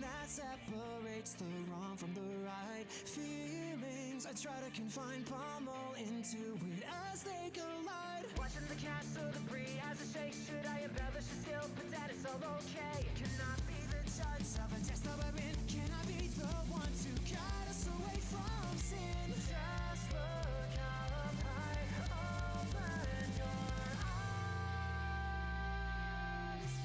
that separates the wrong from the right. Feelings I try to confine, pummel into it as they collide. Watching the castle debris as it shakes. Should I embellish it still? But that it's all okay. Cannot be the judge of a test that we're in. Can I be the one to guide us away from sin? Just look up high, open your eyes.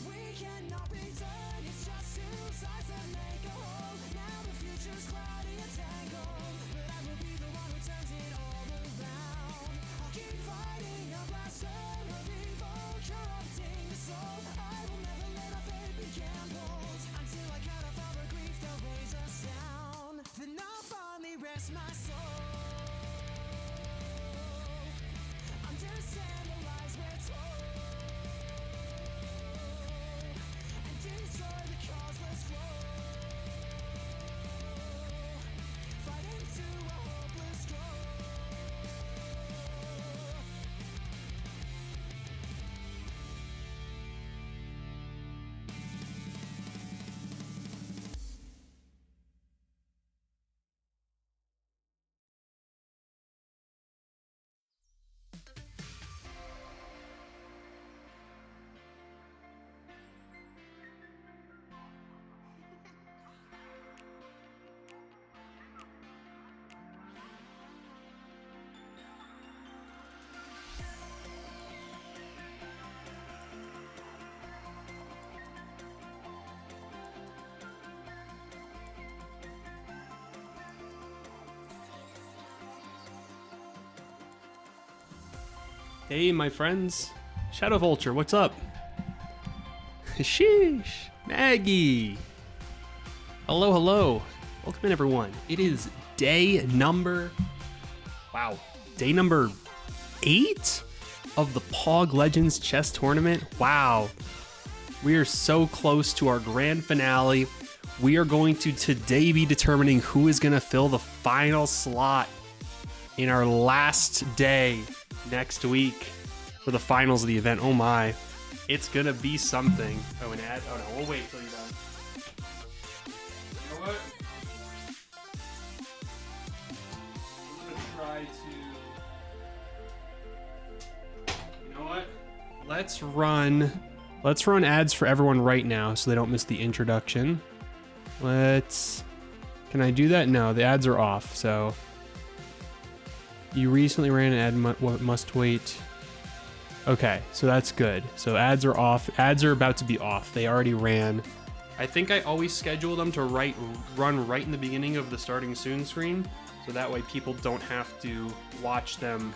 We cannot return, it's just two sides that make a whole. Now the future's cloudy and tangled, but I will be the one who turns it all around. I'll keep fighting a blaster of evil, corrupting the soul. I will never let our faith be gambled, until I cut off our grief that weighs us down. Then I'll finally rest my soul. Understand the lies we're told, and destroy the causeless flow. Fight into a hopeless growth. Hey, my friends. Shadow Vulture, what's up? Sheesh. Maggie. Hello, hello. Welcome in, everyone. It is day number 8 of the POG Legends chess tournament. Wow. We are so close to our grand finale. We are going to today be determining who is going to fill the final slot in our last day next week for the finals of the event. Oh my, it's gonna be something. Oh, an ad. Oh no, we'll wait till you're done. You know what? I'm gonna try to. You know what? Let's run ads for everyone right now so they don't miss the introduction. Can I do that? No, the ads are off. So you recently ran an ad, must wait. Okay, so that's good. So ads are off. Ads are about to be off. They already ran. I think I always schedule them to run right in the beginning of the starting soon screen, so that way people don't have to watch them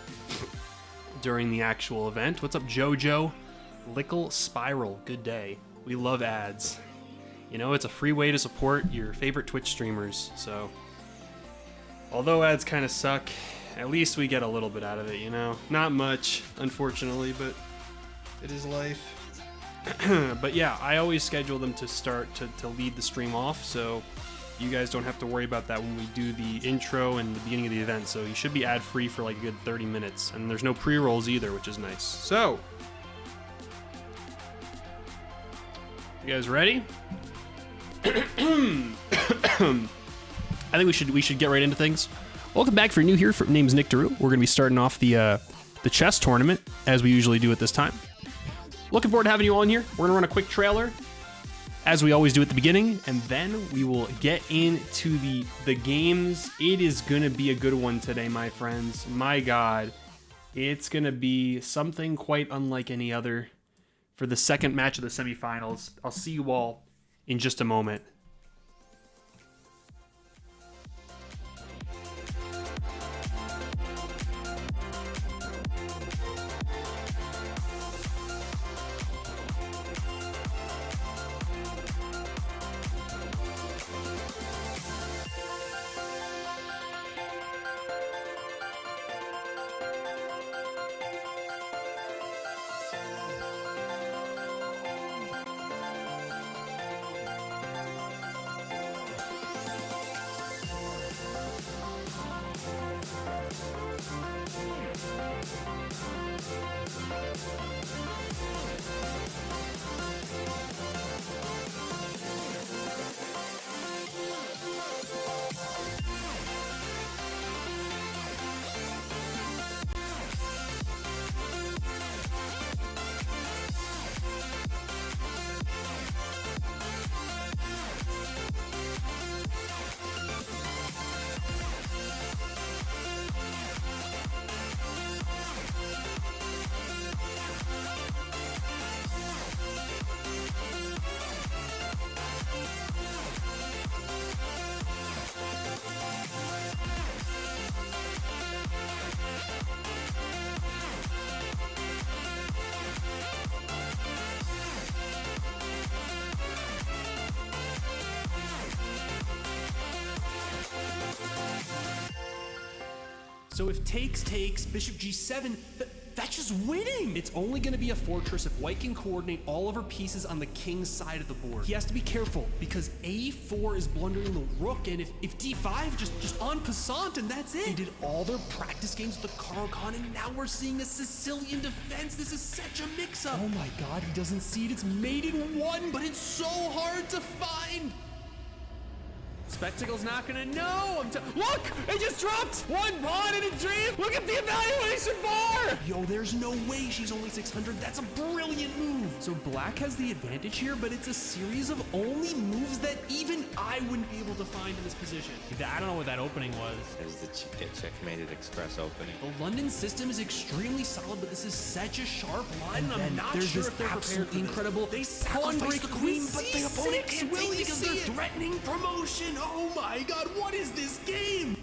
during the actual event. What's up, Jojo? Lickle Spiral, good day. We love ads. You know, it's a free way to support your favorite Twitch streamers, so although ads kind of suck, at least we get a little bit out of it, you know? Not much, unfortunately, but it is life. But yeah, I always schedule them to start to lead the stream off, so you guys don't have to worry about that when we do the intro and the beginning of the event. So you should be ad-free for like a good 30 minutes, and there's no pre-rolls either, which is nice. So, you guys ready? I think we should get right into things. Welcome back. If you're new here, name's Nick Daru. We're going to be starting off the chess tournament, as we usually do at this time. Looking forward to having you all in here. We're going to run a quick trailer, as we always do at the beginning, and then we will get into the games. It is going to be a good one today, my friends. My God, it's going to be something quite unlike any other for the second match of the semifinals. I'll see you all in just a moment. So if takes, bishop g7, that's just winning! It's only gonna be a fortress if white can coordinate all of her pieces on the king's side of the board. He has to be careful, because a4 is blundering the rook, and if d5, just en passant, and that's it. They did all their practice games with the Caro-Kann, and now we're seeing a Sicilian defense. This is such a mix-up. Oh my god, he doesn't see it. It's mate in 1, but it's so hard to find. Spectacle's not gonna know. Look! It just dropped! One pawn in a dream! Look at the evaluation bar! Yo, there's no way she's only 600. That's a brilliant move. So black has the advantage here, but it's a series of only moves that even I wouldn't be able to find in this position. I don't know what that opening was. There's the checkmated express opening. The London system is extremely solid, but this is such a sharp line, and I'm not there's sure this if they're prepared for absolutely this. incredible They sacrifice the queen, but the opponent can't take because they're threatening promotion. Oh my god, what is this game?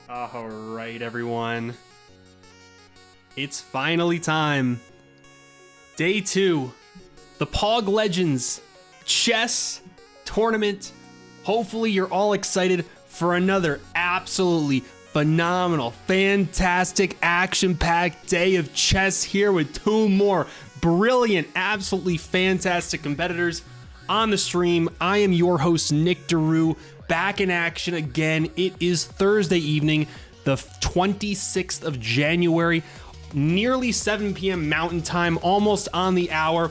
All right, everyone. It's finally time. Day 2. The POG Legends chess tournament. Hopefully you're all excited for another absolutely phenomenal, fantastic, action-packed day of chess here with 2 more brilliant, absolutely fantastic competitors on the stream. I am your host, Nick Daru, back in action again. It is Thursday evening, the 26th of January, nearly 7 p.m. Mountain Time, almost on the hour.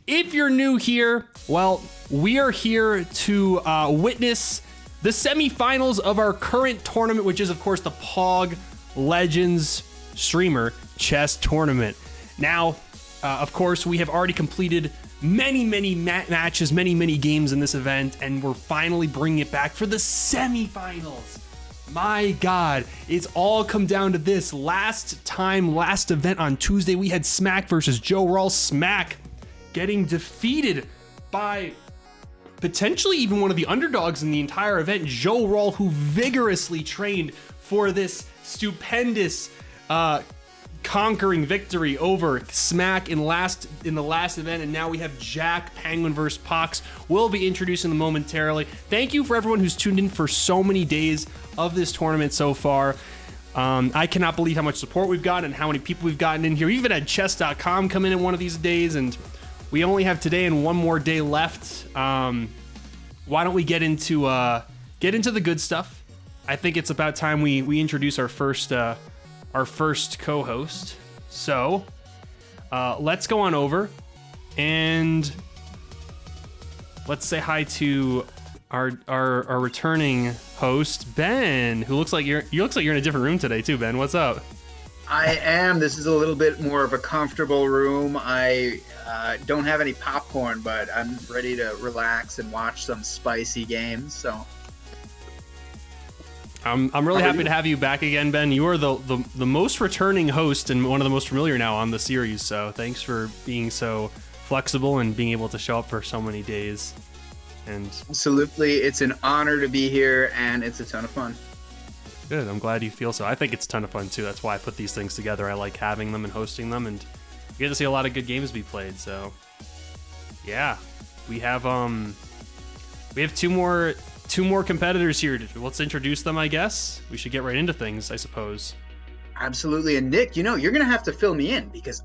If you're new here, well, we are here to witness the semifinals of our current tournament, which is, of course, the POG Legends Streamer Chess Tournament. Now, of course, we have already completed many matches, many games in this event, and we're finally bringing it back for the semifinals. My God, it's all come down to this. Last event on Tuesday, we had Smack versus Joe Rawl. Smack getting defeated by potentially even one of the underdogs in the entire event, Joe Rawl, who vigorously trained for this stupendous conquering victory over Smack in the last event. And now we have jackpenguinn versus p0xs. We'll be introducing them momentarily. Thank you for everyone who's tuned in for so many days of this tournament so far. I cannot believe how much support we've gotten and how many people we've gotten in here. We even had chess.com come in one of these days, and we only have today and one more day left. Why don't we get into the good stuff? I think it's about time we introduce our first co-host. So let's go on over and let's say hi to our returning host, Ben, who looks like you're in a different room today too. Ben, what's up? I am. This is a little bit more of a comfortable room. I don't have any popcorn, but I'm ready to relax and watch some spicy games. So I'm really happy to have you back again, Ben. You are the most returning host and one of the most familiar now on the series. So thanks for being so flexible and being able to show up for so many days. And absolutely, it's an honor to be here, and it's a ton of fun. Good. I'm glad you feel so. I think it's a ton of fun too. That's why I put these things together. I like having them and hosting them, and you get to see a lot of good games be played. So yeah, we have two more competitors here. Let's introduce them, I guess. We should get right into things, I suppose. Absolutely. And Nick, you're gonna have to fill me in because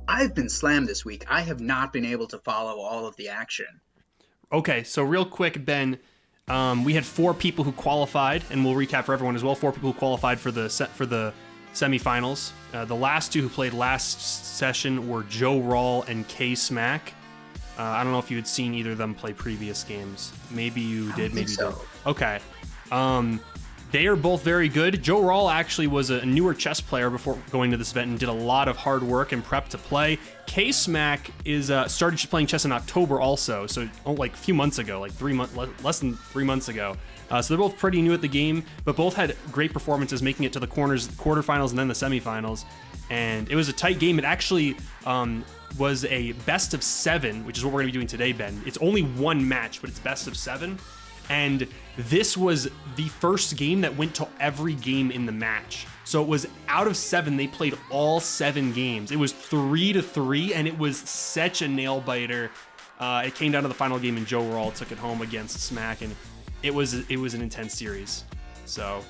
I've been slammed this week. I have not been able to follow all of the action. Okay, so real quick, Ben, we had 4 people who qualified, and we'll recap for everyone as well. 4 people who qualified for the semifinals. The last 2 who played last session were Joe Rawl and K Smack. I don't know if you had seen either of them play previous games. Maybe you did, maybe you didn't. Okay. They are both very good. Joe Rawl actually was a newer chess player before going to this event and did a lot of hard work and prep to play. K Smack is started playing chess in October also, so like a few months ago, like less than 3 months ago. So they're both pretty new at the game, but both had great performances, making it to the quarterfinals and then the semifinals. And it was a tight game. It actually was a best of 7, which is what we're gonna be doing today, Ben. It's only one match, but it's best of 7. And this was the first game that went to every game in the match. So it was out of 7, they played all 7 games. It was 3-3, and it was such a nail biter. It came down to the final game, and Joe Rawl took it home against Smack, and it was an intense series. So,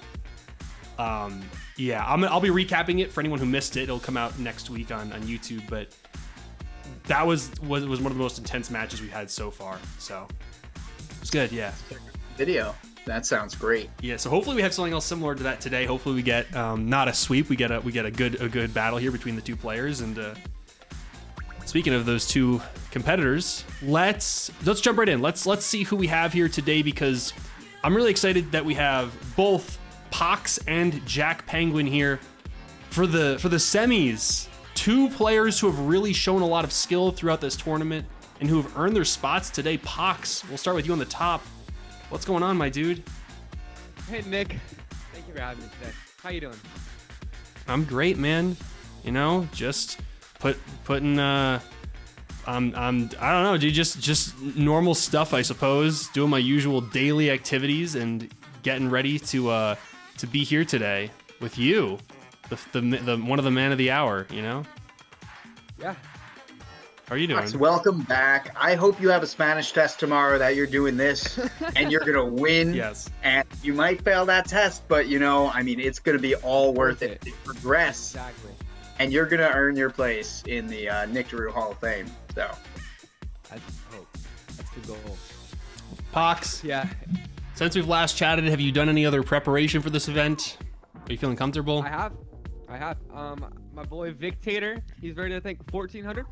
yeah, I'll be recapping it for anyone who missed it. It'll come out next week on YouTube, but that was one of the most intense matches we had so far. So it's good, yeah. Video. That sounds great. Yeah, so hopefully we have something else similar to that today. Hopefully we get not a sweep, we get a good battle here between the two players. And speaking of those two competitors, let's jump right in. Let's see who we have here today, because I'm really excited that we have both p0xs and jackpenguinn here for the semis. Two players who have really shown a lot of skill throughout this tournament and who have earned their spots today. p0xs, we'll start with you on the top. What's going on, my dude? Hey, Nick. Thank you for having me today. How you doing? I'm great, man. You know, just putting I don't know, dude, just normal stuff, I suppose. Doing my usual daily activities and getting ready to be here today with you, the one of the man of the hour. You know. Yeah. How are you doing? Max, welcome back. I hope you have a Spanish test tomorrow that you're doing this and you're gonna win. Yes. And you might fail that test, but you know, I mean, it's gonna be all worth it to progress. Exactly. And you're gonna earn your place in the Nick Drew Hall of Fame. So. I hope. That's the goal. p0xs. Yeah. Since we've last chatted, have you done any other preparation for this event? Are you feeling comfortable? I have. My boy Victator, he's ready to think 1400.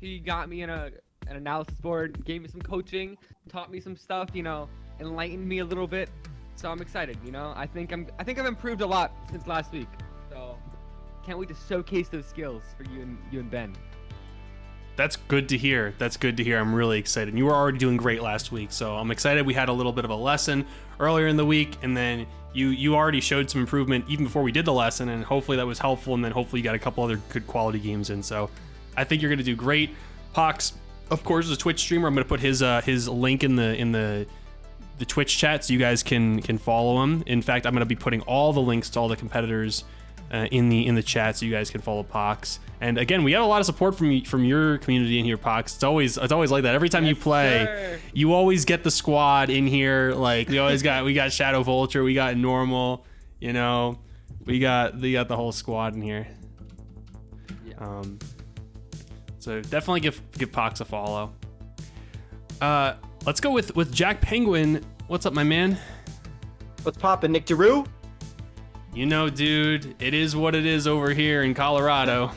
He got me in an analysis board, gave me some coaching, taught me some stuff, you know, enlightened me a little bit. So I'm excited, you know. I think I've improved a lot since last week. So can't wait to showcase those skills for you and Ben. That's good to hear. That's good to hear. I'm really excited. You were already doing great last week, so I'm excited. We had a little bit of a lesson earlier in the week, and then you already showed some improvement even before we did the lesson, and hopefully that was helpful, and then hopefully you got a couple other good quality games in. So I think you're going to do great. p0xs, of course, is a Twitch streamer. I'm going to put his link in the Twitch chat so you guys can follow him. In fact, I'm going to be putting all the links to all the competitors in the chat so you guys can follow p0xs. And again, we have a lot of support from your community in here, p0xs. It's always like that. Every time you play, sir. you always get the squad in here. Like we got Shadow Vulture, we got Normal, you know, we got the whole squad in here. Yeah. So definitely give p0xs a follow. Let's go with jackpenguinn. What's up, my man? What's poppin', Nick Drew? You know, dude, it is what it is over here in Colorado.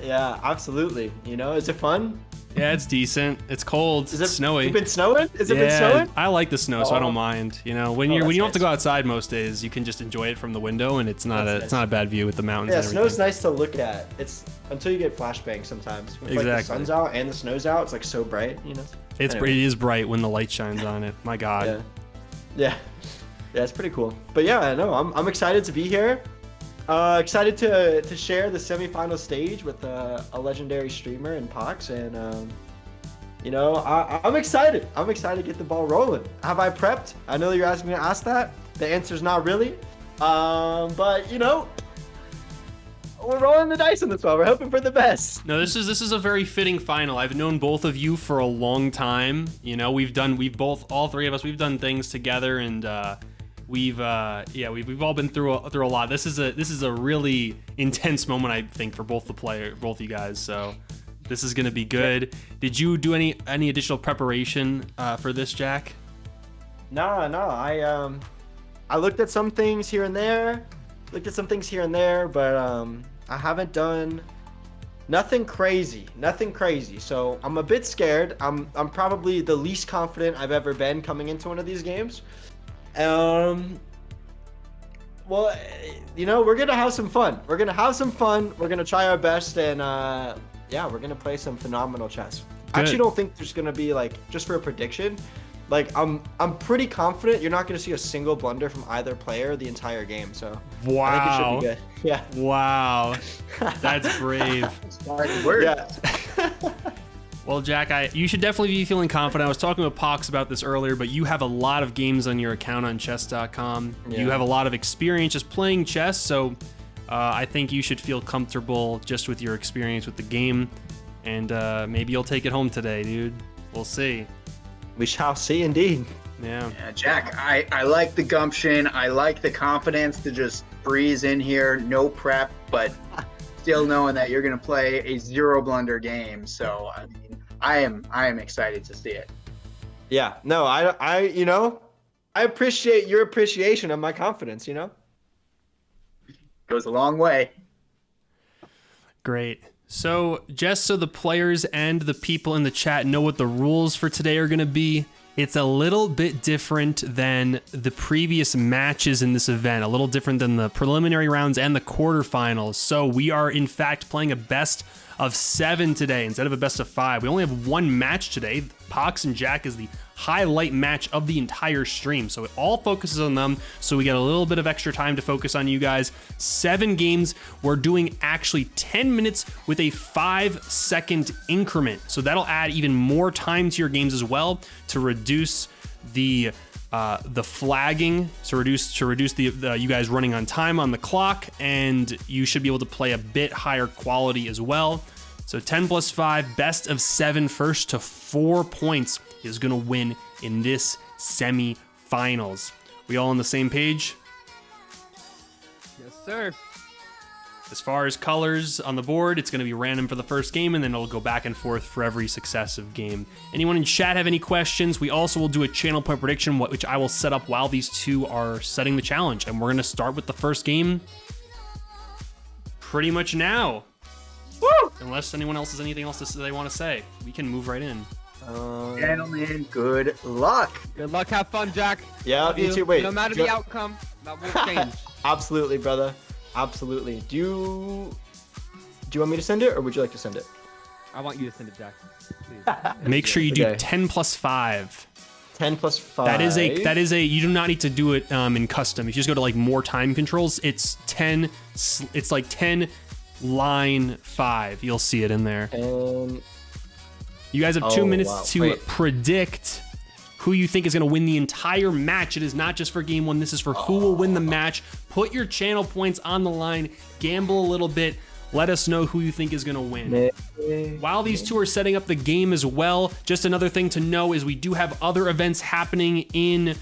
Yeah, absolutely. You know, is it fun? Yeah, it's decent. It's cold. Is it's snowy. Has it been snowing? Has it been snowing? I like the snow, so I don't mind. You know, when you that's don't have to nice. go outside most days, you can just enjoy it from the window, and it's not That's a bad view with the mountains. Yeah, and everything. snow's nice to look at. It's until you get flashbangs sometimes. If, like, the Exactly. sun's out and the snow's out, it's like so bright, you know? It Anyway. is bright when the light shines on it. My God. Yeah. Yeah. Yeah, it's pretty cool. But yeah, no, I'm excited to be here. Excited to share the semifinal stage with a legendary streamer in p0xs, and you know, I'm excited. I'm excited to get the ball rolling. Have I prepped? I know you're asking me to ask that. The answer's not really. But you know, we're rolling the dice on this one. We're hoping for the best. No, this is a very fitting final. I've known both of you for a long time. You know, all three of us, we've done things together, and we've all been through a lot. This is a really intense moment, I think, for both you guys. So this is gonna be good. Did you do any additional preparation for this, Jack? No. I looked at some things here and there. But I haven't done nothing crazy. So I'm a bit scared. I'm probably the least confident I've ever been coming into one of these games. Well, you know, we're gonna have some fun. We're gonna try our best, and yeah, we're gonna play some phenomenal chess. I actually don't think there's gonna be, like, just for a prediction, like, I'm pretty confident you're not gonna see a single blunder from either player the entire game. So Wow. I think it should be good. Yeah. Wow. That's brave. Smart word. Yeah. Well, Jack, you should definitely be feeling confident. I was talking with p0xs about this earlier, but you have a lot of games on your account on chess.com. Yeah. You have a lot of experience just playing chess, so I think you should feel comfortable just with your experience with the game, and maybe you'll take it home today, dude. We'll see. We shall see, indeed. Yeah. Yeah, Jack, I like the gumption. I like the confidence to just breeze in here, no prep, but still knowing that you're going to play a zero blunder game. So, I mean, I am excited to see it. Yeah. No, I appreciate your appreciation of my confidence, Goes a long way. Great. So just so the players and the people in the chat know what the rules for today are going to be, it's a little bit different than the previous matches in this event, a little different than the preliminary rounds and the quarterfinals. So we are in fact playing a best of 7 today instead of a best of 5. We only have one match today. p0xs and Jack is the highlight match of the entire stream. So it all focuses on them. So we get a little bit of extra time to focus on you guys. 7 games. We're doing actually 10 minutes with a 5-second increment. So that'll add even more time to your games as well to reduce the flagging, so reduce the you guys running on time on the clock, and you should be able to play a bit higher quality as well. So 10 plus 5, best of 7, first to 4 points is going to win in this semi-finals. We all on the same page? Yes, sir. As far as colors on the board, it's going to be random for the first game, and then it'll go back and forth for every successive game. Anyone in chat have any questions? We also will do a channel point prediction, which I will set up while these two are setting the challenge. And we're going to start with the first game pretty much now. Woo! Unless anyone else has anything else they want to say. We can move right in. Gentlemen, good luck. Good luck. Have fun, Jack. Yeah, Love you too. Wait. No matter the outcome, that will change. Absolutely, brother. Absolutely. Do you want me to send it, or would you like to send it? I want you to send it, Jack. Please. Make sure you do Okay. 10 plus 5. 10 plus 5. That is a you do not need to do it in custom. If you just go to like more time controls, it's 10. It's like 10 line 5. You'll see it in there. And You guys have 2 minutes wow. to Wait. predict who you think is going to win the entire match. It is not just for game 1. This is for who will win the match. Put your channel points on the line. Gamble a little bit. Let us know who you think is going to win. While these two are setting up the game as well, just another thing to know is we do have other events happening in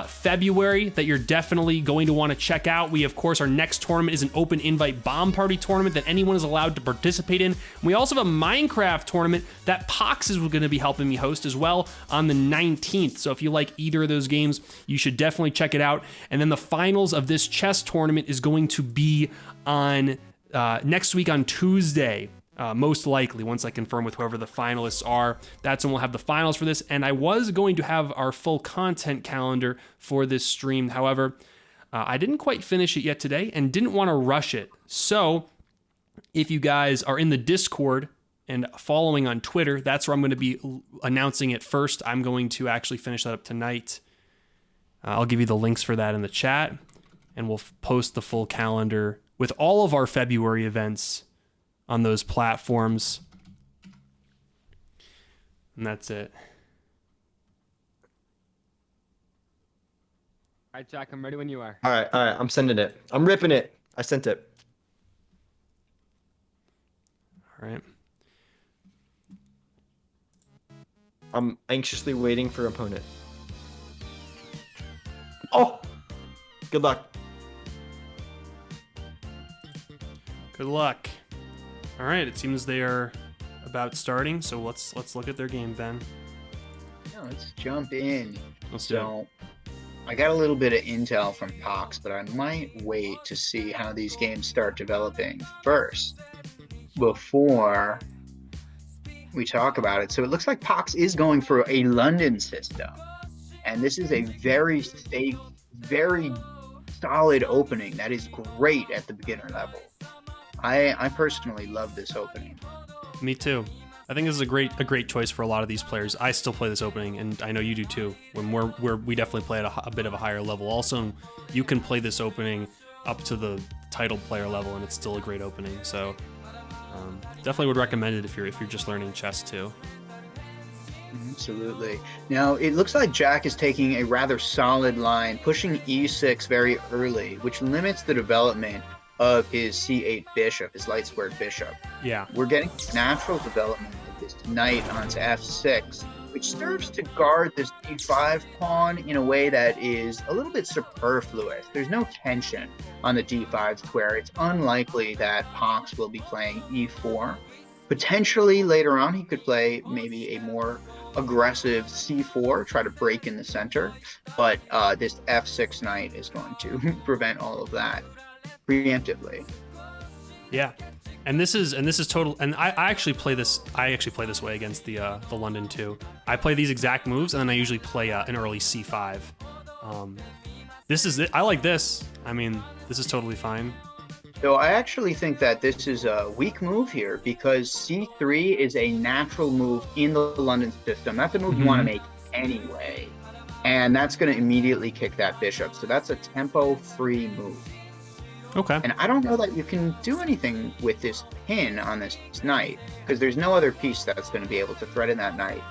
February that you're definitely going to want to check out. We, of course, our next tournament is an open invite bomb party tournament that anyone is allowed to participate in. We also have a Minecraft tournament that p0xs is going to be helping me host as well on the 19th. So if you like either of those games, you should definitely check it out. And then the finals of this chess tournament is going to be on next week on Tuesday. Most likely, once I confirm with whoever the finalists are, that's when we'll have the finals for this. And I was going to have our full content calendar for this stream. However, I didn't quite finish it yet today and didn't want to rush it. So if you guys are in the Discord and following on Twitter, that's where I'm going to be announcing it first. I'm going to actually finish that up tonight. I'll give you the links for that in the chat, and we'll post the full calendar with all of our February events on those platforms. And that's it. All right, Jack, I'm ready when you are. All right. I'm sending it. I'm ripping it. I sent it. All right. I'm anxiously waiting for opponent. Oh, good luck. Good luck. All right, it seems they are about starting, so let's look at their game, Ben. Yeah, let's jump in. Let's do it. So, I got a little bit of intel from p0xs, but I might wait to see how these games start developing first before we talk about it. So it looks like p0xs is going for a London system, and this is a very safe, very solid opening. That is great at the beginner level. I personally love this opening. Me too. I think this is a great choice for a lot of these players. I still play this opening, and I know you do too. When we definitely play at a bit of a higher level. Also, you can play this opening up to the titled player level, and it's still a great opening. So definitely would recommend it if you're just learning chess too. Absolutely. Now, it looks like Jack is taking a rather solid line, pushing e6 very early, which limits the development of his c8 bishop, his light squared bishop. Yeah. We're getting natural development of this knight onto f6, which serves to guard this d5 pawn in a way that is a little bit superfluous. There's no tension on the d5 square. It's unlikely that p0x will be playing e4. Potentially later on, he could play maybe a more aggressive c4, try to break in the center, but this f6 knight is going to prevent all of that preemptively. Yeah, and this is total. And I actually play this. I actually play this way against the London too. I play these exact moves, and then I usually play an early c5. This is it. I like this. I mean, this is totally fine. So I actually think that this is a weak move here because c3 is a natural move in the London system. That's a move you want to make anyway, and that's going to immediately kick that bishop. So that's a tempo-free move. Okay. And I don't know that you can do anything with this pin on this knight because there's no other piece that's going to be able to threaten that knight.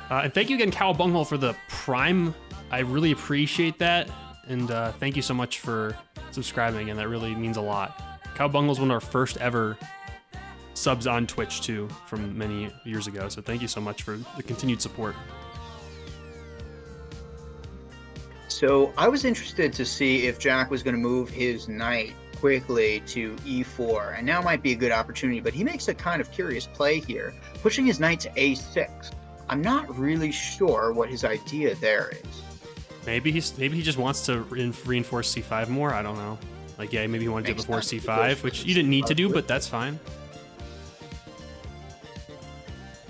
And thank you again, Cow Bunghole, for the Prime. I really appreciate that. And thank you so much for subscribing, and that really means a lot. Cow Bungle's one of our first ever subs on Twitch, too, from many years ago. So thank you so much for the continued support. So I was interested to see if Jack was going to move his knight quickly to e4, and now might be a good opportunity, but he makes a kind of curious play here, pushing his knight to a6. I'm not really sure what his idea there is. Maybe he just wants to reinforce c5 more. I don't know. Like, yeah, maybe he wanted to do it before c5, which you didn't need to do, but that's fine.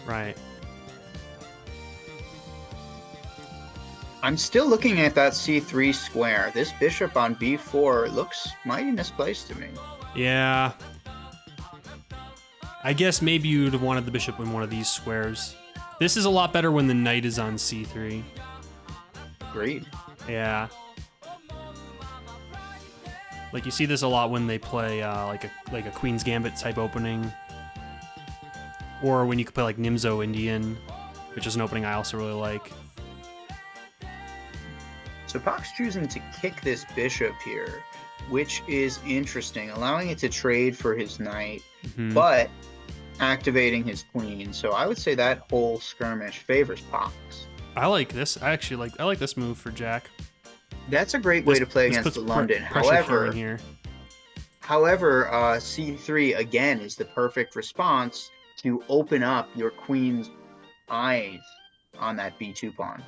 Right. I'm still looking at that c3 square. This bishop on b4 looks mighty misplaced to me. Yeah. I guess maybe you would have wanted the bishop in one of these squares. This is a lot better when the knight is on c3. Agreed. Yeah. Like, you see this a lot when they play like a Queen's Gambit type opening, or when you could play like Nimzo Indian, which is an opening I also really like. So p0x's choosing to kick this bishop here, which is interesting, allowing it to trade for his knight, but activating his queen. So I would say that whole skirmish favors p0x. I like this. I like this move for Jack. That's a great way to play against the London. However, c3 again is the perfect response to open up your queen's eyes on that b2 pawn.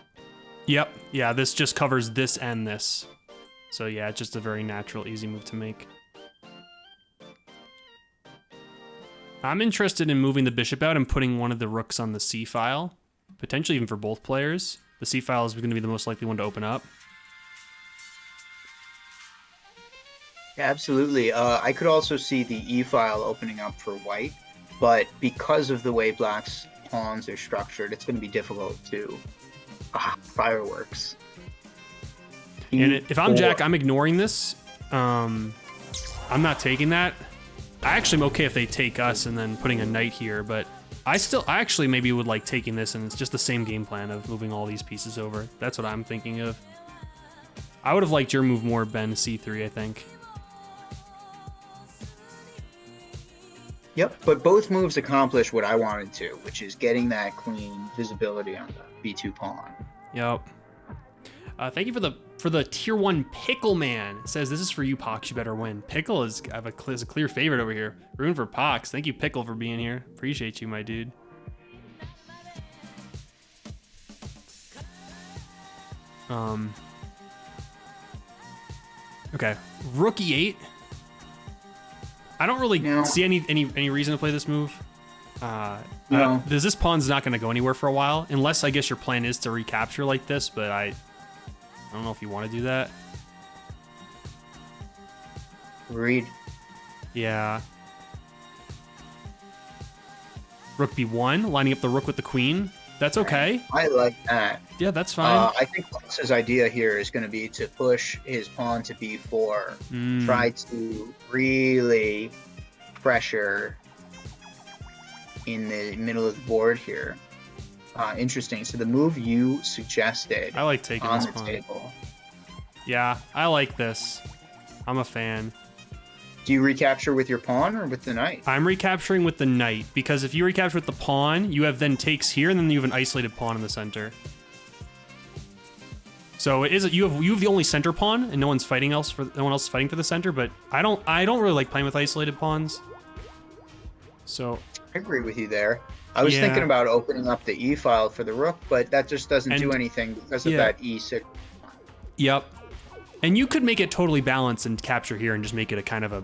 Yep. Yeah, this just covers this and this. So yeah, it's just a very natural, easy move to make. I'm interested in moving the bishop out and putting one of the rooks on the c file. Potentially even for both players. The c file is going to be the most likely one to open up. Yeah, absolutely. I could also see the e file opening up for white, but because of the way black's pawns are structured, it's going to be difficult to fireworks. And if I'm Jack, I'm ignoring this. I'm not taking that. I actually am okay if they take us and then putting a knight here, but I actually maybe would like taking this, and it's just the same game plan of moving all these pieces over. That's what I'm thinking of. I would have liked your move more, Ben, c3, I think. Yep, but both moves accomplish what I wanted to, which is getting that queen visibility on the b2 pawn. Yep. Thank you for the tier 1 Pickle Man. It says, this is for you, p0x, you better win. Pickle is a clear favorite over here. Rune for p0x. Thank you, Pickle, for being here. Appreciate you, my dude. Okay, Rook e8. I don't really see any reason to play this move. No. This pawn's not going to go anywhere for a while, unless I guess your plan is to recapture like this, but I don't know if you want to do that. Agreed. Yeah. Rook b1, lining up the rook with the queen. That's okay. I like that. Yeah, that's fine. I think p0x's idea here is going to be to push his pawn to b4, try to really pressure in the middle of the board here. Interesting. So the move you suggested, I like taking on this the pawn. table. Yeah, I like this. I'm a fan. Do you recapture with your pawn or with the knight? I'm recapturing with the knight, because if you recapture with the pawn, you have then takes here, and then you have an isolated pawn in the center. So it is you have the only center pawn, and no one else is fighting for the center. But I don't really like playing with isolated pawns. So I agree with you there. I was Yeah. thinking about opening up the e file for the rook, but that just doesn't do anything because of that e6. Yep. And you could make it totally balanced and capture here and just make it a kind of a...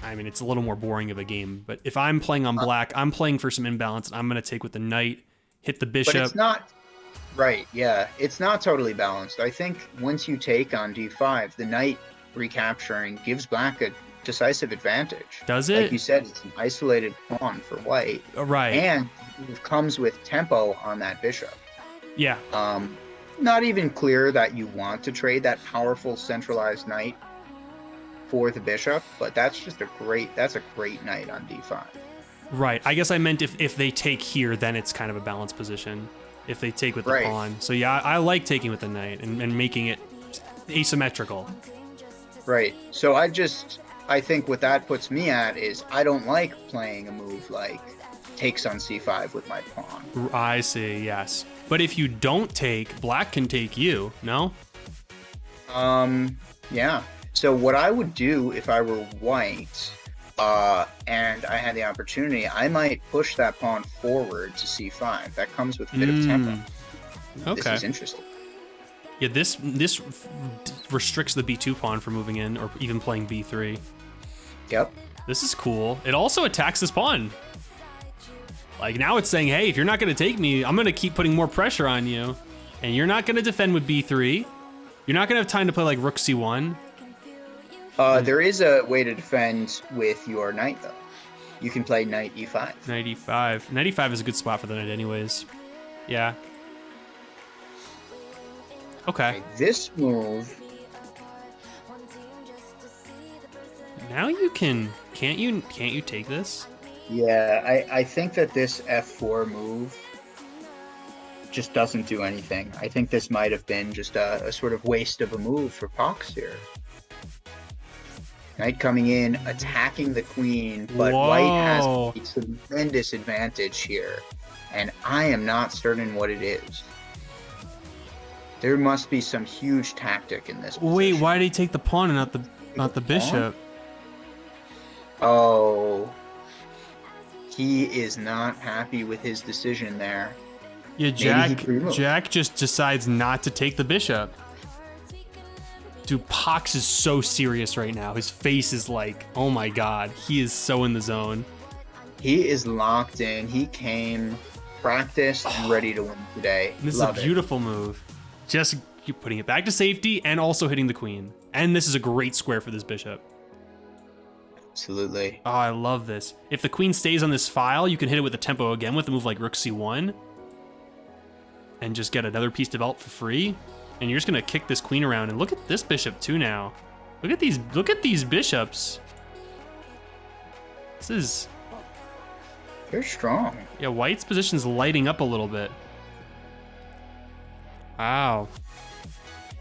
I mean, it's a little more boring of a game. But if I'm playing on black, I'm playing for some imbalance. And I'm going to take with the knight, hit the bishop. But it's not... Right, yeah. It's not totally balanced. I think once you take on d5, the knight recapturing gives black a decisive advantage. Does it? Like you said, it's an isolated pawn for white. Right. And it comes with tempo on that bishop. Yeah. Not even clear that you want to trade that powerful centralized knight for the bishop, but that's a great knight on d5. Right. I guess I meant if they take here, then it's kind of a balanced position. If they take with the pawn. So yeah, I like taking with the knight and making it asymmetrical. Right. So I think what that puts me at is I don't like playing a move like takes on c5 with my pawn. I see, yes. But if you don't take, black can take you, no? Yeah. So what I would do if I were white, and I had the opportunity, I might push that pawn forward to c5. That comes with a bit of tempo. Okay. This is interesting. Yeah, this restricts the b2 pawn from moving in or even playing b3. Yep. This is cool. It also attacks this pawn. Like now it's saying, hey, if you're not going to take me, I'm going to keep putting more pressure on you. And you're not going to defend with b3. You're not going to have time to play like rook c1. There is a way to defend with your knight, though. You can play knight e5. Knight e5. Knight e5 is a good spot for the knight anyways. Yeah. Okay. This move... Now you can... Can't you take this? Yeah, I think that this f4 move just doesn't do anything. I think this might have been just a sort of waste of a move for POGs here. Knight coming in, attacking the queen, but white has a tremendous advantage here. And I am not certain what it is. There must be some huge tactic in this position. Wait, why did he take the pawn and not the bishop? Oh. He is not happy with his decision there. Yeah, Jack just decides not to take the bishop. Dude, POGs is so serious right now. His face is like, oh my god, he is so in the zone. He is locked in. He came practiced and ready to win today. This is a beautiful move. Just putting it back to safety and also hitting the queen. And this is a great square for this bishop. Absolutely. Oh, I love this. If the queen stays on this file, you can hit it with the tempo again with a move like rook c1. And just get another piece developed for free. And you're just gonna kick this queen around. And look at this bishop too now. Look at these bishops. This is... They're strong. Yeah, white's position's lighting up a little bit. Wow.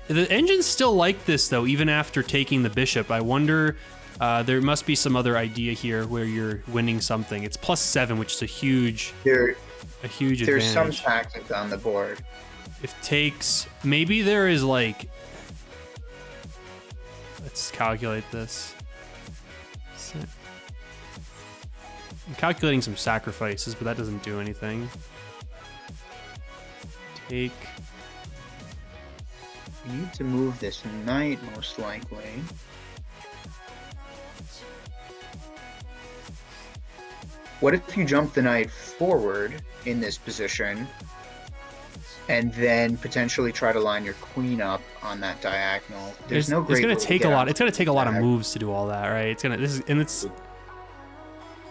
The engine's still like this though, even after taking the bishop. I wonder, there must be some other idea here where you're winning something. It's +7, which is a huge advantage. There's some tactics on the board. If takes, maybe there is like, let's calculate this. I'm calculating some sacrifices, but that doesn't do anything. Take. You need to move this knight, most likely. What if you jump the knight forward in this position, and then potentially try to line your queen up on that diagonal? There's no great. It's gonna take a lot. It's gonna take a lot of moves to do all that, right? It's gonna. It's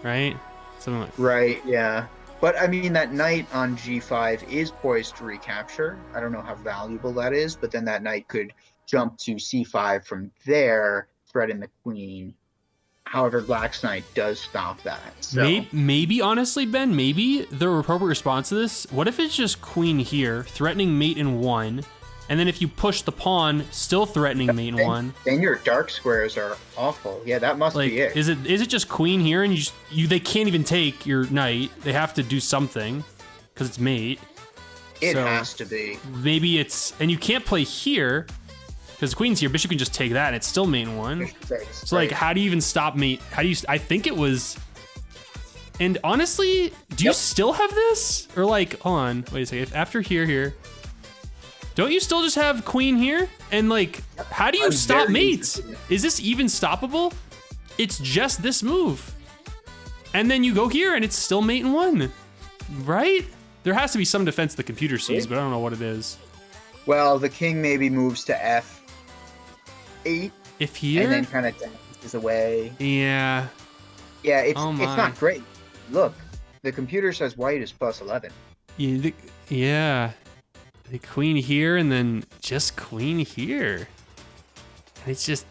right. Something like. Right. Yeah. But I mean, that knight on g5 is poised to recapture. I don't know how valuable that is, but then that knight could jump to c5 from there, threaten the queen. However, black's knight does stop that. So. Maybe, honestly, Ben, maybe the appropriate response to this, what if it's just queen here, threatening mate in 1, And then if you push the pawn, still threatening mate in 1. Then your dark squares are awful. Yeah, that must Like, be it. is it just queen here, and they can't even take your knight? They have to do something because it's mate. It So has to be. maybe it's, and you can't play here because queen's here. Bishop can just take that, and it's still mate in 1. So like, how do you even stop mate? How do you? I think it was. And honestly, do you still have this, or like, hold on, wait a second. If after here. Don't you still just have queen here? And like, how do you stop mates? Is this even stoppable? It's just this move. And then you go here and it's still mate in 1, right? There has to be some defense the computer sees, but I don't know what it is. Well, the king maybe moves to f8. If here? And then kind of dances away. Yeah. Yeah, it's Oh my. not great. Look, the computer says white is plus 11. Yeah. The queen here and then just queen here. And it's just...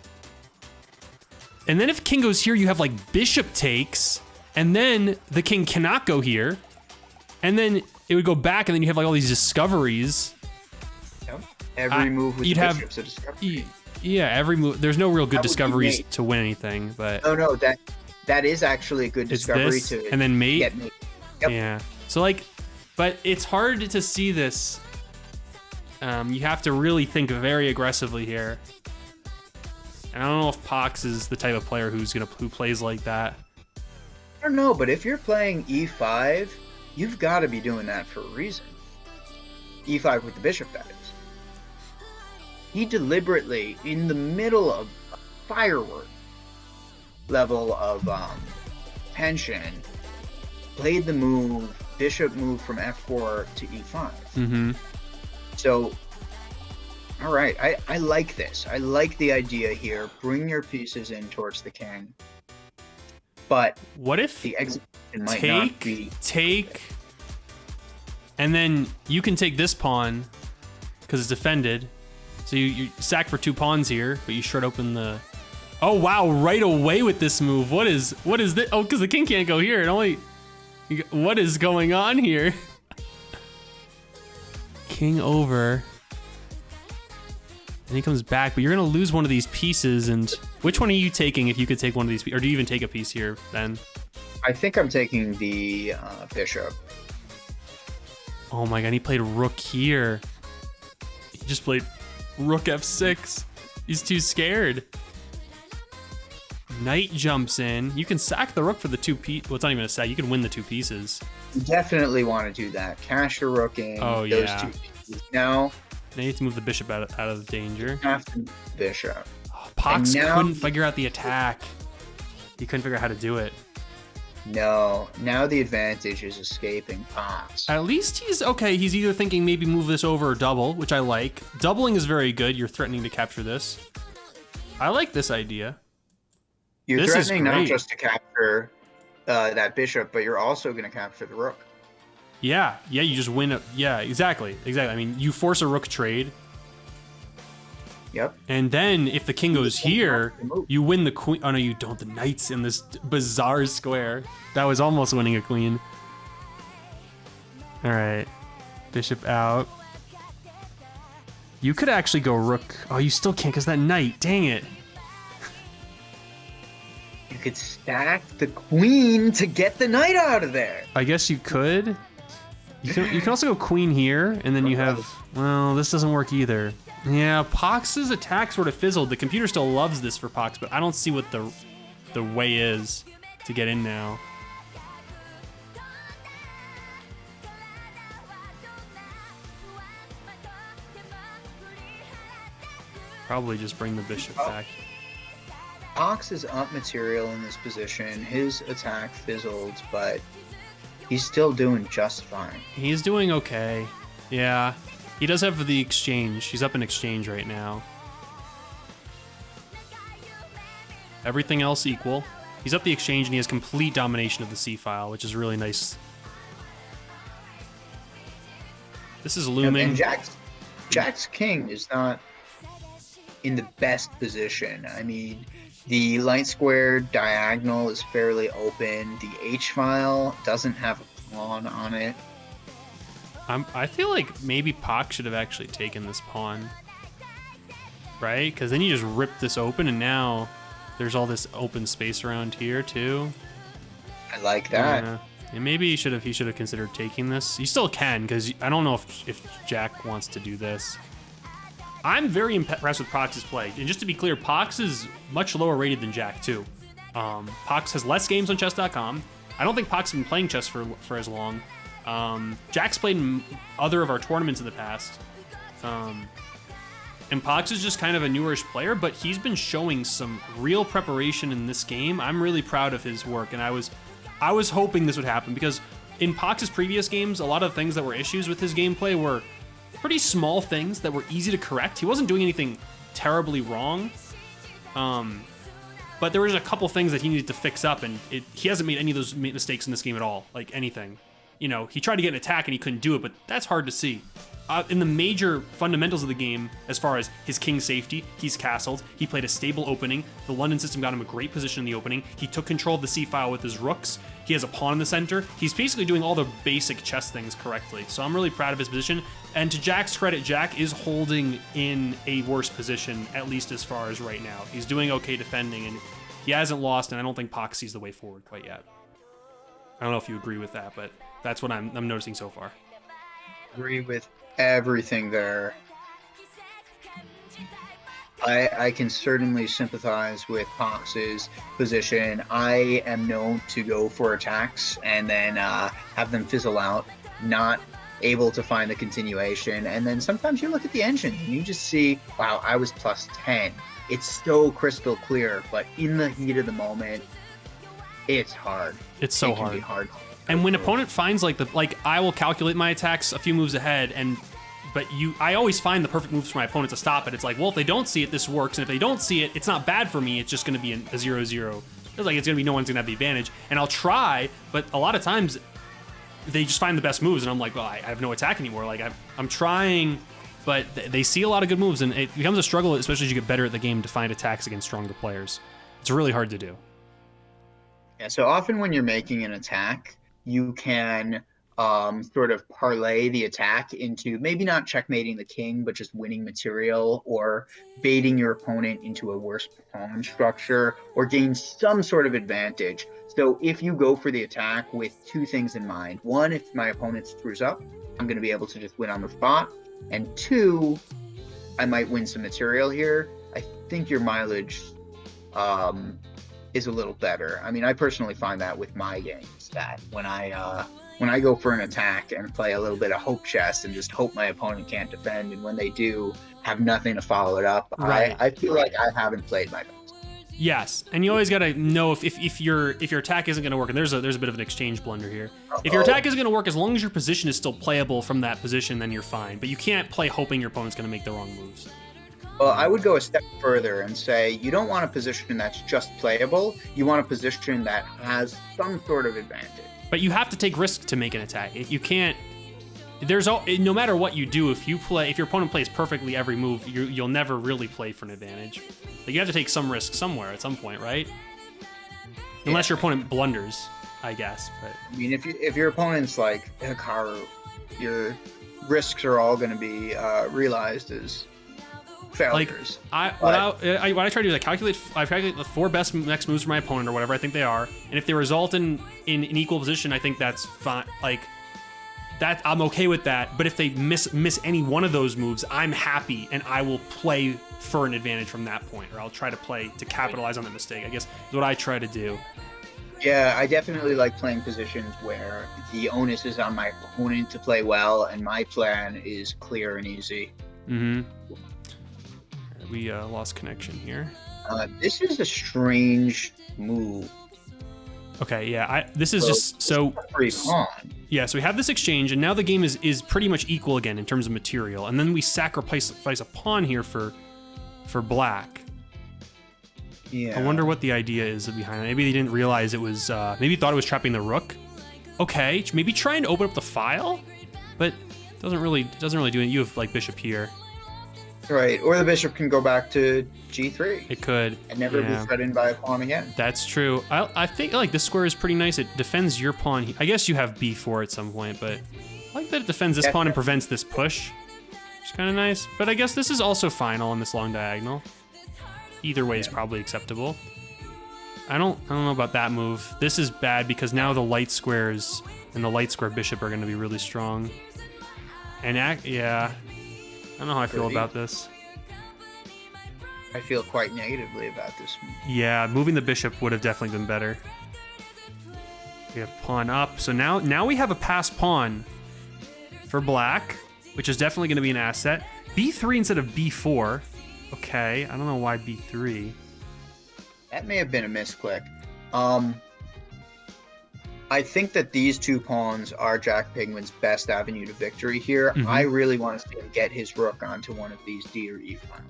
And then if king goes here, you have like bishop takes, and then the king cannot go here. And then it would go back, and then you have like all these discoveries. Every move with you'd the have- bishop's a discovery. Yeah, every move. There's no real good That would be discoveries mate. to win anything, but No, that is actually a good it's discovery this, to and then mate. get mate. Yep. Yeah. So like, but it's hard to see this. You have to really think very aggressively here. And I don't know if p0xs is the type of player who plays like that. I don't know, but if you're playing e5, you've got to be doing that for a reason. e5 with the bishop, that is. He deliberately, in the middle of a firework level of tension, played the move, bishop move from f4 to e5. Mm-hmm. So, all right, I like this. I like the idea here. Bring your pieces in towards the king. But What if the execution might not be... take, and then you can take this pawn because it's defended. So you sack for 2 pawns here, but you shred open the... Oh, wow, right away with this move. What is this? Oh, because the king can't go here. It only... What is going on here? King over. And he comes back, but you're going to lose one of these pieces. And which one are you taking if you could take one of these? Or do you even take a piece here then? I think I'm taking the bishop. Oh my god, he played rook here. He just played rook f6. He's too scared. Knight jumps in. You can sack the rook for the 2 pieces. Well, it's not even a sack. You can win the 2 pieces. You definitely want to do that. Cash your rook in. Oh, those yeah. 2 pieces. Now, Now you have to move the bishop out of danger. have to bishop. Oh, p0xs And now- couldn't figure out the attack. He couldn't figure out how to do it. No, now the advantage is escaping p0xs. At least he's okay. He's either thinking maybe move this over or double, which I like. Doubling is very good. You're threatening to capture this. I like this idea. You're this is threatening not great. just to capture that bishop, but you're also going to capture the rook. Yeah, you just win. Yeah, exactly. I mean, you force a rook trade, Yep. and then if the king goes here, the move. you win the queen. Oh no, you don't. The knight's in this bizarre square. That was almost winning a queen. All right, bishop out. You could actually go rook. Oh, you still can't because that knight. Dang it. You could stack the queen to get the knight out of there. I guess you could. You can also go queen here, and then you have... Well, this doesn't work either. Yeah, p0xs' attack sort of fizzled. The computer still loves this for p0xs, but I don't see what the way is to get in now. Probably just bring the bishop back. p0x is up material in this position. His attack fizzled, but he's still doing just fine. He's doing okay. Yeah. He does have the exchange. He's up in exchange right now. Everything else equal. He's up the exchange and he has complete domination of the C file, which is really nice. This is looming. And Jack's king is not in the best position. I mean, the light square diagonal is fairly open. The H file doesn't have a pawn on it. I feel like maybe Pak should have actually taken this pawn, right? Because then you just rip this open, and now there's all this open space around here too. I like that. Yeah. And maybe he should have considered taking this. You still can, because I don't know if Jack wants to do this. I'm very impressed with Pox's play. And just to be clear, Pox is much lower rated than Jack too. Pox has less games on chess.com. I don't think Pox has been playing chess for as long. Jack's played in other of our tournaments in the past. And Pox is just kind of a newerish player, but he's been showing some real preparation in this game. I'm really proud of his work, and I was hoping this would happen, because in Pox's previous games, a lot of things that were issues with his gameplay were pretty small things that were easy to correct. He wasn't doing anything terribly wrong, but there was a couple things that he needed to fix up, and he hasn't made any of those mistakes in this game at all, like anything. You know, he tried to get an attack and he couldn't do it, but that's hard to see. In the major fundamentals of the game, as far as his king safety, he's castled, he played a stable opening, the London system got him a great position in the opening, he took control of the c-file with his rooks, he has a pawn in the center, he's basically doing all the basic chess things correctly, so I'm really proud of his position, and to Jack's credit, Jack is holding in a worse position, at least as far as right now. He's doing okay defending, and he hasn't lost, and I don't think Pak sees the way forward quite yet. I don't know if you agree with that, but that's what I'm noticing so far. Agree with everything there. I can certainly sympathize with Pox's position. I am known to go for attacks and then have them fizzle out, not able to find a continuation. And then sometimes you look at the engine and you just see, wow, I was plus 10. It's so crystal clear, but in the heat of the moment, it's hard. It's so it can hard. Be hard. And when opponent finds like I will calculate my attacks a few moves ahead, but I always find the perfect moves for my opponent to stop it. It's like, well, if they don't see it, this works, and if they don't see it, it's not bad for me. It's just going to be a 0-0. It's like it's going to be no one's going to have the advantage, and I'll try, but a lot of times they just find the best moves, and I'm like, well, I have no attack anymore. Like I'm trying, but they see a lot of good moves, and it becomes a struggle, especially as you get better at the game, to find attacks against stronger players. It's really hard to do. Yeah. So often when you're making an attack, you can sort of parlay the attack into maybe not checkmating the king, but just winning material or baiting your opponent into a worse pawn structure or gain some sort of advantage. So if you go for the attack with two things in mind, one, if my opponent screws up, I'm going to be able to just win on the spot. And two, I might win some material here. I think your mileage is a little better. I mean, I personally find that with my games, that when I go for an attack and play a little bit of hope chess and just hope my opponent can't defend, and when they do, have nothing to follow it up, right. I feel like I haven't played my best. Yes, and you always got to know if your attack isn't going to work, and there's a bit of an exchange blunder here. If your attack isn't going to work, as long as your position is still playable from that position, then you're fine. But you can't play hoping your opponent's going to make the wrong moves. Well, I would go a step further and say you don't want a position that's just playable. You want a position that has some sort of advantage. But you have to take risks to make an attack. You can't. No matter what you do, if your opponent plays perfectly every move, you'll never really play for an advantage. Like, you have to take some risk somewhere at some point, right? Unless your opponent blunders, I guess. But I mean, if your opponent's like Hikaru, your risks are all going to be realized as failures. What I try to do is I calculate the 4 best next moves for my opponent, or whatever I think they are, and if they result in an equal position, I think that's fine. Like, that I'm okay with that. But if they miss any one of those moves, I'm happy, and I will play for an advantage from that point, or I'll try to play to capitalize on that mistake, I guess is what I try to do. Yeah, I definitely like playing positions where the onus is on my opponent to play well, and my plan is clear and easy. Mm-hmm. We lost connection here. This is a strange move. Okay, yeah. This is just so. Yeah, so we have this exchange, and now the game is pretty much equal again in terms of material, and then we sacrifice a pawn here for black. Yeah. I wonder what the idea is behind it. Maybe they didn't realize it was. Maybe he thought it was trapping the rook. Okay, maybe trying to open up the file, but doesn't really do it. You have like bishop here. Right, or the bishop can go back to g3. It could. And never be threatened by a pawn again. That's true. I think like this square is pretty nice. It defends your pawn. I guess you have b4 at some point, but I like that it defends this pawn and prevents this push. Which is kind of nice. But I guess this is also final on this long diagonal. Either way is probably acceptable. I don't know about that move. This is bad because now the light squares and the light square bishop are going to be really strong. And yeah, I don't know how I feel about this. I feel quite negatively about this one. Yeah, moving the bishop would have definitely been better. We have pawn up. So now we have a passed pawn for black, which is definitely going to be an asset. b3 instead of b4. Okay, I don't know why b3. That may have been a misclick. I think that these two pawns are Jack Penguinn's best avenue to victory here. Mm-hmm. I really want to see him get his rook onto one of these D or E files.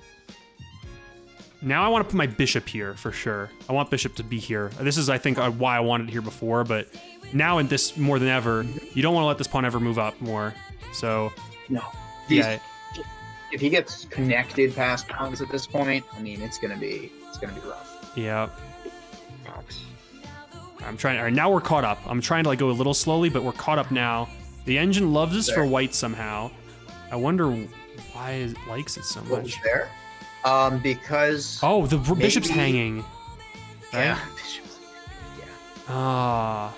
Now I want to put my bishop here for sure. I want bishop to be here. This is, I think, why I wanted it here before, but now in this more than ever, you don't want to let this pawn ever move up more. So, No. yeah. If he gets connected past pawns at this point, I mean, it's gonna be rough. Yeah. I'm trying. All right, now we're caught up. I'm trying to like go a little slowly, but we're caught up now. The engine loves this for white somehow. I wonder why it likes it so What was much. there? Because Oh, the bishop's hanging. Right? yeah, bishop's, yeah. Ah,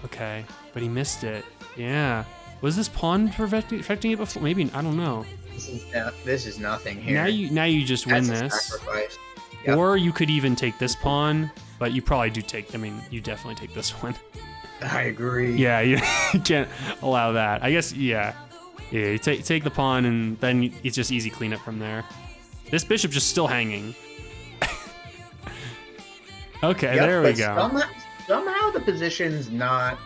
okay, but he missed it. Yeah. Was this pawn affecting it before? Maybe, I don't know. This is nothing here. Now you just win That's a this. sacrifice. Yep. Or you could even take this pawn, but you probably do take, I mean, you definitely take this one. I agree. Yeah, you can't allow that. I guess, yeah. Yeah, you take the pawn and then it's just easy cleanup from there. This bishop's just still hanging. Okay, Yep, there we but go. Somehow the position's not...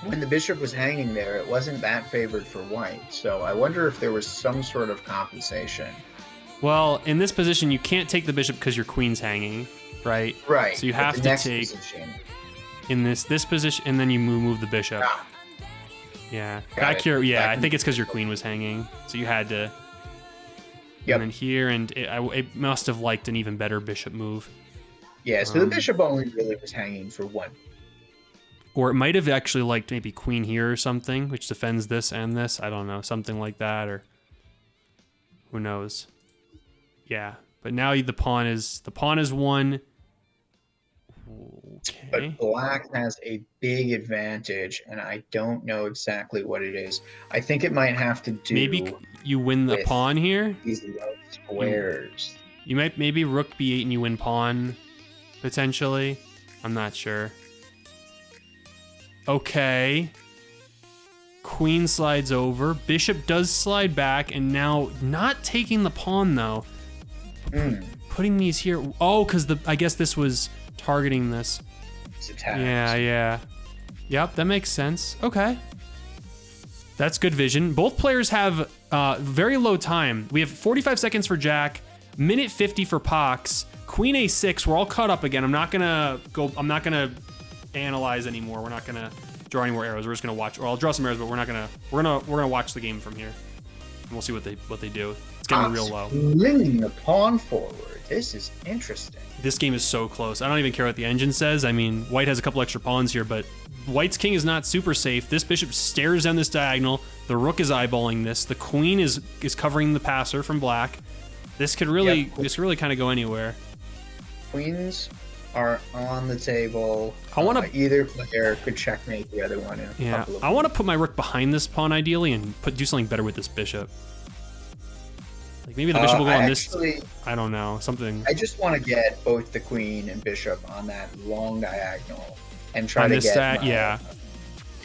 When the bishop was hanging there, it wasn't that favored for white. So I wonder if there was some sort of compensation. Well, in this position, you can't take the bishop because your queen's hanging, right? Right. So you but have the to next take position. in this position, and then you move the bishop. Ah, Yeah. Got Back it. here, yeah, Back I think it's because your queen was hanging, so you had to. Yep. And then here, and it must have liked an even better bishop move. yeah, so the bishop only really was hanging for one. Or it might have actually liked maybe queen here or something, which defends this and this. I don't know, something like that, or who knows. Yeah, but now the pawn is one. Okay. But black has a big advantage, and I don't know exactly what it is. I think it might have to do Maybe you win the with pawn here. these low squares. You might maybe rook b8 and you win pawn, potentially. I'm not sure. Okay. Queen slides over. Bishop does slide back, and now not taking the pawn though. Putting these here. Oh, because I guess this was targeting this. It's attacks. Yeah. Yep, that makes sense. Okay. That's good vision. Both players have very low time. We have 45 seconds for Jack, minute 50 for Pox, Queen A6. We're all caught up again. I'm not gonna analyze anymore. We're not gonna draw any more arrows. We're just gonna watch. Or I'll draw some arrows, but we're gonna watch the game from here, and we'll see what they do. It's getting real low. Bringing the pawn forward. This is interesting. This game is so close. I don't even care what the engine says. I mean, white has a couple extra pawns here, but white's king is not super safe. This bishop stares down this diagonal. The rook is eyeballing this. The queen is covering the passer from black. This could really kind of go anywhere. Queens are on the table. I want to either player could checkmate the other one. I want to put my rook behind this pawn ideally and do something better with this bishop. Like maybe the bishop will go on this. I don't know, something. I just want to get both the queen and bishop on that long diagonal and try to get. Yeah.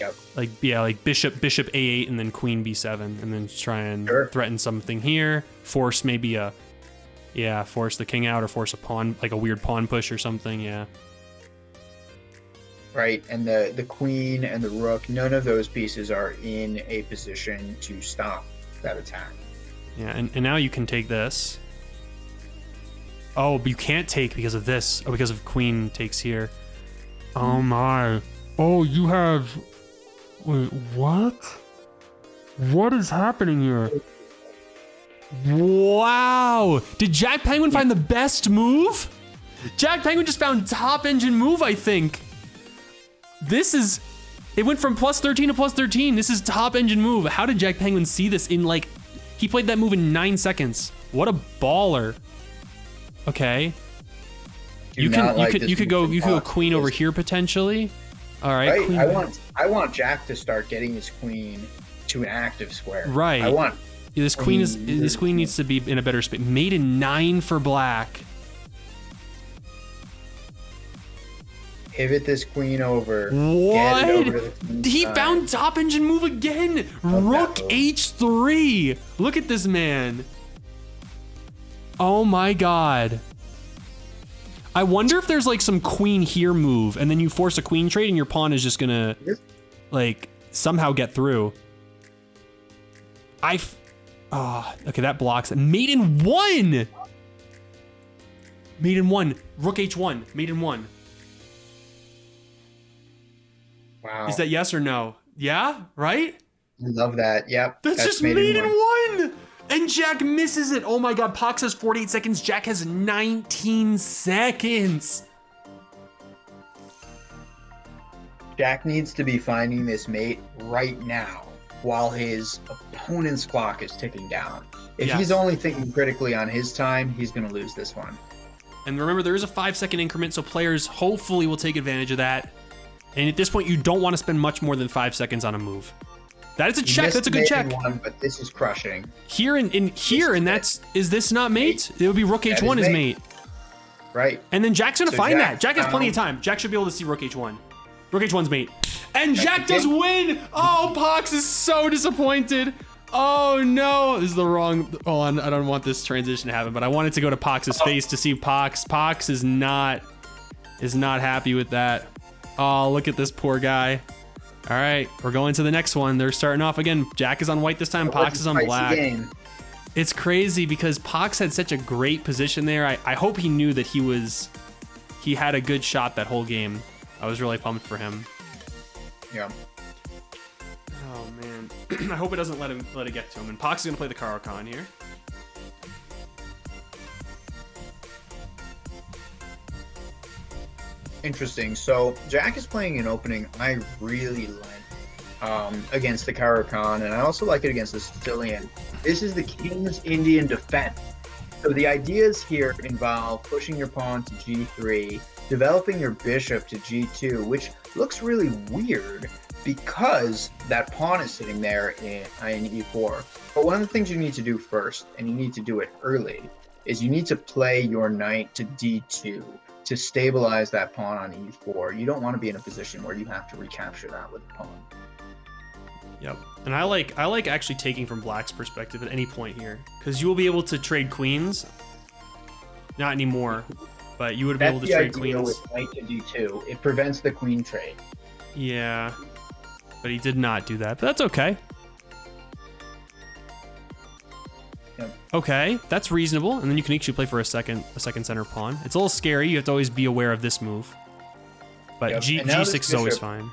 Yep. Like bishop a8 and then queen b7 and then try and threaten something here. Force maybe force the king out or force a pawn, like a weird pawn push or something. Yeah. Right, and the queen and the rook, none of those pieces are in a position to stop that attack. Yeah, and now you can take this. Oh, but you can't take because of this. Oh, because of queen takes here. Oh my. Oh, you have... Wait, what? What is happening here? Wow! Did Jack Penguinn find the best move? Jack Penguinn just found top engine move, I think. This is It went from +13 to +13. This is top engine move. How did Jack Penguinn see this in like, he played that move in 9 seconds. What a baller. Okay. You could go queen over here potentially. All right. Right. Queen. I want Jack to start getting his queen to an active square. Right. I want this queen needs to be in a better space. Made in 9 for black. pivot this queen over. What? Get it over to the queen He side. found top engine move again. Rook h3. Look at this man. Oh my god. I wonder if there's like some queen here move and then you force a queen trade and your pawn is just gonna like somehow get through. Okay, that blocks it. Mate in 1. Mate in 1. Rook h1. Mate in 1. Wow. Is that yes or no? Yeah, right? I love that. Yep. That's just mate in 1. And Jack misses it. Oh my god, Pox has 48 seconds. Jack has 19 seconds. Jack needs to be finding this mate right now while his opponent's clock is ticking down. If Yes. he's only thinking critically on his time, he's going to lose this one. And remember, there is a 5-second increment, so players hopefully will take advantage of that. And at this point, you don't want to spend much more than 5 seconds on a move. That is a He check. missed That's a good mate check. in one, but this is crushing. Here and is this not mate? It would be Rook That h1 is is mate. mate. Right. And then Jack's gonna So find Jack that. Jack has plenty of found- time. Jack should be able to see Rook h1. Rook h1's mate. And That's Jack the does thing. win! Oh, Pox is so disappointed. Oh no, this is the wrong, I don't want this transition to happen, but I wanted to go to Pox's face to see Pox. Pox is not happy with that. Oh, look at this poor guy. All right, we're going to the next one. They're starting off again. Jack is on white this time, Pox is on Spicy black. game. It's crazy because Pox had such a great position there. I hope he knew that he had a good shot that whole game. I was really pumped for him. Yeah. Oh man, I hope it doesn't let it get to him. And Pox is gonna play the Caro-Kann here. Interesting. So Jack is playing an opening I really like against the Caro-Kann, and I also like it against the Sicilian. This is the King's Indian defense. So the ideas here involve pushing your pawn to g3, developing your bishop to g2, which looks really weird because that pawn is sitting there in e4. But one of the things you need to do first, and you need to do it early, is you need to play your knight to d2 to stabilize that pawn on e4. You don't want to be in a position where you have to recapture that with a pawn. Yep. And I like actually taking from Black's perspective at any point here, because you will be able to trade queens. Not anymore, but you would be able to trade That's the idea queens. with knight to d2. It prevents the queen trade. Yeah, but he did not do that. But that's okay. Yep. Okay, that's reasonable. And then you can actually play for a second center pawn. It's a little scary. You have to always be aware of this move. But Yep. And now this G6 is always bishop- fine.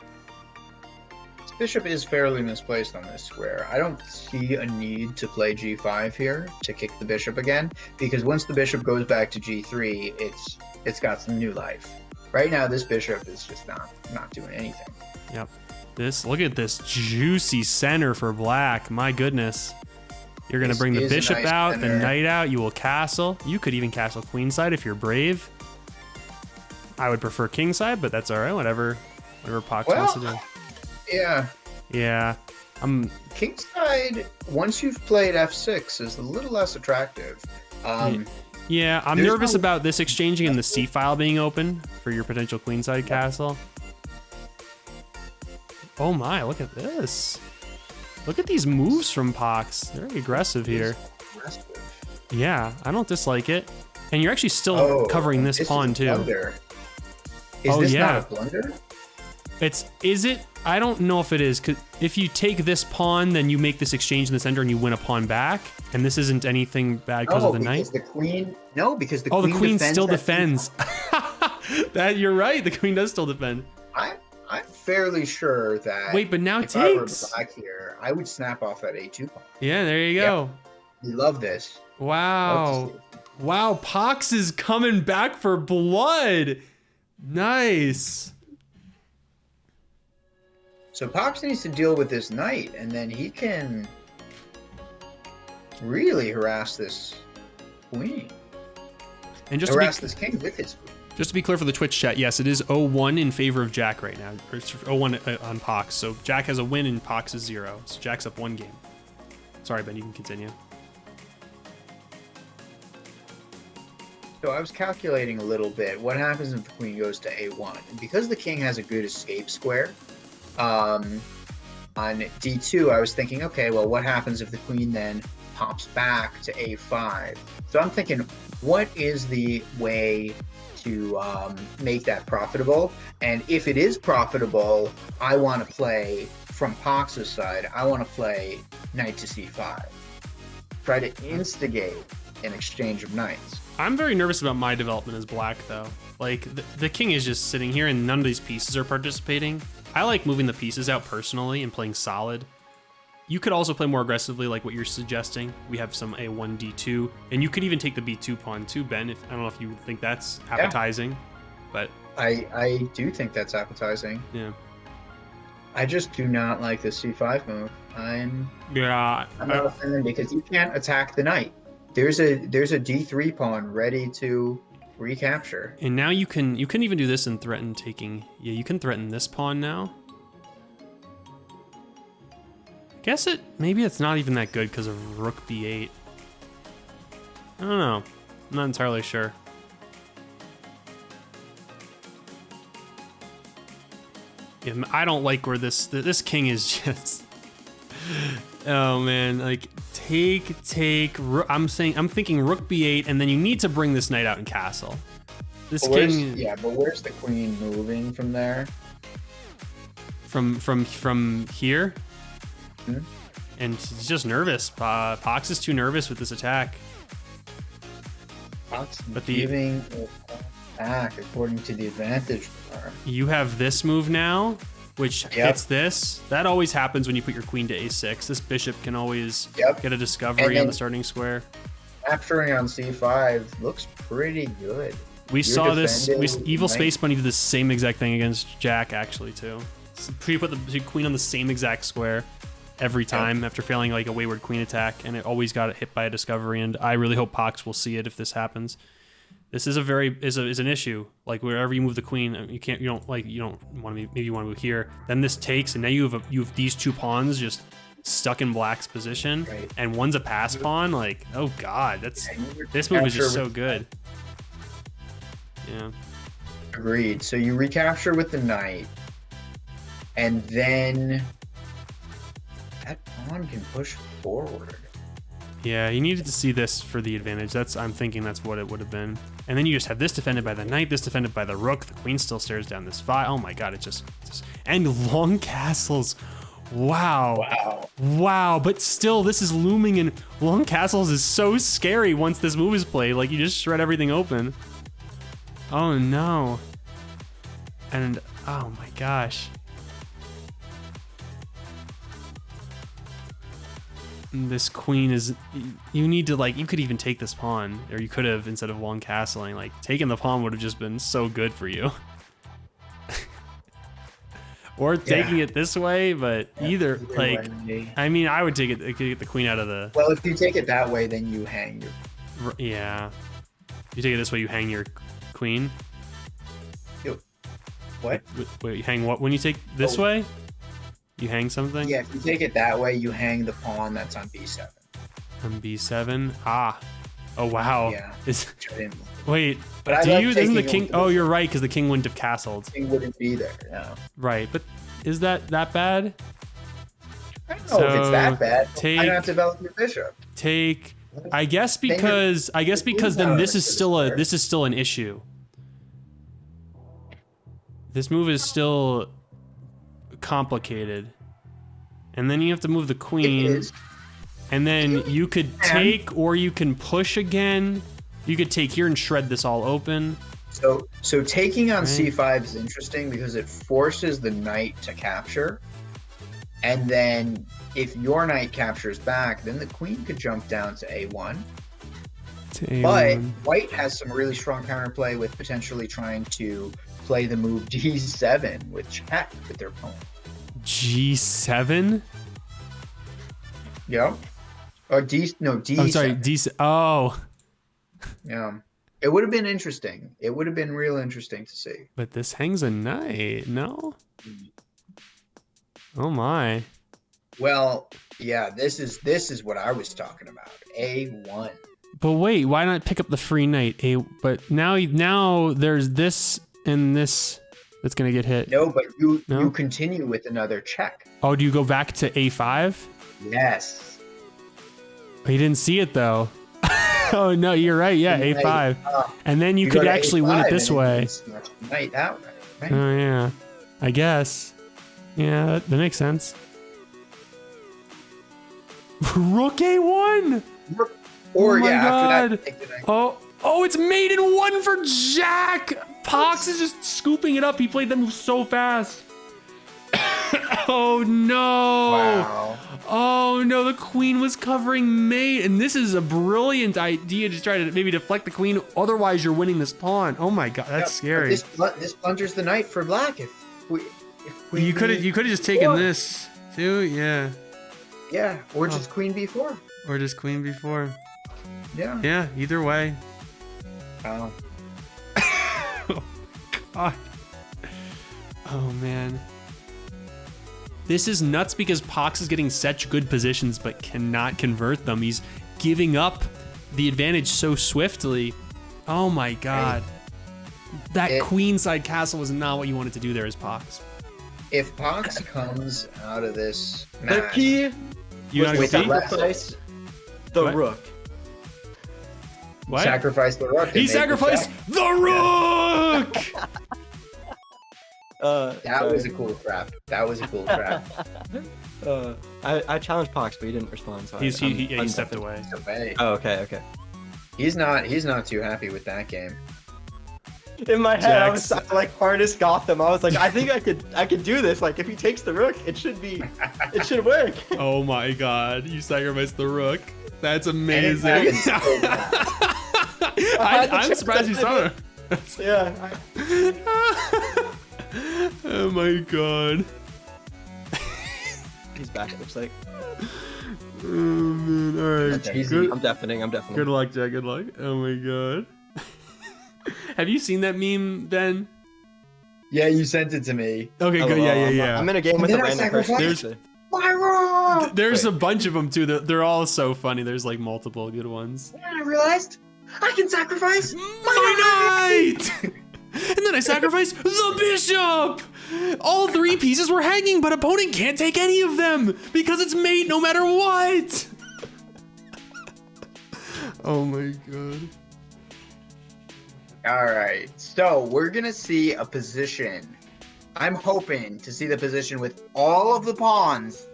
This bishop is fairly misplaced on this square. I don't see a need to play g5 here to kick the bishop again, because once the bishop goes back to g3, it's got some new life. Right now, this bishop is just not doing anything. Yep. Look at this juicy center for Black. My goodness. You're gonna This bring the is a bishop nice out, the center. knight out. You will castle. You could even castle queenside if you're brave. I would prefer kingside, but that's all right. Whatever Pox wants to do. Yeah, Yeah. kingside, once you've played f6, is a little less attractive. Yeah, I'm There's nervous no- about this exchanging and the C file being open for your potential queenside castle. Oh my, look at this. Look at these moves from Pox. Very aggressive here. Yeah, I don't dislike it. And you're actually still covering this pawn is a too. blunder. Is Oh, this yeah. not a blunder? Is it? I don't know if it is, because if you take this pawn, then you make this exchange in the center and you win a pawn back. And this isn't anything bad because of the knight. The queen. No, because the Oh, queen the queen defends still that defends. That you're right. The queen does still defend. I'm fairly sure that. Wait, but now it if I were takes. black here, I would snap off that a2 pawn. Yeah, there you go. We love this. Wow. Love to see it. Wow, Pox is coming back for blood. Nice. So Pox needs to deal with this knight, and then he can really harass this queen. And just Harass this king with his queen. to be clear for the Twitch chat, yes, it is 0-1 in favor of Jack right now. Or it's 0-1 on Pox. So Jack has a win and Pox is 0. So Jack's up 1 game. Sorry, Ben, you can continue. So I was calculating a little bit. What happens if the queen goes to a1? And because the king has a good escape square, on d2, I was thinking, okay, well, what happens if the queen then pops back to a5? So I'm thinking, what is the way to make that profitable? And if it is profitable, I want to play, from Pox's side, I want to play knight to c5. Try to instigate an exchange of knights. I'm very nervous about my development as black, though. Like, the king is just sitting here and none of these pieces are participating. I like moving the pieces out personally and playing solid. You could also play more aggressively, like what you're suggesting. We have some a1, d2, and you could even take the b2 pawn too, Ben. I don't know if you think that's appetizing, but... I do think that's appetizing. Yeah. I just do not like the c5 move. I'm not offended because you can't attack the knight. There's a d3 pawn ready to recapture. And now you can even do this and threaten taking... Yeah, you can threaten this pawn now. Guess maybe it's not even that good because of rook b8. I don't know. I'm not entirely sure. Yeah, I don't like where this king is just... Oh man, like take. I'm thinking rook b8, and then you need to bring this knight out in castle. This king. Yeah, but where's the queen moving from there? From here. Hmm? And he's just nervous. Pox is too nervous with this attack. Pox But giving it back according to the advantage bar. You have this move now, which hits this. That always happens when you put your queen to a6. This bishop can always get a discovery on the starting square. Capturing on c5 looks pretty good. We saw this. Evil Space Bunny did the same exact thing against Jack, actually, too. So you put the queen on the same exact square every time after failing like a wayward queen attack, and it always got hit by a discovery. And I really hope Pox will see it if this happens. This is is an issue. Like wherever you move the queen, you don't want to maybe you want to move here. Then this takes, and now you have these two pawns just stuck in black's position, and one's a pass pawn. Like, oh god, this move is just so good. Yeah. Agreed. So you recapture with the knight, and then that pawn can push forward. Yeah, he needed to see this for the advantage. I'm thinking that's what it would have been. And then you just have this defended by the knight, this defended by the rook. The queen still stares down this file. Oh my god, it just and long castles. Wow. But still, this is looming, and long castles is so scary once this move is played. Like, you just shred everything open. Oh no. And oh my gosh. This queen is, you need to, like, you could even take this pawn, or you could have, instead of long castling, like, taking the pawn would have just been so good for you. Or taking it this way, but either like, I mean, I would take it, get the queen out of the... Well, if you take it that way, then you hang your... Yeah. You take it this way, you hang your queen? What? Wait, you hang what when you take this way? You hang something? Yeah, if you take it that way, you hang the pawn that's on b7. On b7? Ah. Oh, wow. Yeah. Wait, but isn't the king... Oh, you're right, because the king wouldn't have castled. The king wouldn't be there, no. Right, but is that bad? I don't know if it's that bad. Why not develop your bishop? I guess because then this is still an issue. This move is still complicated, and then you have to move the queen, and then you could take, or you can push again. You could take here and shred this all open. So taking on c5 is interesting because it forces the knight to capture, and then if your knight captures back, then the queen could jump down to a1. But white has some really strong counterplay with potentially trying to play the move d7 with check with their pawn. G7? Yep. Or D. I'm sorry, Oh, Yeah. It would have been interesting. It would have been real interesting to see. but this hangs a knight, no? Oh my. Well, yeah, this is what I was talking about. A1. But wait, why not pick up the free knight? But now there's this and this that's gonna get hit. No, but you No? continue with another check. Oh, do you go back to A5? Yes. He didn't see it though. Oh no, you're right. Yeah, A5. And then you go could to actually win A5 it this and way. you snatch the knight that way, right? Oh yeah, I guess. Yeah, that makes sense. Rook A1. Or Oh my yeah, after God. that, take the knight. Oh, it's made in one for Jack. Pox is just scooping it up. He played that move so fast. Oh no. Wow. Oh no, the queen was covering mate, and this is a brilliant idea to try to maybe deflect the queen. Otherwise, you're winning this pawn. Oh my god, that's scary. This plungers the knight for black. If queen You could have just taken this too, yeah, Yeah, or just queen b4. or just queen b4. Yeah. Yeah, either way. Oh. Oh god. Oh man. This is nuts because Pox is getting such good positions but cannot convert them. He's giving up the advantage so swiftly. Oh my god. That queenside castle was not what you wanted to do there as Pox. If Pox comes out of this The match, key You was gotta to go sacrifice the What? rook. What? sacrifice the rook. and He make the sacrificed check. the rook! That was a cool trap. That was a cool trap. I challenged Pox, but he didn't respond. So He I'm stepped definitely- away. Away. Oh, okay. He's not too happy with that game. In my head, I was Jax. like hardest Gotham. I was like, I think I could do this. Like, if he takes the rook, it should work. Oh my god, you sacrificed the rook. That's And amazing. it's so bad. I'm surprised you saw it. Yeah. Oh my god. He's back. It looks like. Oh man, alright. That's easy. Good, I'm deafening. good luck, Jack. Good luck. Oh my god. Have you seen that meme, Ben? Yeah, you sent it to me. Okay, good. Yeah. I'm in a game with a then I random person. sacrificed- There's- My rook! There's a bunch of them too. They're all so funny. There's like multiple good ones. And I realized I can sacrifice My knight! And then I sacrificed the bishop! All three pieces were hanging, but opponent can't take any of them because it's mate no matter what! Oh my god. All right, so we're gonna see a position. I'm hoping to see the position with all of the pawns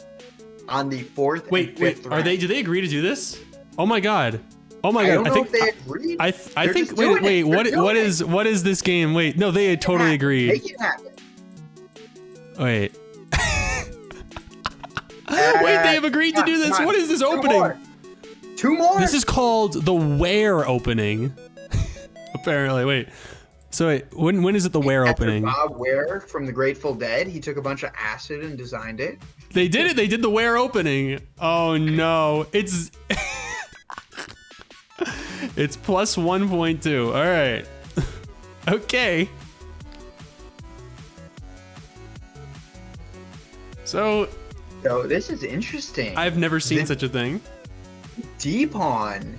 on the fourth and Wait, fifth are they? rank. Do they agree to do this? Oh my god. Oh my I god. don't know if they agreed. I They're think. just doing Wait. it. They're doing it. What is this game? Wait. No, they totally agreed. Make it happen. Wait. Wait, they have agreed to do this. Come on. What is this Two opening? more. Two more. This is called the Where opening. Apparently, wait. So wait, when is it the Where After opening? Bob Ware from the Grateful Dead, he took a bunch of acid and designed it. They did it. They did the Where opening. Oh no, it's it's plus 1.2. All right. Okay. So So this is interesting. I've never seen such a thing. D pawn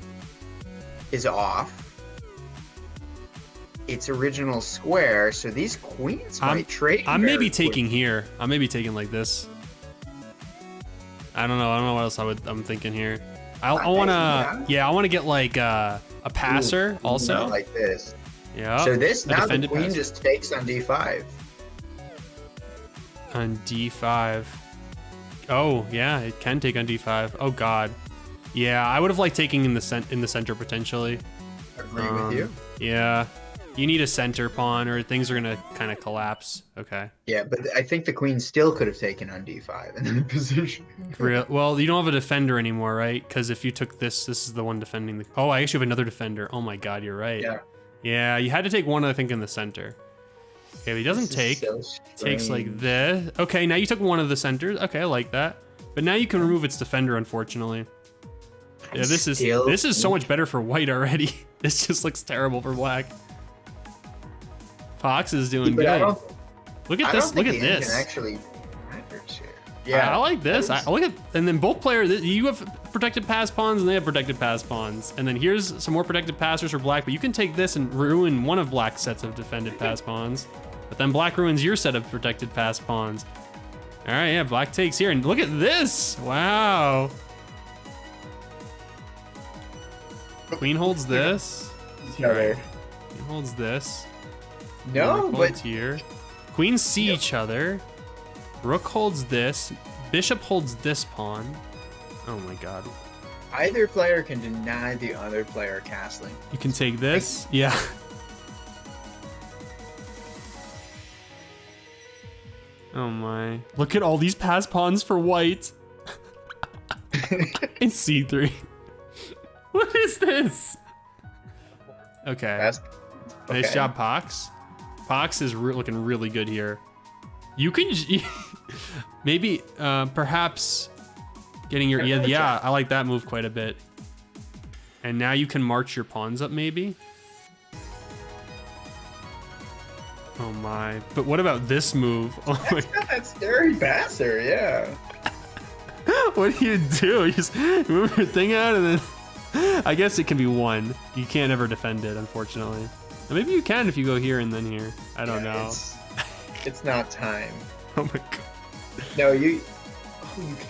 is off its original square, so these queens might trade. I'm very maybe quick. taking here. I'm maybe taking like this. I don't know what else I'm thinking here. I wanna, I wanna get like a passer Ooh, also. not like this. Yeah. So this a now the defended queen passer. just takes on D5. On D5. Oh yeah, it can take on D5. Oh god. Yeah, I would have liked taking in the center potentially. Agree with you. Yeah. You need a center pawn or things are gonna kind of collapse. Okay. Yeah, but I think the queen still could have taken on D5 in that position. Well, you don't have a defender anymore, right? Because if you took this is the one defending the. Oh, I actually have another defender. Oh my god, you're right. Yeah. Yeah, you had to take one, I think, in the center. Okay, but he doesn't take. So Takes like strange. this. Okay, now you took one of the centers. Okay, I like that. But now you can remove its defender, unfortunately. Yeah, this is so much better for white already. This just looks terrible for black. Fox is doing But I good. don't, Look at I this. don't Look think at the end this. can actually matters here. I Yeah, like this. that is- Look at, and then both players. You have protected pass pawns, and they have protected pass pawns. And then here's some more protected passers for black. But you can take this and ruin one of black's sets of defended pass pawns. But then black ruins your set of protected pass pawns. All right, yeah, black takes here, and look at this. Wow. Queen holds this. other. Queen holds this. No, Rook but holds here. Queens see each other. Rook holds this. Bishop holds this pawn. Oh my god. either player can deny the other player castling. You can take this. Yeah. Oh my. Look at all these pass pawns for white. In C3. What is this? Okay. That's Nice okay. job, Pox. Pox is looking really good here. You can maybe, perhaps getting your yeah. I like that move quite a bit. And now you can march your pawns up, maybe. Oh my! But what about this move? Oh my! That's very passer, yeah. What do? You just move your thing out, and then I guess it can be one. You can't ever defend it, unfortunately. Or maybe you can if you go here and then here. I don't know. It's not time. Oh my god! No, you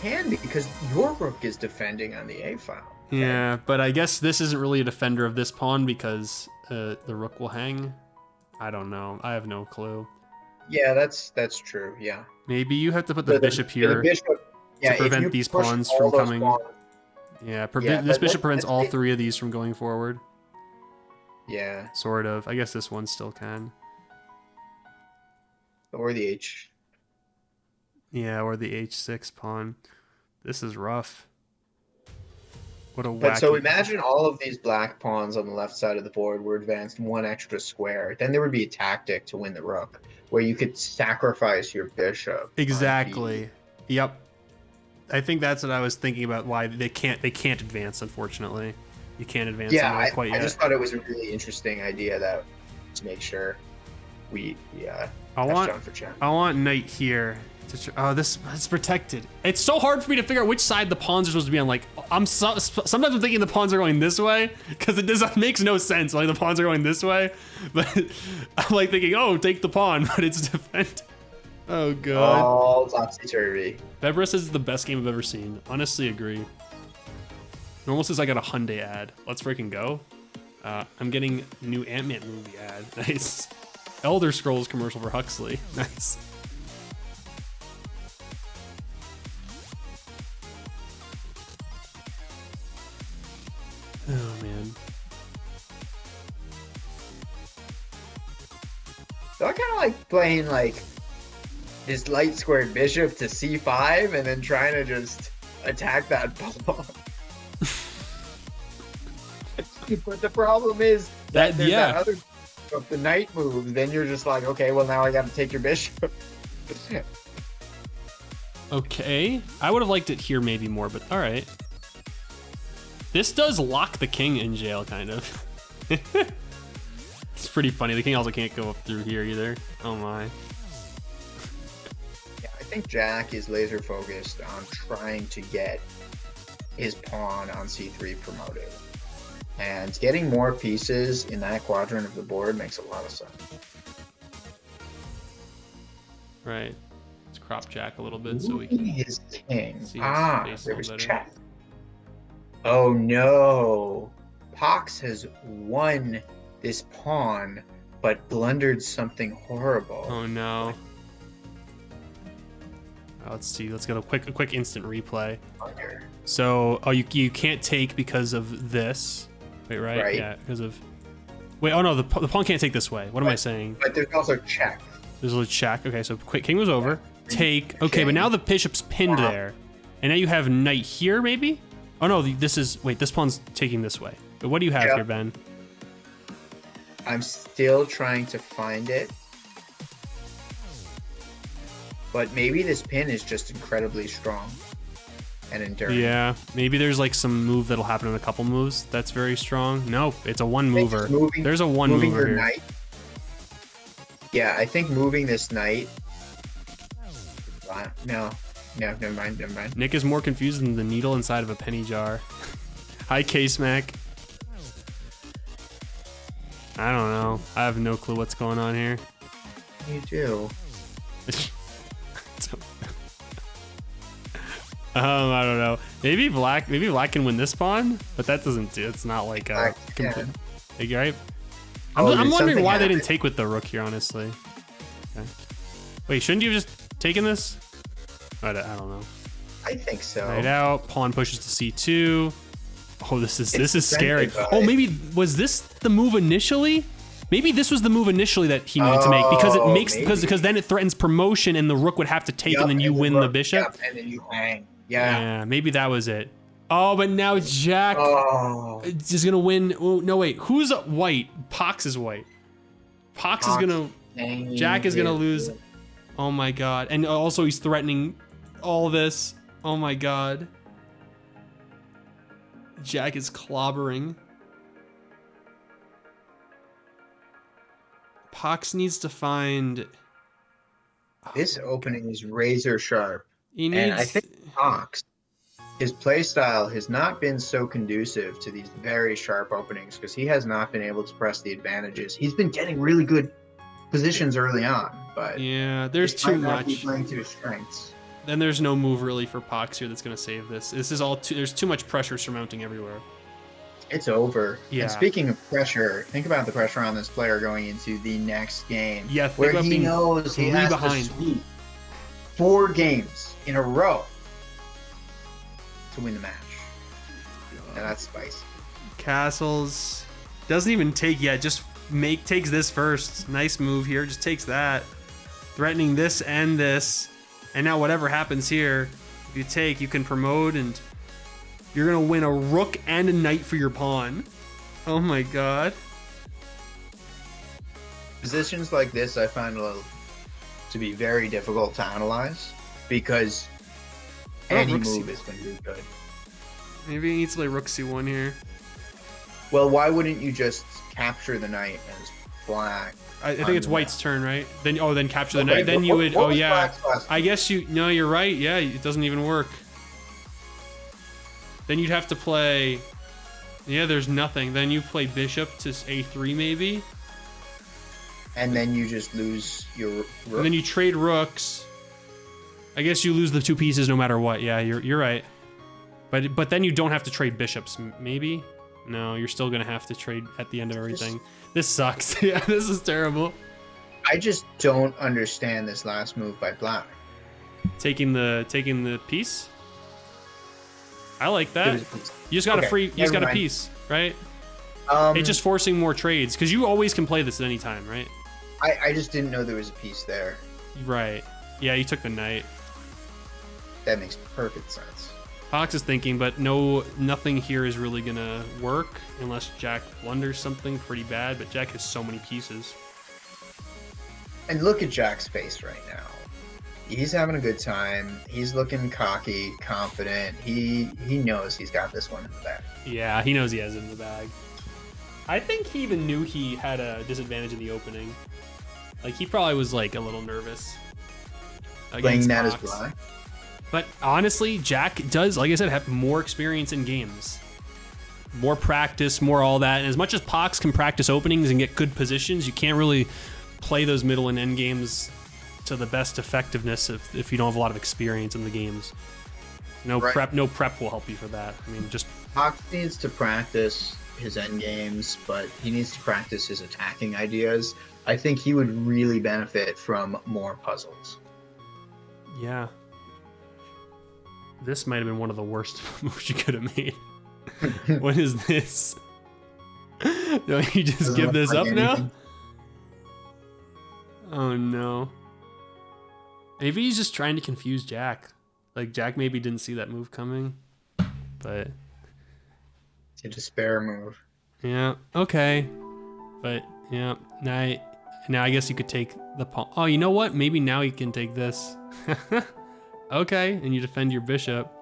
can because your rook is defending on the A file. Yeah, but I guess this isn't really a defender of this pawn because the rook will hang. I don't know. I have no clue. Yeah, that's true. Yeah. Maybe you have to put the bishop here The bishop, yeah, if prevent you these push pawns all from those coming. pawns- Yeah, Yeah, this but bishop prevents let's all take- three of these from going forward. Yeah, Sort of. I guess this one still can. or the H. Yeah, or the h6 pawn. This is rough. What a But so wacky- imagine all of these black pawns on the left side of the board were advanced one extra square. Then there would be a tactic to win the rook, where you could sacrifice your bishop. on Exactly. Yep. I think that's what I was thinking about. Why they can't advance. Unfortunately, you can't advance. Yeah, anywhere quite I yet. just thought it was a really interesting idea that to make sure we I touched want on for Chen. I want knight here. Oh, this is protected. It's so hard for me to figure out which side the pawns are supposed to be on. Like, sometimes I'm thinking the pawns are going this way because it makes no sense. Like the pawns are going this way, but I'm like thinking, oh, take the pawn, but it's defend. Oh god. All topsy turvy. Bebrus is the best game I've ever seen. Honestly, agree. It almost says I got a Hyundai ad. Let's freaking go. I'm getting new Ant-Man movie ad. Nice. Elder Scrolls commercial for Huxley. Nice. Oh man. So I kind of like playing like this light squared bishop to c5 and then trying to just attack that pawn. But the problem is that there's yeah. that other if the knight moves, then you're just like, okay, well now I got to take your bishop. Okay. I would have liked it here maybe more, but all right. This does lock the king in jail, kind of. It's pretty funny. The king also can't go up through here either. Oh my. Yeah, I think Jack is laser focused on trying to get his pawn on c3 promoted. And getting more pieces in that quadrant of the board makes a lot of sense. Right. Let's crop Jack a little bit so we can. His king. see his Ah, face a there little was better. check. Oh no. Pox has won this pawn, but blundered something horrible. Oh no. Let's see. Let's get a quick instant replay. Blunder. So, oh, you can't take because of this. Wait, right? Right. Yeah, because of. Wait, oh no, the pawn can't take this way. What am I saying? But there's also check. There's a little check. Okay, so quick king was over. Take. Okay, but King. now the bishop's pinned Wow. there, and now you have knight here, maybe. Oh no, this is. Wait, this pawn's taking this way. But what do you have Yeah. here, Ben? I'm still trying to find it. but maybe this pin is just incredibly strong and enduring. Yeah, maybe there's like some move that'll happen in a couple moves that's very strong. Nope, it's a one I think mover. just moving- There's a one moving mover your here. knight. Yeah, I think moving this knight. No, never mind. Nick is more confused than the needle inside of a penny jar. Hi, K-Smack. I don't know. I have no clue what's going on here. You do. I don't know. Maybe black can win this pawn, but that doesn't do. It's not like a Black complete. can. Right? Oh, I'm did wondering something why they didn't happen? take with the rook here, honestly. Okay. Wait, shouldn't you have just taken this? I don't know. I think so. Knight out. Pawn pushes to c2. Oh, this is It's scary. defended Oh, by- maybe was this the move initially? Maybe this was the move initially that he needed to make because it Oh, makes because maybe. then it threatens promotion and the rook would have to take Yup, and then you win the rook- bishop. yup, and then you hang. Yeah. Yeah, maybe that was it. Oh, but now Jack Oh. is gonna win. Oh, no, wait. Who's white? Pox is white. Pox is gonna. Hanging Jack is gonna is- lose. Oh my god. And also he's threatening all this. Oh my god. Jack is clobbering. Pox needs to find. This opening is razor sharp. He And I needs. think Fox, his playstyle has not been so conducive to these very sharp openings because he has not been able to press the advantages. He's been getting really good positions early on, but Yeah, there's he too might not be much. playing to his strengths. Then there's no move really for Pox here that's gonna save this. This is all too. There's too much pressure surmounting everywhere. It's over. Yeah. And speaking of pressure, think about the pressure on this player going into the next game. Yeah, think where about he being knows he 3 has behind. to sweep 4 games in a row to win the match. Now that's spicy. Castles doesn't even take yet. Just takes this first. Nice move here. Just takes that, threatening this and this. And now whatever happens here, if you take, you can promote and you're gonna win a rook and a knight for your pawn. Oh my god. Positions like this I find to be very difficult to analyze because any rook move c- is going to be good. Maybe he needs to play rook c1 here. Well, why wouldn't you just capture the knight as black? I think on it's the white's turn, right? Then capture the Okay, knight. Then but you what- would. what Oh was yeah. black's last I guess you. No, you're right. Yeah, it doesn't even work. Then you'd have to play. Yeah, there's nothing. Then you play bishop to a3 maybe. And then you just lose your rook. And then you trade rooks. I guess you lose the 2 pieces no matter what. Yeah, you're right. But then you don't have to trade bishops. Maybe. No, you're still gonna have to trade at the end of everything. This sucks. Yeah, this is terrible. I just don't understand this last move by black. Taking the piece. I like that. It was- You just got Okay, a free. You just never got a mind. piece, right? Um, It's just forcing more trades because you always can play this at any time, right? I just didn't know there was a piece there. Right. Yeah, you took the knight. That makes perfect sense. Fox is thinking, but nothing here is really gonna work unless Jack blunders something pretty bad. But Jack has so many pieces. And look at Jack's face right now. He's having a good time. He's looking cocky, confident. He knows he's got this one in the bag. Yeah, he knows he has it in the bag. I think he even knew he had a disadvantage in the opening. Like he probably was like a little nervous. Playing against that as Fox. black. But honestly, Jack does, like I said, have more experience in games. More practice, more all that. And as much as Pox can practice openings and get good positions, you can't really play those middle and end games to the best effectiveness if you don't have a lot of experience in the games. No Right. prep will help you for that. I mean, just Fox needs to practice his end games, but he needs to practice his attacking ideas. I think he would really benefit from more puzzles. yeah. This might have been one of the worst moves you could have made. What is this? Don't you just Doesn't give look this like up now? anything. Oh no. Maybe he's just trying to confuse Jack. Like Jack maybe didn't see that move coming. But It's a despair move. yeah, okay. But yeah, knight. Now I guess you could take the pawn. Oh, you know what? Maybe now you can take this. Okay, and you defend your bishop.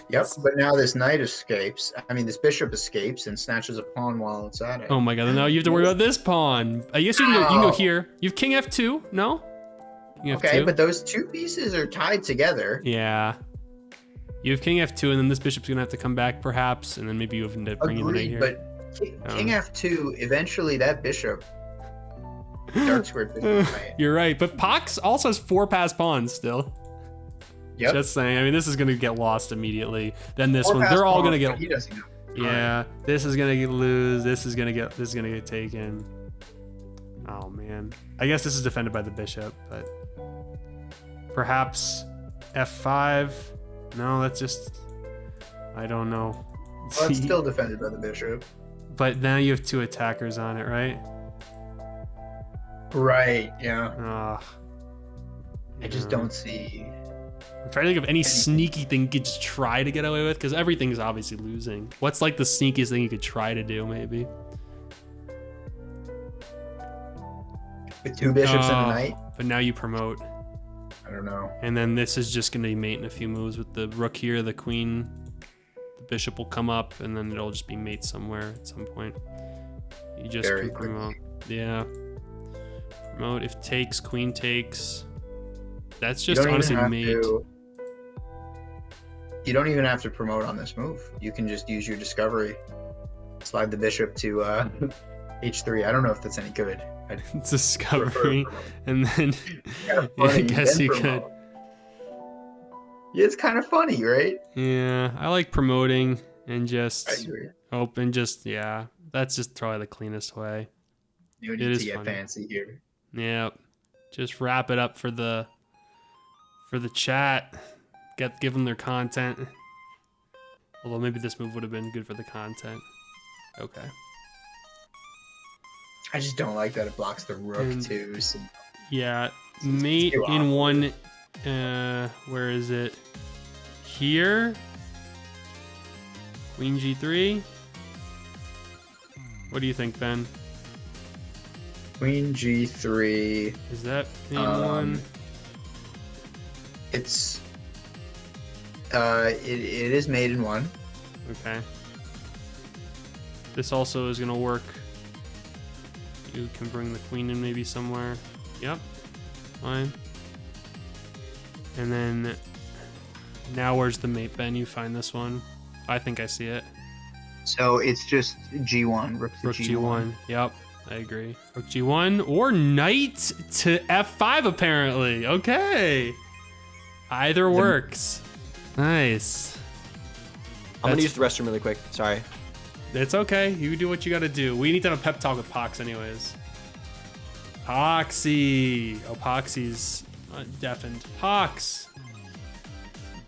Yep, but now this knight escapes. I mean, this bishop escapes and snatches a pawn while it's at it. Oh my god, now you have to worry about this pawn. I guess you can go here. You have king f2, no? King Okay, F2. but those two pieces are tied together. Yeah. You have king f2, and then this bishop's gonna have to come back perhaps, and then maybe you have to bring in the knight Agreed, here. but king f2, eventually that bishop, dark squared bishop, right? You're right, but Pox also has 4 passed pawns still. Yep. Just saying. I mean, this is gonna get lost immediately. Then this Four one, passed they're all pawns, gonna but get. He doesn't know. Yeah, this is gonna get lose. This is gonna get taken. Oh man. I guess this is defended by the bishop, but perhaps f5. No, that's just. I don't know. Well, it's still defended by the bishop. But now you have 2 attackers on it, right? Right. Yeah. Ugh. I just don't see. I'm trying to think of any sneaky thing you could just try to get away with, because everything's obviously losing. What's like the sneakiest thing you could try to do, maybe? With 2 bishops and a knight. But now you promote. I don't know. And then this is just going to be mate in a few moves with the rook here, the queen. The bishop will come up, and then it'll just be mate somewhere at some point. You just Very can promote. Yeah. Promote if takes, queen takes. That's just honestly mate. You don't even have to promote on this move. You can just use your discovery. Slide the bishop to h3. I don't know if that's any good. Discovery, and then I guess you could. Yeah, it's kind of funny, right? Yeah, I like promoting and I just agree. open. Just yeah, that's just probably the cleanest way. You It need is to get funny. fancy here. Yeah, just wrap it up for the chat. Give them their content. Although maybe this move would have been good for the content. Okay. I just don't like that it blocks the rook And- too. So Yeah, mate too in one. Where is it? Here. Queen g3. What do you think, Ben? Queen g3. Is that in Um, one? It's it is made in one. Okay. This also is gonna work. You can bring the queen in maybe somewhere. Yep. Fine. And then now where's the mate, Ben? You find this one. I think I see it. So it's just g1, rook to Rook g1. g1. Yep. I agree. Rook g1 or knight to f5 apparently. Okay. Either works. Nice. I'm gonna That's- use the restroom really quick. Sorry. It's okay. You do what you gotta do. We need to have a pep talk with Pox anyways. Poxy. Oh, Poxy's undeafened. Pox.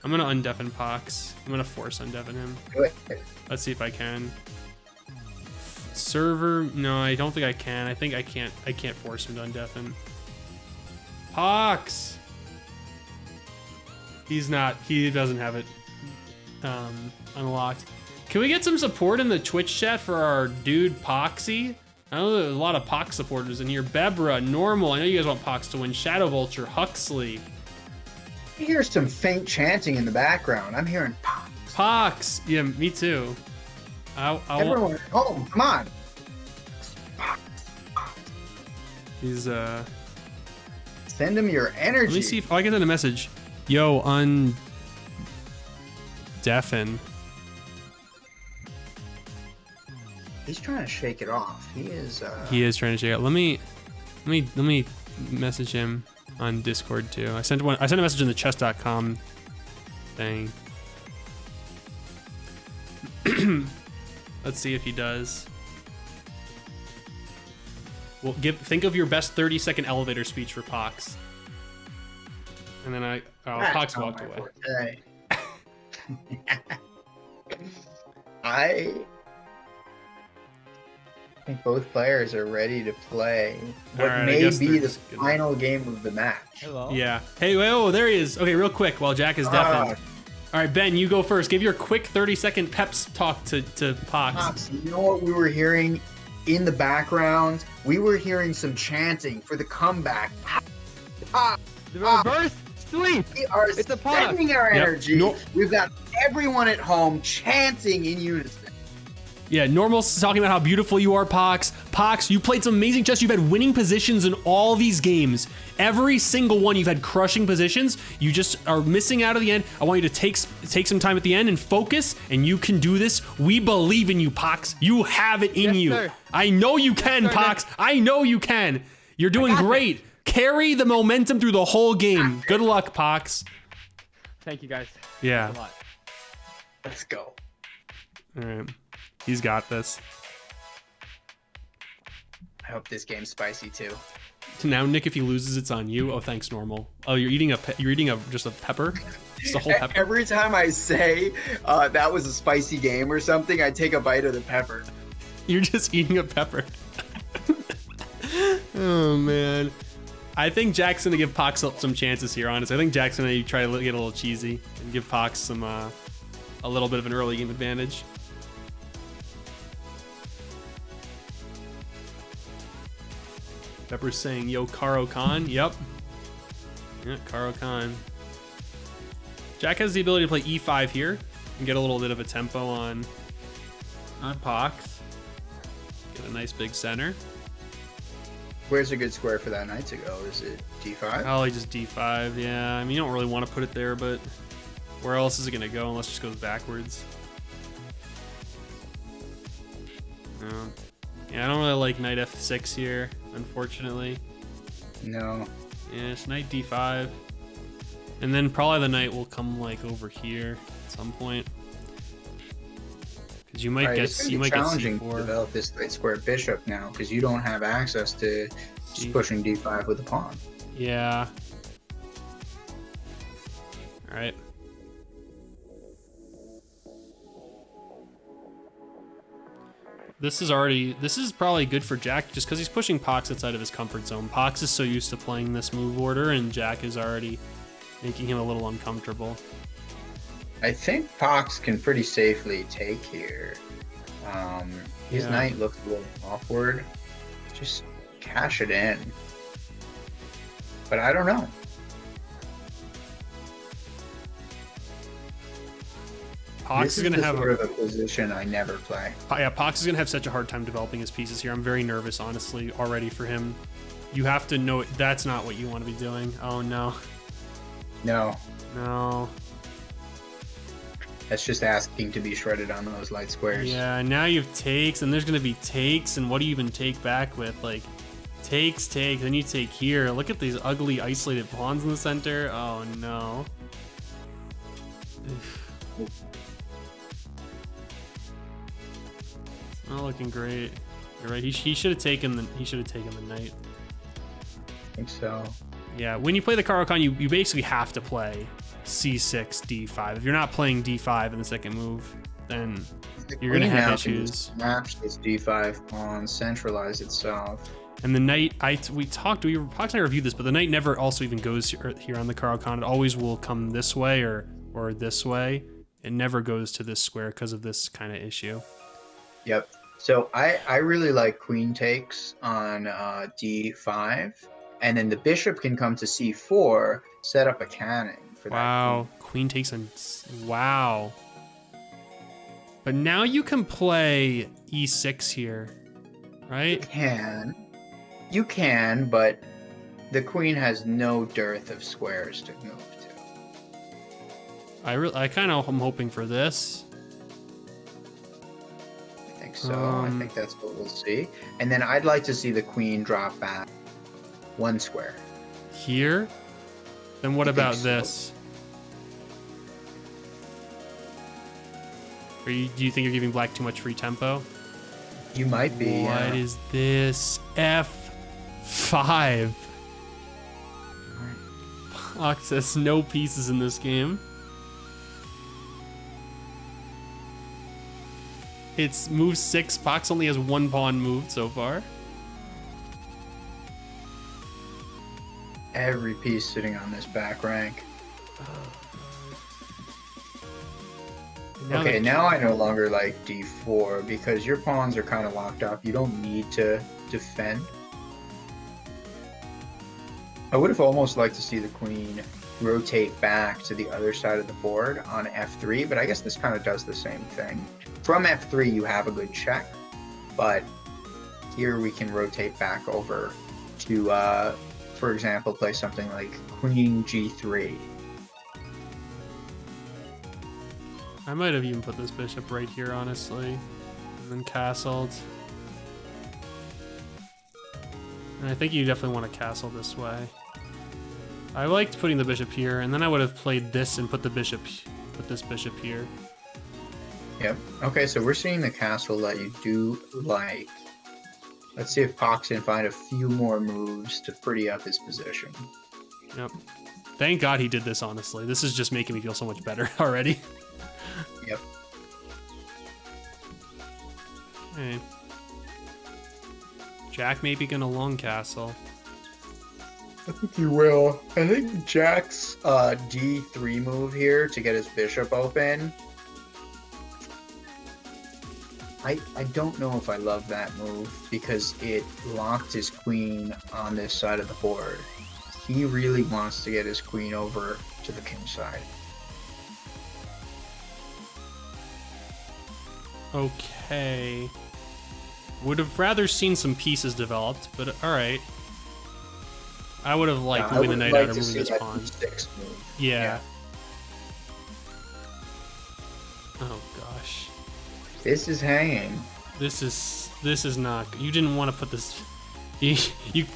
I'm gonna undeafen Pox. I'm gonna force undeafen him. Do it. Let's see if I can. Server. No, I don't think I can. I think I can't. I can't force him to undeafen. Pox. He's not. He doesn't have it unlocked. Can we get some support in the Twitch chat for our dude Poxy? I know there's a lot of Pox supporters in here. Bebra, Normal. I know you guys want Pox to win. Shadow Vulture, Huxley, I hear some faint chanting in the background. I'm hearing pop. Pox. Yeah, me too. I want. Everyone at home, come on. He's Send him your energy. Let me see if I get in a message. Yo, undeafen. He's trying to shake it off. He is. He is trying to check out. Let me message him on Discord too. I sent a message in the chess.com thing. Let's see if he does. Well, think of your best 30-second elevator speech for Pox. And then Pox walked away. Forte. I think both players are ready to play what Alright, I may guess be they're the just gonna- final game of the match. Hello. Yeah. Hey, oh, there he is. Okay, real quick while Jack is deafened. All right, Ben, you go first. Give your quick 30-second peps talk to Pox. Pox, you know what we were hearing in the background, we were hearing some chanting for the comeback. The reverse sweep. We are It's upon us. spending our Yep. energy. No- We've got everyone at home chanting in unison. Yeah, Normal's talking about how beautiful you are, Pox. Pox, you played some amazing chess. You've had winning positions in all these games. Every single one, you've had crushing positions. You just are missing out at the end. I want you to take some time at the end and focus, and you can do this. We believe in you, Pox. You have it in Yes, you. sir. I know you can, sir, Pox. I know you can. You're doing got great. Carry the momentum through the whole game. Good luck, Pox. Thank you guys. Yeah. Thanks a lot. Let's go. All right. He's got this. I hope this game's spicy too. Now, Nick, if he loses, it's on you. Oh, thanks, Normal. Oh, you're eating just a pepper, just a whole pepper. Every time I say that was a spicy game or something, I take a bite of the pepper. You're just eating a pepper. Oh man, I think Jack's gonna give Pox some chances here. Honestly, I think Jack's gonna try to get a little cheesy and give Pox some a little bit of an early game advantage. Pepper's saying, yo, Karo Khan. Yep. Yeah, Karo Khan. Jack has the ability to play e5 here and get a little bit of a tempo on Pox. Get a nice big center. Where's a good square for that knight to go? Is it d5? Probably just d5, yeah. I mean, you don't really want to put it there, but where else is it going to go unless it just goes backwards? No. Yeah, I don't really like knight f6 here, unfortunately. No. Yeah, it's knight d5. And then probably the knight will come like over here at some point. Because you might Alright, get it's gonna you be might get challenging to c4. develop this light square bishop now because you don't have access to just pushing d5 with a pawn. Yeah. All right. This is probably good for Jack just because he's pushing Pox outside of his comfort zone. Pox is so used to playing this move order, and Jack is already making him a little uncomfortable. I think Pox can pretty safely take here. His Yeah. knight looks a little awkward. Just cash it in. But I don't know. Pox is going to the have sort of a position I never play. Yeah, Pox is going to have such a hard time developing his pieces here. I'm very nervous, honestly, already for him. You have to know that's not what you want to be doing. Oh, no. No, No. that's just asking to be shredded on those light squares. Yeah, now you have takes, and there's going to be takes, and what do you even take back with? Like, takes, then you take here. Look at these ugly isolated pawns in the center. Oh, no. Not looking great. You're right. He should have taken the knight. I think so. Yeah, when you play the Karo-Kan, you basically have to play c6, d5. If you're not playing d5 in the second move, then you're gonna Queen have now can issues. just Smash this d5 pawn, centralize itself. And the knight, Pox and I reviewed this, but the knight never also even goes here on the Karo-Kan. It always will come this way or this way. It never goes to this square because of this kind of issue. Yep. So I really like queen takes on d5, and then the bishop can come to c4, set up a cannon for that. Wow, queen takes on. Wow. But now you can play e6 here, right? You can, but the queen has no dearth of squares to move to. I kind of am hoping for this. I think so. I think that's what we'll see. And then I'd like to see the queen drop back one square. Here? Then what I about think so. this? Do you think you're giving black too much free tempo? You might be. What is this? F5. Fox has no pieces in this game. It's move 6. Pox only has one pawn moved so far. Every piece sitting on this back rank. Now Okay, the- now I no longer like d4 because your pawns are kind of locked up. You don't need to defend. I would have almost liked to see the queen rotate back to the other side of the board on f3, but I guess this kind of does the same thing. From f3, you have a good check, but here we can rotate back over to, for example, play something like queen g3. I might have even put this bishop right here, honestly, and then castled. And I think you definitely want to castle this way. I liked putting the bishop here, and then I would have played this and put this bishop here. Yep. Okay, so we're seeing the castle that you do like. Let's see if Pox can find a few more moves to pretty up his position. Yep. Thank God he did this, honestly. This is just making me feel so much better already. Yep. Hey. Jack may be gonna long castle. I think you will. I think Jack's d3 move here to get his bishop open. I don't know if I love that move because it locked his queen on this side of the board. He really wants to get his queen over to the king side. Okay. Would have rather seen some pieces developed, but alright. I would have liked moving the knight out or moving this pawn. E6 move. Yeah. Oh gosh. This is hanging. This is not. You didn't want to put this. These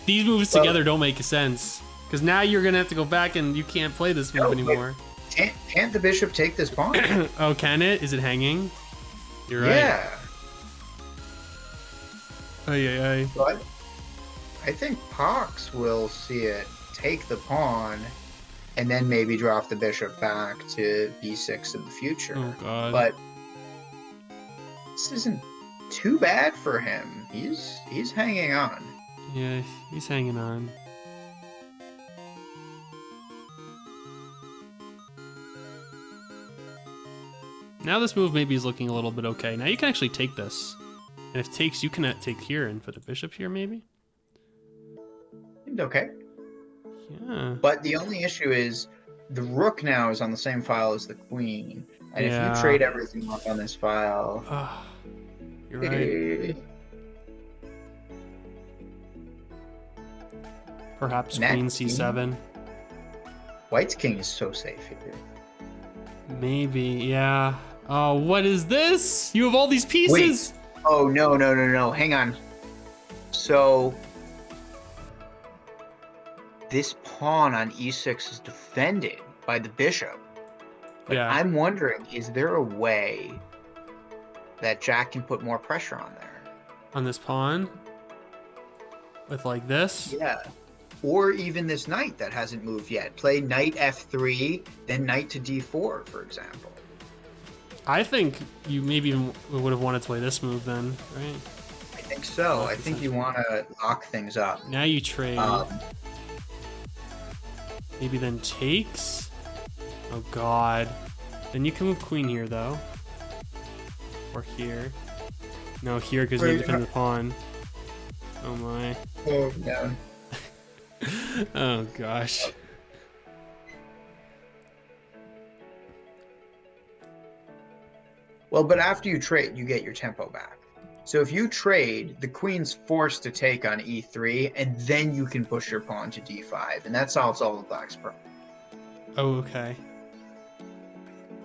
moves together don't make sense. Because now you're gonna have to go back and you can't play this move anymore. Can't the bishop take this pawn? Oh, can it? Is it hanging? You're right. Yeah. Ay. But I think Pox will see it take the pawn and then maybe drop the bishop back to b6 in the future. Oh god. But this isn't too bad for him. He's hanging on. Yeah, he's hanging on. Now this move maybe is looking a little bit okay. Now you can actually take this. And if it takes, you can take here and put a bishop here maybe? Seemed okay. Yeah. But the only issue is the rook now is on the same file as the queen. And if Yeah. you trade everything off on this file... You're right. Perhaps Next queen c7. White's king is so safe here. Maybe, yeah. Oh, what is this? You have all these pieces? Wait. Oh, no. Hang on. So... this pawn on e6 is defended by the bishop. But Yeah. I'm wondering, is there a way that Jack can put more pressure on there? On this pawn? With like this? Yeah. Or even this knight that hasn't moved yet. Play knight f3, then knight to d4, for example. I think you maybe would have wanted to play this move then, right? I think so. I think you want to lock things up. Now you trade. Um, Maybe then takes? Oh god. Then you can move queen here though. Or here. No, here because you defend the pawn. Oh my. oh, yeah. Oh gosh. Well, but after you trade, you get your tempo back. So if you trade, the queen's forced to take on e3, and then you can push your pawn to d5, and that solves all of Black's problems. Oh, okay.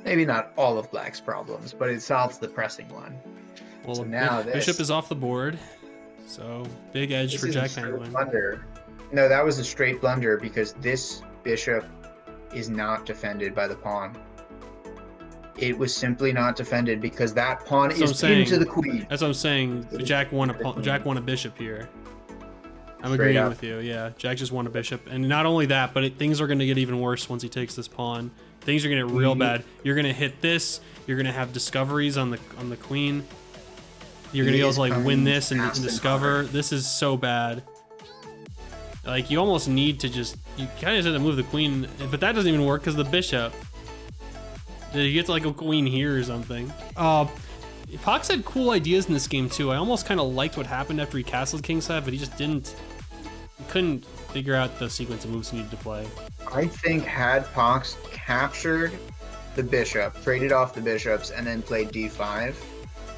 Maybe not all of Black's problems, but it solves the pressing one. Well, So now this- bishop is off the board. So, big edge This for is a Jack straight Penguinn. blunder. No, that was a straight blunder because this bishop is not defended by the pawn. It was simply not defended because that pawn That's what is I'm saying. into the queen. That's what I'm saying. Jack won a bishop here. I'm Straight agreeing up. with you. Yeah, Jack just won a bishop, and not only that, but things are going to get even worse once he takes this pawn. Things are going to get real bad. You're going to hit this. You're going to have discoveries on the queen. You're going to be able to like win this and discover. hard. This is so bad. Like you almost need to you kind of have to move the queen, but that doesn't even work because the bishop. You get to like a queen here or something. Pox had cool ideas in this game too. I almost kind of liked what happened after he castled kingside, but he just didn't. He couldn't figure out the sequence of moves he needed to play. I think had Pox captured the bishop, traded off the bishops, and then played d5,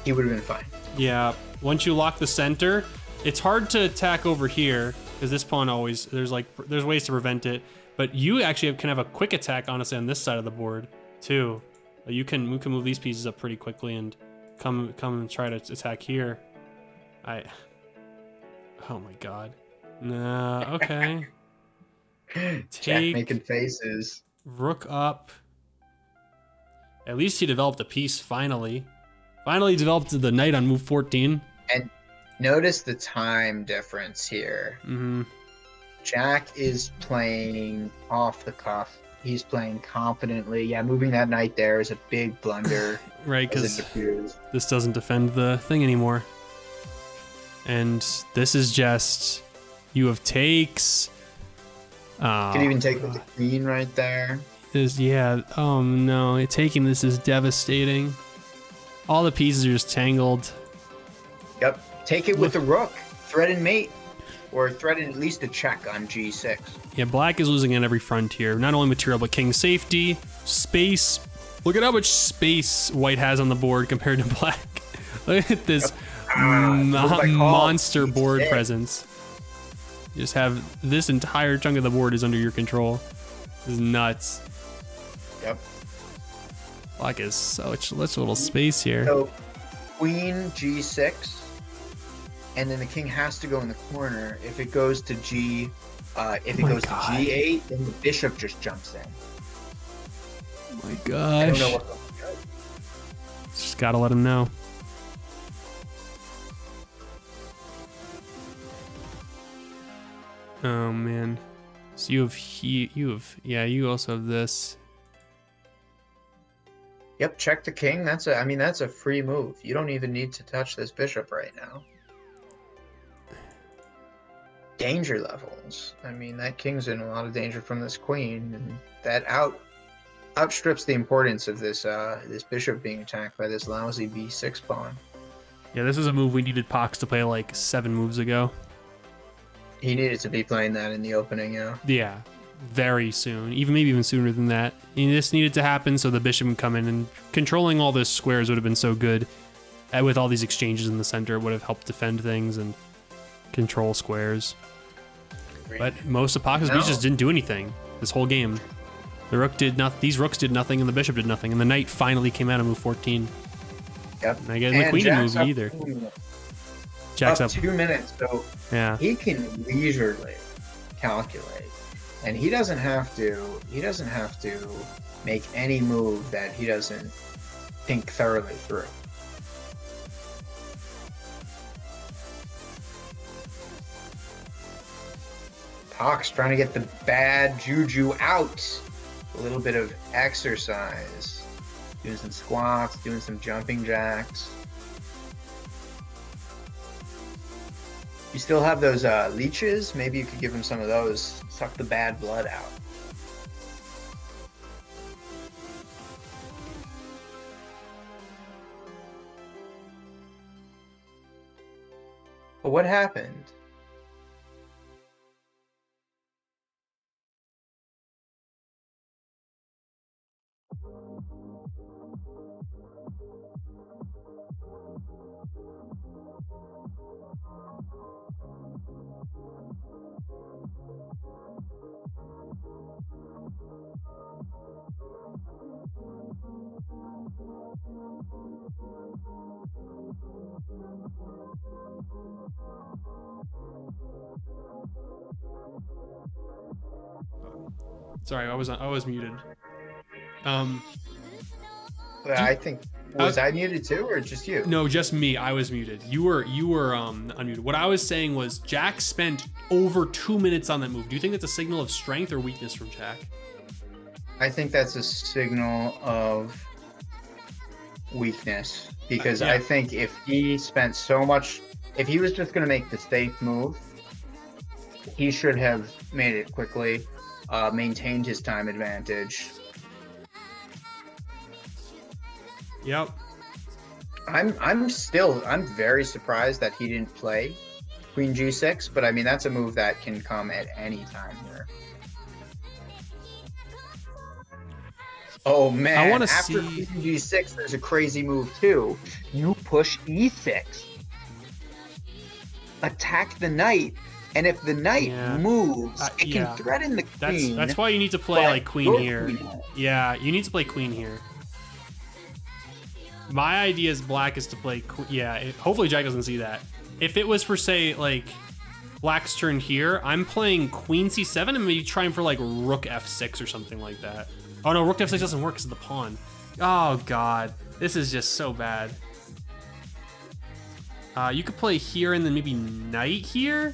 he would have been fine. Yeah, once you lock the center, it's hard to attack over here because this pawn always there's ways to prevent it. But you actually can have a quick attack, honestly, on this side of the board too. You can move these pieces up pretty quickly and come and try to attack here. Oh my god. Nah, okay. Jack making faces. Rook up. At least he developed a piece finally. Finally developed the knight on move 14. And notice the time difference here. Mm-hmm. Jack is playing off the cuff. He's playing confidently. Yeah, moving that knight there is a big blunder. Right, because this doesn't defend the thing anymore. And this is just... You have takes. You can even take with the queen right there. Oh no, taking this is devastating. All the pieces are just tangled. Yep, take it with the rook. Threaten mate. Or threaten at least a check on g6. Yeah, black is losing on every frontier. Not only material, but king safety, space. Look at how much space white has on the board compared to black. Look at this monster board presence. You just have this entire chunk of the board is under your control. This is nuts. Yep. Black is such little space here. So, queen g6. And then the king has to go in the corner. If it goes to to g8, then the bishop just jumps in. Oh my gosh. I don't know what just gotta let him know. Oh man. So you also have this. Yep, check the king. That's a free move. You don't even need to touch this bishop right now. Danger levels. I mean, that king's in a lot of danger from this queen, and that outstrips the importance of this this bishop being attacked by this lousy b6 pawn. Yeah, this is a move we needed Pox to play like 7 moves ago. He needed to be playing that in the opening, yeah. Yeah, very soon. Maybe even sooner than that. And this needed to happen so the bishop would come in, and controlling all this squares would have been so good. With all these exchanges in the center, it would have helped defend things and control squares. But most of Pox's pieces didn't do anything this whole game. The rook did nothing. These rooks did nothing, and the bishop did nothing. And the knight finally came out of move 14. Yep. And I guess the queen didn't move either. Jack's up 2 minutes, so yeah. He can leisurely calculate, and he doesn't have to make any move that he doesn't think thoroughly through. Pox trying to get the bad juju out. A little bit of exercise. Doing some squats, doing some jumping jacks. You still have those leeches? Maybe you could give him some of those. Suck the bad blood out. But what happened? Sorry, I was muted. I think was I muted too, or just you? No, just me. I was muted. You were unmuted. What I was saying was Jack spent over 2 minutes on that move. Do you think that's a signal of strength or weakness from Jack? I think that's a signal of weakness, because I think if he spent so much, if he was just going to make the safe move, he should have made it quickly, maintained his time advantage. Yep. I'm very surprised that he didn't play queen g6, but I mean that's a move that can come at any time here. Oh man, I wanna after see- queen g6, there's a crazy move too. You push e6. Attack the knight, and if the knight Yeah. moves, it yeah. can threaten the queen. That's why you need to play but like queen your here. queen- Yeah, you need to play queen here. My idea as black is to play hopefully Jack doesn't see that. If it was for say like black's turn here, I'm playing queen c7 and maybe trying for like rook f6 or something like that. Oh no, rook f6 doesn't work because of the pawn. Oh god, this is just so bad. You could play here and then maybe knight here,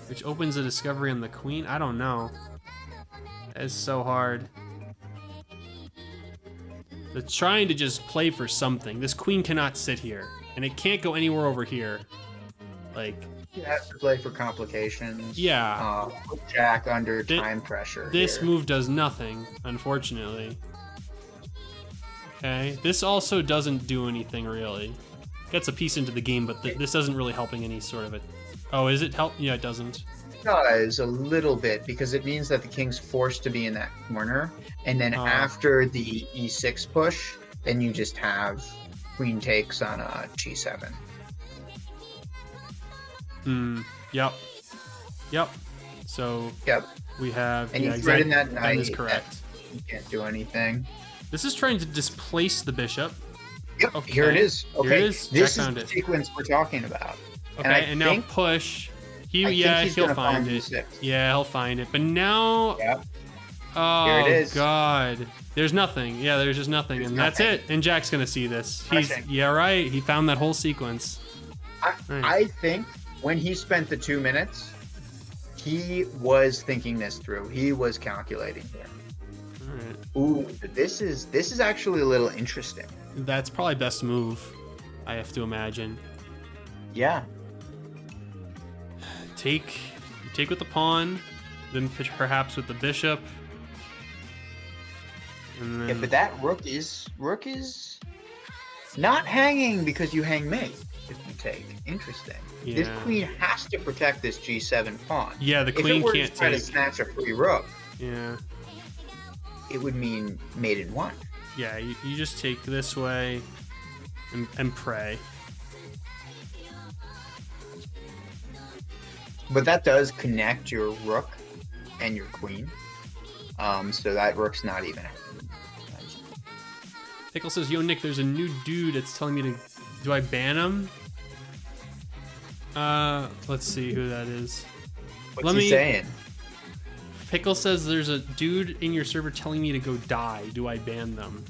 which opens a discovery on the queen. I don't know. It's so hard. They're trying to just play for something. This queen cannot sit here, and it can't go anywhere over here. Like, You have to play for complications. Yeah. Put Jack under Thi- time pressure. this here. move does nothing, unfortunately. Okay, this also doesn't do anything really. Gets a piece into the game, but this isn't really helping any sort of it. Oh, is it help? Yeah, it doesn't. does a little bit because it means that the king's forced to be in that corner, and then Oh. after the e6 push, then you just have queen takes on a g7. Yep. Yep. So Yep, we have. and yeah, you threaten exactly. that That knight. is correct. You can't do anything. This is trying to displace the bishop. Yep, Okay. here it is. Here Okay, it is. this Jack is found the it. sequence we're talking about. Okay, I and now think- push. I think he's He'll gonna find find it. e6. Yeah, he'll find it. But now, Yep. oh Here it is. god, there's nothing. Yeah, there's just nothing, There's and that's nothing. it. And Jack's gonna see this. Nothing. Yeah, right. He found that whole sequence. I think when he spent the 2 minutes, he was thinking this through. He was calculating here. All right. Ooh, this is actually a little interesting. That's probably best move. I have to imagine. Yeah. Take with the pawn, then perhaps with the bishop. And then, Yeah, but that rook is not hanging because you hang mate if you take. Interesting. This Yeah. queen has to protect this g7 pawn. yeah, the If it queen were can't to try to take. snatch a free rook, Yeah, it would mean mate in one. yeah. You just take this way, and pray. But that does connect your rook and your queen. So that rook's not even. Pickle says, "Yo, Nick, there's a new dude that's telling me to. Do I ban him? Let's see who that is. What's Let he me- saying? Pickle says there's a dude in your server telling me to go die. Do I ban them?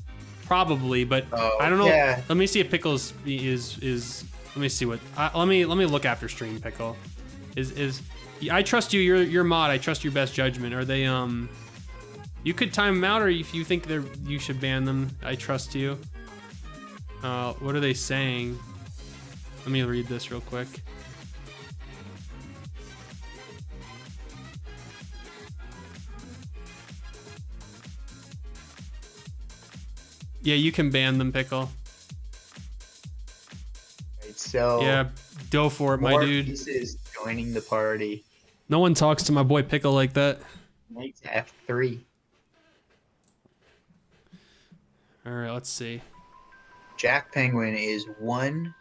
Probably, but Oh, I don't know. yeah. Let me see if Pickles is. Let me see what. Let me look after stream. Pickle is. I trust you. You're mod. I trust your best judgment. Are they You could time them out, or if you think you should ban them, I trust you. What are they saying? Let me read this real quick. Yeah, you can ban them, Pickle. Right, so Yeah, go for it, my more dude. pieces joining the party. No one talks to my boy Pickle like that. Knight to f3. All right, let's see. Jack Penguin is one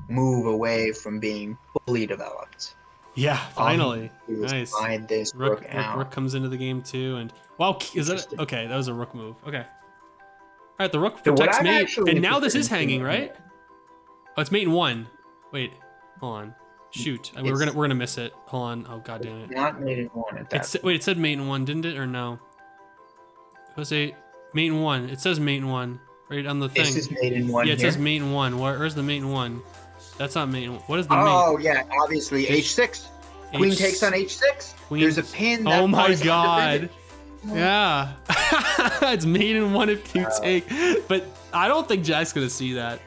move away from being fully developed. Yeah, finally. He was Nice. find this Rook, rook out. rook comes into the game too, and wow, is that Interesting. okay? That was a rook move. Okay. All right, the rook So what protects I'm mate, actually and now this is interested in hanging, seeing- right? Oh, it's mate in one. Wait, hold on. Shoot, we're It's- gonna miss it. Hold on. Oh god damn it. Not made in one at that. Wait, it said mate in one, didn't it, or no? It was a mate in one. It says mate in one right on the thing. This is made in one. Yeah, it here. says mate in one. Where's the mate in one? That's not mate. What is the mate? Oh yeah, obviously h6. Queen H- takes on h6. Queen- There's a pin. That Oh my part is god. undefended. Yeah. It's mate in one if you take. But I don't think Jack's gonna see that.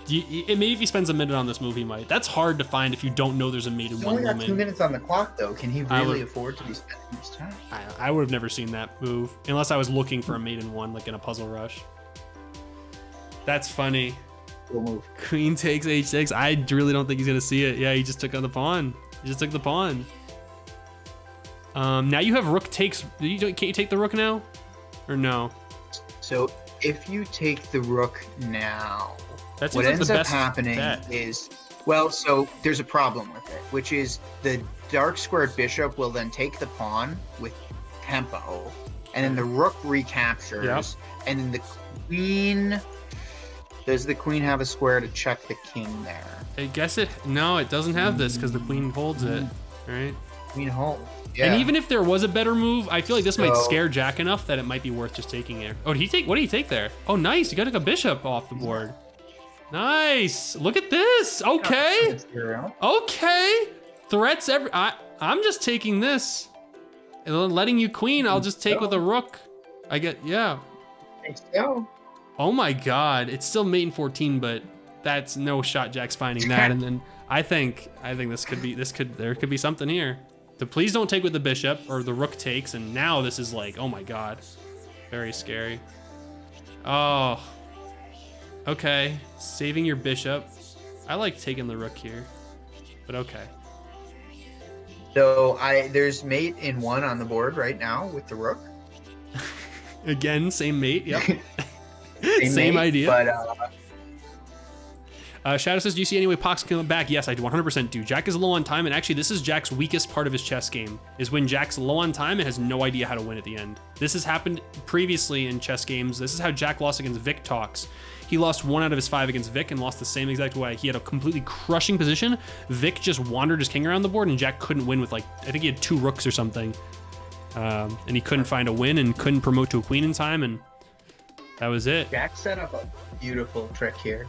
Maybe if he spends a minute on this move, he might. That's hard to find if you don't know there's a mate in He's one only got 2 woman. minutes on the clock though. Can he I really would- afford to be spending his time? I would have never seen that move unless I was looking for a mate in one, like in a puzzle rush. That's funny. We'll move. Queen takes h6. I really don't think he's gonna see it. Yeah, he just took on the pawn. He just took the pawn. Now you have rook takes. Can't you take the rook now? Or no? So if you take the rook now, That seems what like ends the up best happening bet. is, well, so there's a problem with it, which is the dark squared bishop will then take the pawn with tempo, and then the rook recaptures, Yep. and then the queen. Does the queen have a square to check the king there? I guess it. No, it doesn't have this because the queen holds it. Right. Queen hold. Yeah. And even if there was a better move, I feel like this might So- scare Jack enough that it might be worth just taking it. Oh, did he take? What did he take there? Oh, nice. You got a bishop off the board. Nice. Look at this. Okay. Okay. Threats every. I'm just taking this. And letting you queen, I'll just take with a rook. I get. Yeah. So. Oh my God. It's still mate in 14, but that's no shot. Jack's finding that, and then I think this could be. There could be something here. So please don't take with the bishop or the rook takes, and now this is like, oh my God, very scary. Oh, okay, saving your bishop. I like taking the rook here, but okay. So there's mate in 1 on the board right now with the rook. Again, same mate. Yep. Same mate, idea. But Shadow says, do you see any way Pox can come back? Yes, I do 100% do. Jack is low on time, and actually this is Jack's weakest part of his chess game, is when Jack's low on time and has no idea how to win at the end. This has happened previously in chess games. This is how Jack lost against Vic Talks. He lost 1 out of his 5 against Vic and lost the same exact way. He had a completely crushing position. Vic just wandered his king around the board, and Jack couldn't win with, like, I think he had 2 rooks or something. And he couldn't find a win and couldn't promote to a queen in time, and that was it. Jack set up a beautiful trick here.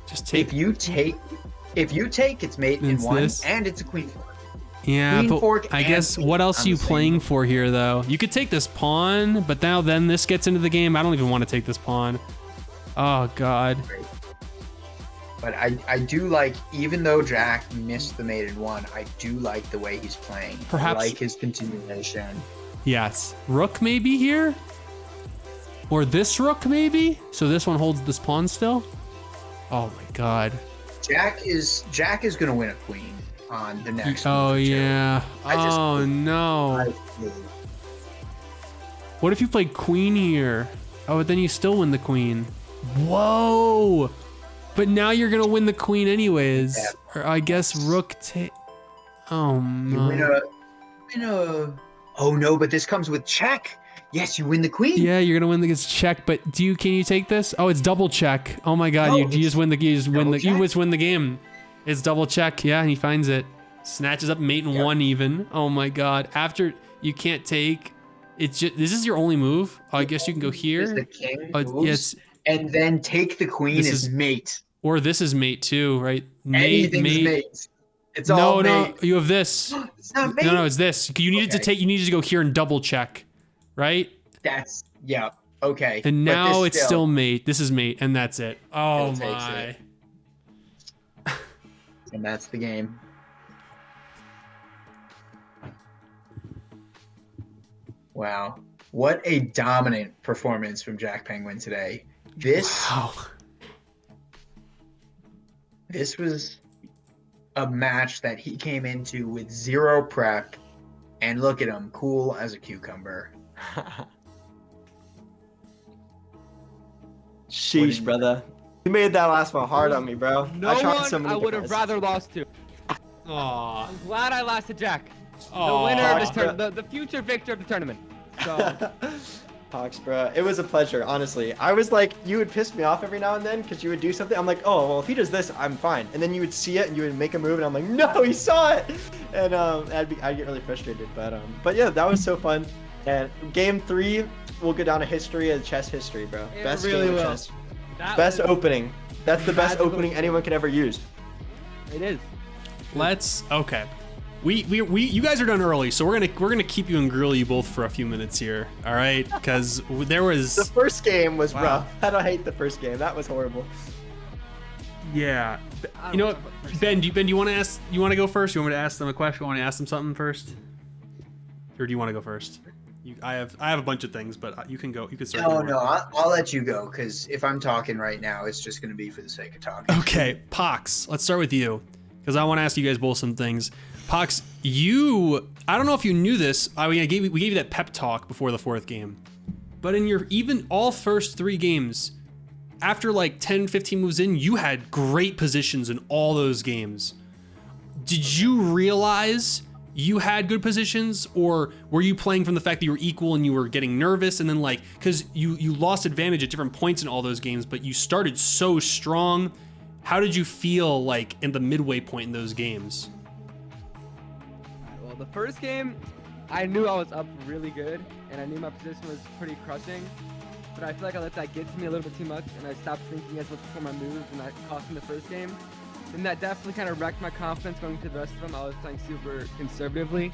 Just take. If you take, it's mate in It's 1, this. and it's a queen fork. Yeah, Queen but fork I and guess queen what else on are you the same playing board. for here, though? You could take this pawn, but now then this gets into the game. I don't even want to take this pawn. Oh, God. But I do like, even though Jack missed the mate in 1, I do like the way he's playing. Perhaps- I like his continuation. Yes. Rook maybe here? Or this rook maybe? So this one holds this pawn still? Oh, my God. Jack is gonna win a queen on the next. Oh, move, too. yeah. just- Oh, no. I- What if you play queen here? Oh, but then you still win the queen. Whoa! But now you're gonna win the queen anyways. Yeah. Or I guess rook take. Oh You win no. Oh no, but this comes with check. Yes, you win the queen. Yeah, you're gonna win against check. But can you take this? Oh, it's double check. Oh my God! No, you just win the you just win double the you check. just win the game. It's double check. Yeah, and he finds it. Snatches up mate in Yep. 1 even. Oh my God! After you can't take. It's just this is your only move. Oh, I guess you can go Is the here. king Oh, moves, yes. and then take the queen This as is- mate. Or this is mate too, right? Anything's mate. It's No, all no, mate. you have this. It's not mate. No, it's this. You needed to Okay. take. You needed to go here and double check, right? That's yeah. Okay. And But now this it's still mate. This is mate, and that's it. Oh Still takes my! it. And that's the game. Wow. What a dominant performance from Jack Penguinn today. Wow. This was a match that he came into with 0 prep, and look at him, cool as a cucumber. Sheesh, brother. You made that last one hard on me, bro. No I tried one so many I would have different rather lost to. Aw. I'm glad I lost to Jack. The Aw. winner of this Aw. tournament, the future victor of the tournament. So Pox, bro. It was a pleasure, honestly. I was like, you would piss me off every now and then because you would do something. I'm like, oh, well, if he does this, I'm fine. And then you would see it and you would make a move, and I'm like, no, he saw it. And I'd get really frustrated. But yeah, that was so fun. And game 3 will go down to history as chess history, bro. It Best really game of will. chess. that Best was- opening. That's the best Magical. opening anyone could ever use. It is. Let's. Okay. We you guys are done early, so we're gonna keep you and grill you both for a few minutes here. All right? Because there The was. first game was Wow. rough. I don't hate the first game. That was horrible. Yeah. I You know don't what, know about Ben? Do you want to ask? You want to go first? You want me to ask them a question? You want to ask them something first? Or do you want to go first? I have a bunch of things, but you can go. You can start. No, I'll let you go because if I'm talking right now, it's just going to be for the sake of talking. Okay, Pox, let's start with you because I want to ask you guys both some things. Pox, I don't know if you knew this. We gave you that pep talk before the 4th game, but in your even all first 3 games, after like 10, 15 moves in, you had great positions in all those games. Did you realize you had good positions, or were you playing from the fact that you were equal and you were getting nervous, and then like, because you lost advantage at different points in all those games, but you started so strong. How did you feel like in the midway point in those games? Well, the first game, I knew I was up really good, and I knew my position was pretty crushing, but I feel like I let that get to me a little bit too much, and I stopped thinking as much for my moves, and that cost me the first game. And that definitely kind of wrecked my confidence going to the rest of them. I was playing super conservatively,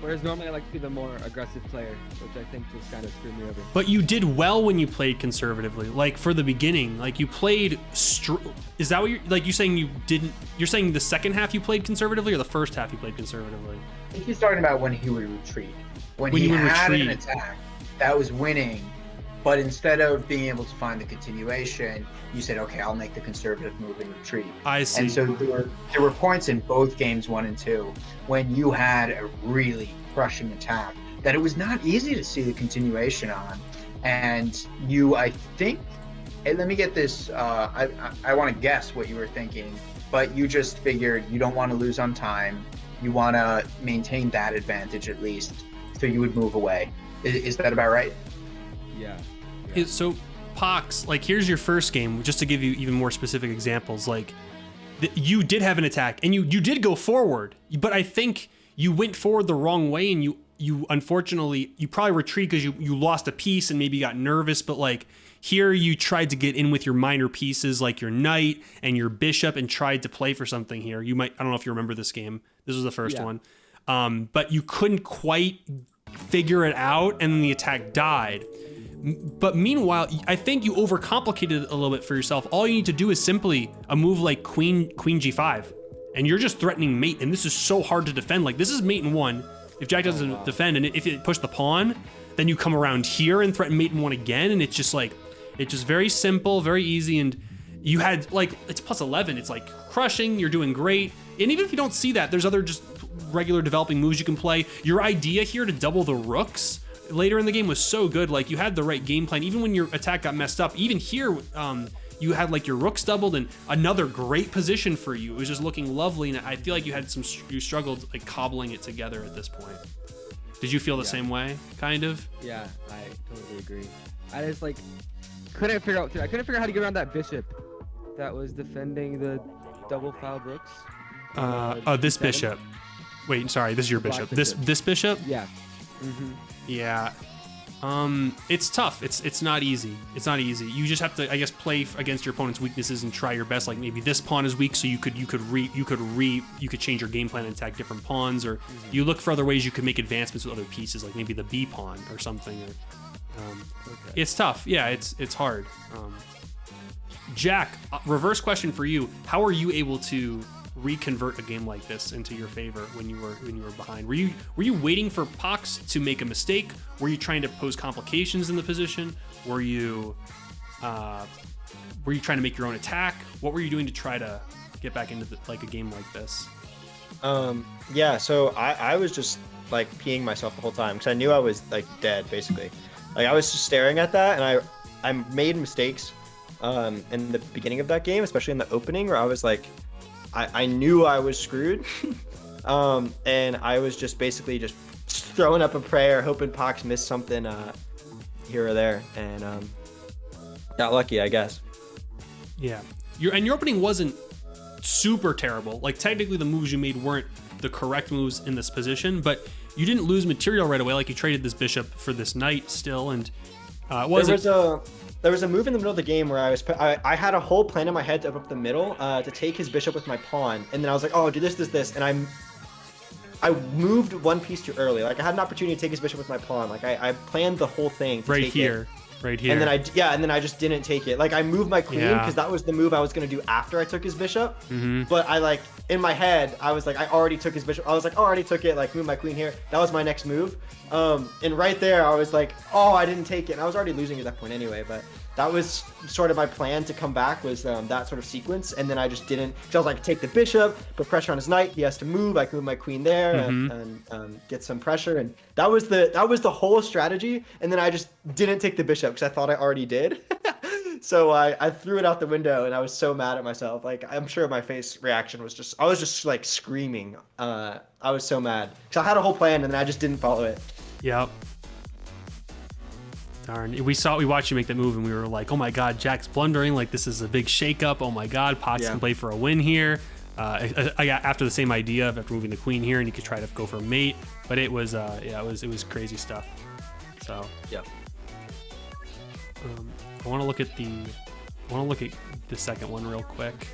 whereas normally I like to be the more aggressive player, which I think just kind of screwed me over. But you did well when you played conservatively. Like for the beginning, like you played. Is that what you're like? You saying you didn't? You're saying the second half you played conservatively, or the first half you played conservatively? I think he's talking about when he would retreat. When you he would had retreat. an attack that was winning, but instead of being able to find the continuation, you said, okay, I'll make the conservative move and retreat. I see. And so there were points in both games 1 and 2 when you had a really crushing attack that it was not easy to see the continuation on. And you, I think, hey, let me get this, I want to guess what you were thinking, but you just figured you don't want to lose on time. You want to maintain that advantage at least, so you would move away. Is that about right? Yeah. So, Pox, like here's your first game, just to give you even more specific examples. Like, you did have an attack, and you did go forward, but I think you went forward the wrong way, and you unfortunately, you probably retreated because you lost a piece and maybe got nervous, but like here you tried to get in with your minor pieces like your knight and your bishop and tried to play for something here. I don't know if you remember this game. This was the first one. But you couldn't quite figure it out, and then the attack died. But meanwhile, I think you overcomplicated it a little bit for yourself. All you need to do is simply a move like queen g5, and you're just threatening mate, and this is so hard to defend. Like, this is mate in 1. If Jack doesn't defend, and if it push the pawn, then you come around here and threaten mate in 1 again, and it's just very simple, very easy, and you had, like, it's plus 11. It's like crushing, you're doing great. And even if you don't see that, there's other just regular developing moves you can play. Your idea here to double the rooks later in the game was so good. Like, you had the right game plan. Even when your attack got messed up, even here, you had like your rooks doubled and another great position for you. It was just looking lovely, and I feel like you struggled like cobbling it together at this point. Did you feel the same way, kind of? Yeah, I totally agree. I just like couldn't figure out how to get around that bishop that was defending the double file brooks. This bishop. Wait, sorry, this is your bishop. This bishop? Yeah. Mm-hmm. Yeah. It's tough. It's not easy. It's not easy. You just have to, I guess, play against your opponent's weaknesses and try your best. Like maybe this pawn is weak, so you could change your game plan and attack different pawns, or you look for other ways you could make advancements with other pieces, like maybe the B pawn or something. It's tough. Yeah, it's hard. Jack, reverse question for you: how are you able to reconvert a game like this into your favor when you were behind? Were you waiting for Pox to make a mistake? Were you trying to pose complications in the position? Were you trying to make your own attack? What were you doing to try to get back into a game like this? Yeah, so I was just like peeing myself the whole time because I knew I was like dead basically. Like I was just staring at that, and I made mistakes in the beginning of that game, especially in the opening, where I was like, I knew I was screwed, and I was just basically just throwing up a prayer, hoping Pox missed something here or there, and got lucky, I guess. Yeah, your opening wasn't super terrible. Like technically, the moves you made weren't the correct moves in this position, but you didn't lose material right away. Like you traded this bishop for this knight still, and There was a move in the middle of the game where I had a whole plan in my head to open up the middle to take his bishop with my pawn, and then I was like, oh, do this, and I moved one piece too early. Like I had an opportunity to take his bishop with my pawn. Like I planned the whole thing to right take here. Right here. And then I just didn't take it. Like I moved my queen Yeah. because that was the move I was gonna do after I took his bishop. Mm-hmm. But I like in my head I was like I already took his bishop. I was like oh, I already took it. Like move my queen here. That was my next move. And right there I was like oh I didn't take it. And I was already losing at that point anyway. But that was sort of my plan to come back was that sort of sequence. And then I just didn't. So I was like take the bishop, put pressure on his knight. He has to move. I can move my queen there and get some pressure. And that was the whole strategy. And then I just didn't take the bishop because I thought I already did. So I threw it out the window and I was so mad at myself. Like I'm sure my face reaction was I was just like screaming. I was so mad because I had a whole plan and then I just didn't follow it. Yep. Darn. We watched you make that move and we were like, oh my god, Jack's blundering. Like this is a big shakeup. Oh my god, Potts can play for a win here. I got after the same idea of after moving the queen here and you could try to go for a mate, but it was it was crazy stuff. So yeah. I want to look at the second one real quick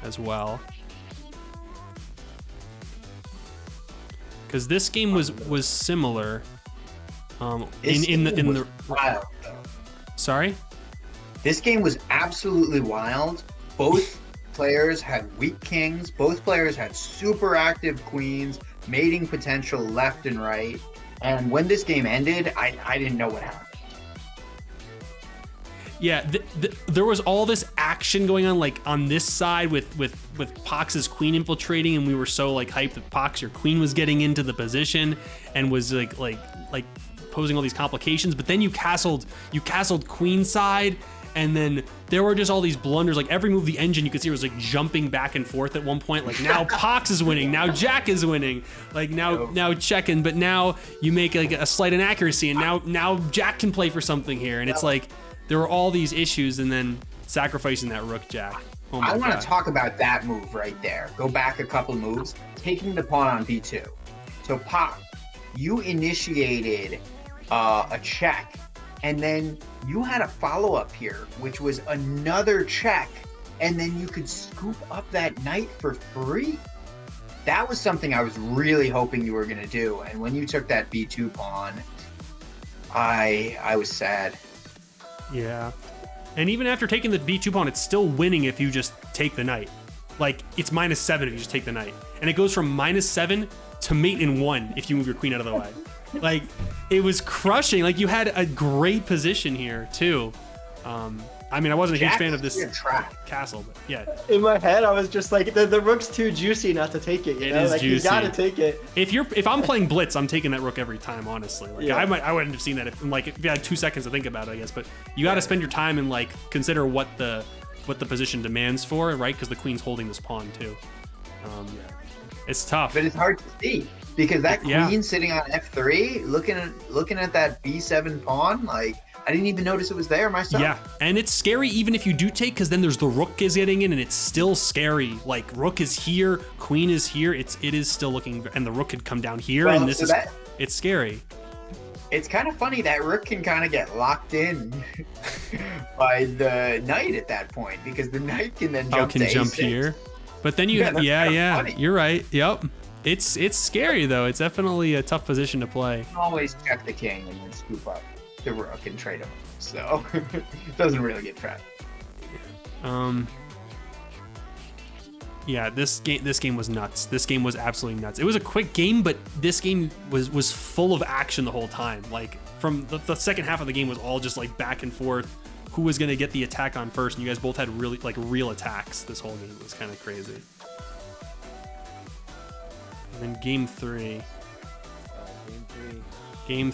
as well, because this game was similar. In the wild, though. Sorry. This game was absolutely wild. Both players had weak kings. Both players had super active queens, mating potential left and right. And when this game ended, I didn't know what happened. Yeah, there was all this action going on, like on this side with POX's queen infiltrating, and we were so like hyped that POX, your queen was getting into the position and was like posing all these complications. But then you castled queen side, and then there were just all these blunders. Like every move the engine you could see was like jumping back and forth at one point. Like now POX is winning, now Jack is winning, like now checking, but now you make like a slight inaccuracy, and now Jack can play for something here, and it's like. There were all these issues, and then sacrificing that rook Jack. Oh my I want God. to talk about that move right there. Go back a couple moves, taking the pawn on b2. So Pop, you initiated a check, and then you had a follow-up here, which was another check, and then you could scoop up that knight for free. That was something I was really hoping you were going to do, and when you took that b2 pawn, I was sad. Yeah. And even after taking the b2 pawn, it's still winning if you just take the knight. Like, it's -7 if you just take the knight. And it goes from -7 to mate in 1 if you move your queen out of the way. Like, it was crushing. Like, you had a great position here, too. I mean, I wasn't a huge fan of this castle, but yeah. In my head, I was just like, the rook's too juicy not to take it. You know? Is like, juicy. You gotta take it. If I'm playing blitz, I'm taking that rook every time. Honestly, like Yeah. I wouldn't have seen that if you had 2 seconds to think about it, I guess. But you got to spend your time and like consider what the position demands for it, right? Because the queen's holding this pawn too. It's tough. But it's hard to see because that queen sitting on f3, looking at that b7 pawn, like I didn't even notice it was there myself. Yeah, and it's scary even if you do take, because then there's the rook is getting in, and it's still scary. Like rook is here, queen is here. It is still looking, and the rook could come down here, and this it's scary. It's kind of funny that rook can kind of get locked in by the knight at that point because the knight can then jump to A6. Here. But then you you're right. Yep. It's scary though. It's definitely a tough position to play. You can always check the king and then scoop up the rook and trade him. So it doesn't really get trapped. Yeah, this game was nuts. This game was absolutely nuts. It was a quick game, but this game was full of action the whole time. Like from the second half of the game was all just like back and forth. Who was gonna get the attack on first? And you guys both had really like real attacks this whole game. It was kind of crazy. And then game three. Game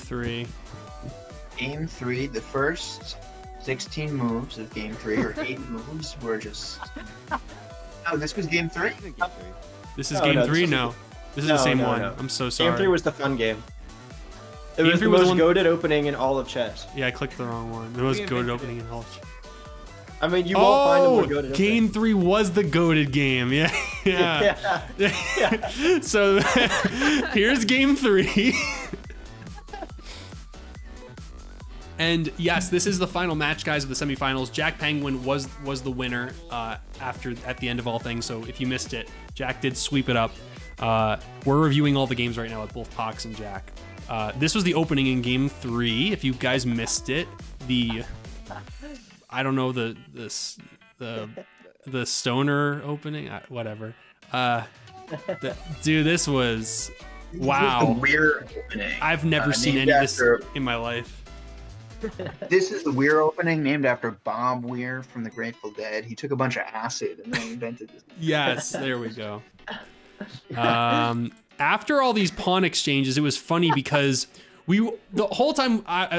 three, the first 16 moves of game 3 or 8 moves were just. Oh, this was game 3? This is game 3? No. This is the same one. No. I'm so sorry. Game 3 was the fun game. It Game was the 3 was most goated opening in all of chess. Yeah, I clicked the wrong one. It was goated opening in all of chess. I mean, you won't find a more goated game opening. 3 was the goated game. Yeah. Yeah. So here's game 3. And yes, this is the final match, guys, of the semifinals. Jack Penguinn was the winner at the end of all things. So if you missed it, Jack did sweep it up. We're reviewing all the games right now with both POX and Jack. This was the opening in game 3. If you guys missed it, I don't know the stoner opening, whatever. Dude, this was wow. The Weir opening. I've never seen any of this in my life. This is the Weir opening, named after Bob Weir from the Grateful Dead. He took a bunch of acid and then invented this. Yes, there we go. After all these pawn exchanges, it was funny because the whole time I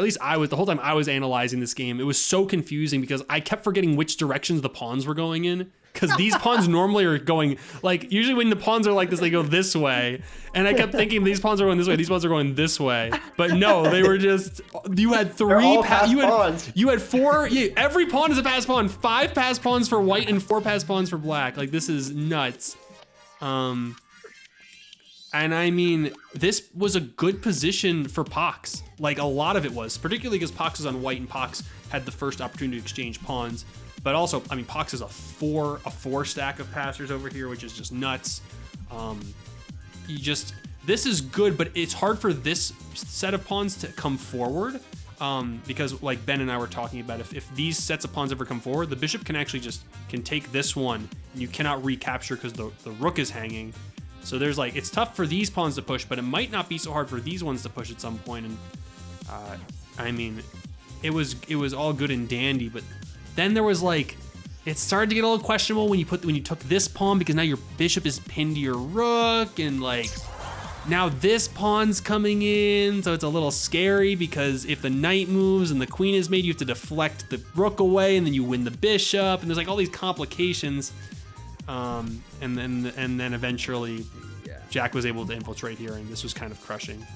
was analyzing this game, it was so confusing because I kept forgetting which directions the pawns were going in. Because these pawns normally are going, like, usually when the pawns are like this, they go this way. And I kept thinking these pawns are going this way, these pawns are going this way. But no, they were just, you had pawns. You had 4, every pawn is a pass pawn. 5 pass pawns for white and 4 pass pawns for black. Like, this is nuts. And I mean, this was a good position for Pox. Like, a lot of it was, particularly because Pox was on white and Pox had the first opportunity to exchange pawns. But also, I mean, Pox is a 4 stack of passers over here, which is just nuts. This is good, but it's hard for this set of pawns to come forward. Because like Ben and I were talking about, if these sets of pawns ever come forward, the bishop can actually can take this one, and you cannot recapture because the rook is hanging. So there's like, it's tough for these pawns to push, but it might not be so hard for these ones to push at some point. And I mean, it was all good and dandy, but then there was like, it started to get a little questionable when you took this pawn, because now your bishop is pinned to your rook, and like now this pawn's coming in, so it's a little scary because if the knight moves and the queen is made, you have to deflect the rook away, and then you win the bishop, and there's like all these complications. And then eventually, Jack was able to infiltrate here, and this was kind of crushing.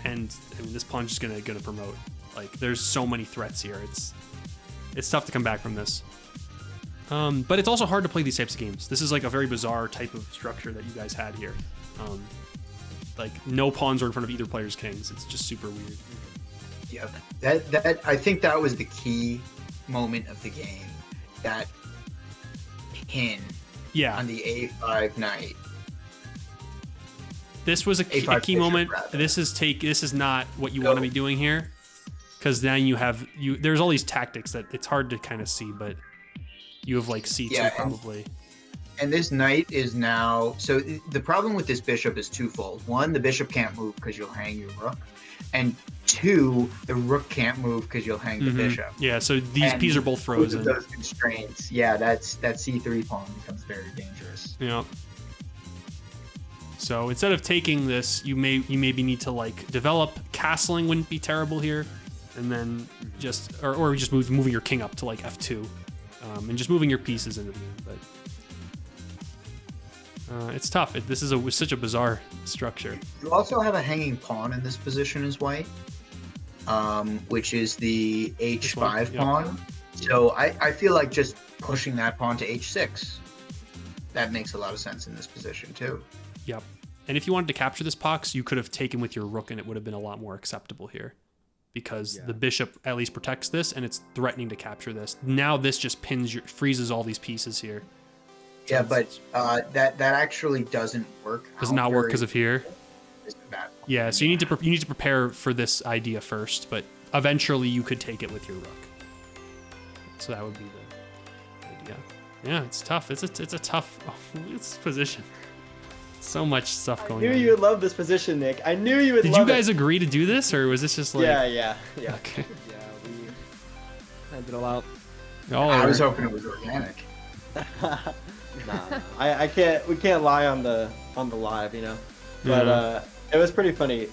And I mean, this pawn's just gonna promote. Like, there's so many threats here. It's tough to come back from this. But it's also hard to play these types of games. This is like a very bizarre type of structure that you guys had here. Like, no pawns are in front of either player's kings. It's just super weird. Yeah, that I think that was the key moment of the game. That pin on the A5 knight. This was a key moment. This is not what you want to be doing here. Because now there's all these tactics that it's hard to kind of see, but you have like C2 probably. And this knight is now, so the problem with this bishop is twofold. One, the bishop can't move because you'll hang your rook. And 2, the rook can't move because you'll hang the bishop. Yeah, so these pieces are both frozen. Those constraints, that C3 pawn becomes very dangerous. Yeah. So instead of taking this, you maybe need to like develop. Castling wouldn't be terrible here. And then just moving your king up to like F2, and just moving your pieces into the game. But it's tough. This is such a bizarre structure. You also have a hanging pawn in this position as white, which is the H5 pawn. So I feel like just pushing that pawn to H6, that makes a lot of sense in this position too. Yep. And if you wanted to capture this Pox, you could have taken with your rook, and it would have been a lot more acceptable here. Because the bishop at least protects this, and it's threatening to capture this. Now this just freezes all these pieces here. So yeah, but that actually doesn't work. Does not work because of here. Yeah, so you need to prepare for this idea first, but eventually you could take it with your rook. So that would be the idea. Yeah, it's tough. It's a tough position. So much stuff going on. I knew you would love this position, Nick. I knew you would love it. Did you guys agree to do this, or was this just like... Yeah. Okay. Yeah, we had it all out. I was hoping it was organic. I can't. We can't lie on the live, you know. But it was pretty funny.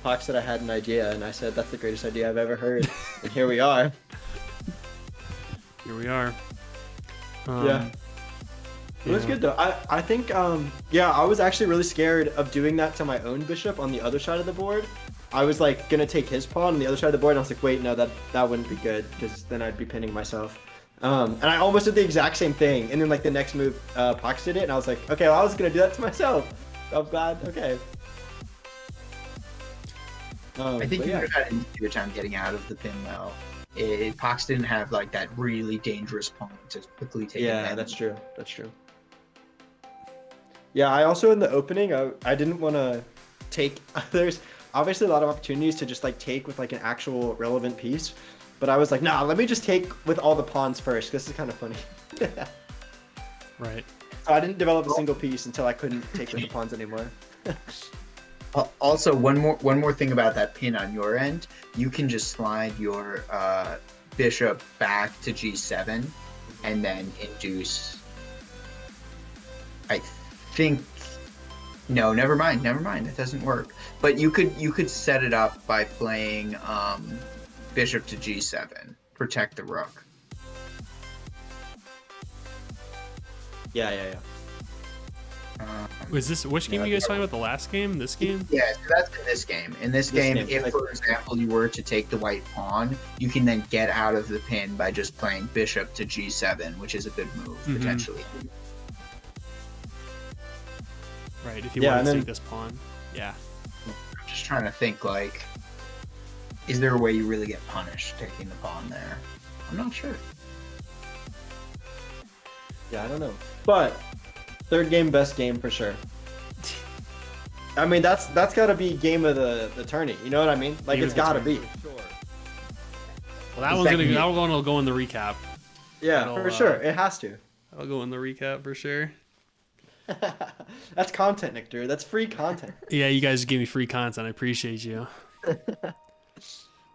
Pox said I had an idea, and I said that's the greatest idea I've ever heard, and here we are. Here we are. It was good though. I think I was actually really scared of doing that to my own bishop on the other side of the board. I was like gonna take his pawn on the other side of the board, and I was like, wait, no, that wouldn't be good because then I'd be pinning myself. And I almost did the exact same thing, and then like the next move, Pox did it, and I was like, okay, well, I was gonna do that to myself. I'm glad. Okay. I think you would have had an easier time getting out of the pin though. Pox didn't have like that really dangerous pawn to quickly take. Yeah, that's true. That's true. Yeah, I also in the opening, I didn't want to take. There's obviously a lot of opportunities to just like take with like an actual relevant piece, but I was like, nah, let me just take with all the pawns first. This is kind of funny. Right. So I didn't develop a single piece until I couldn't take with the pawns anymore. Also, one more thing about that pin on your end. You can just slide your bishop back to g7 and then induce. I think. No, never mind. It doesn't work. But you could set it up by playing bishop to g7, protect the rook. Yeah. Was this which game you guys talking about? The last game? This game? Yeah, so that's in this game. In this game, if, for example, you were to take the white pawn, you can then get out of the pin by just playing bishop to g7, which is a good move, potentially. Right, if you want to take this pawn. Yeah. I'm just trying to think, like, is there a way you really get punished taking the pawn there? I'm not sure. Yeah, I don't know. But third game, best game for sure. I mean, that's got to be game of the tourney. You know what I mean? Like, it's got to be. Well, that one's gonna go in the recap. Yeah, for sure. It has to. That'll go in the recap for sure. That's content, Nick Drew. That's free content. Yeah, you guys give me free content. I appreciate you.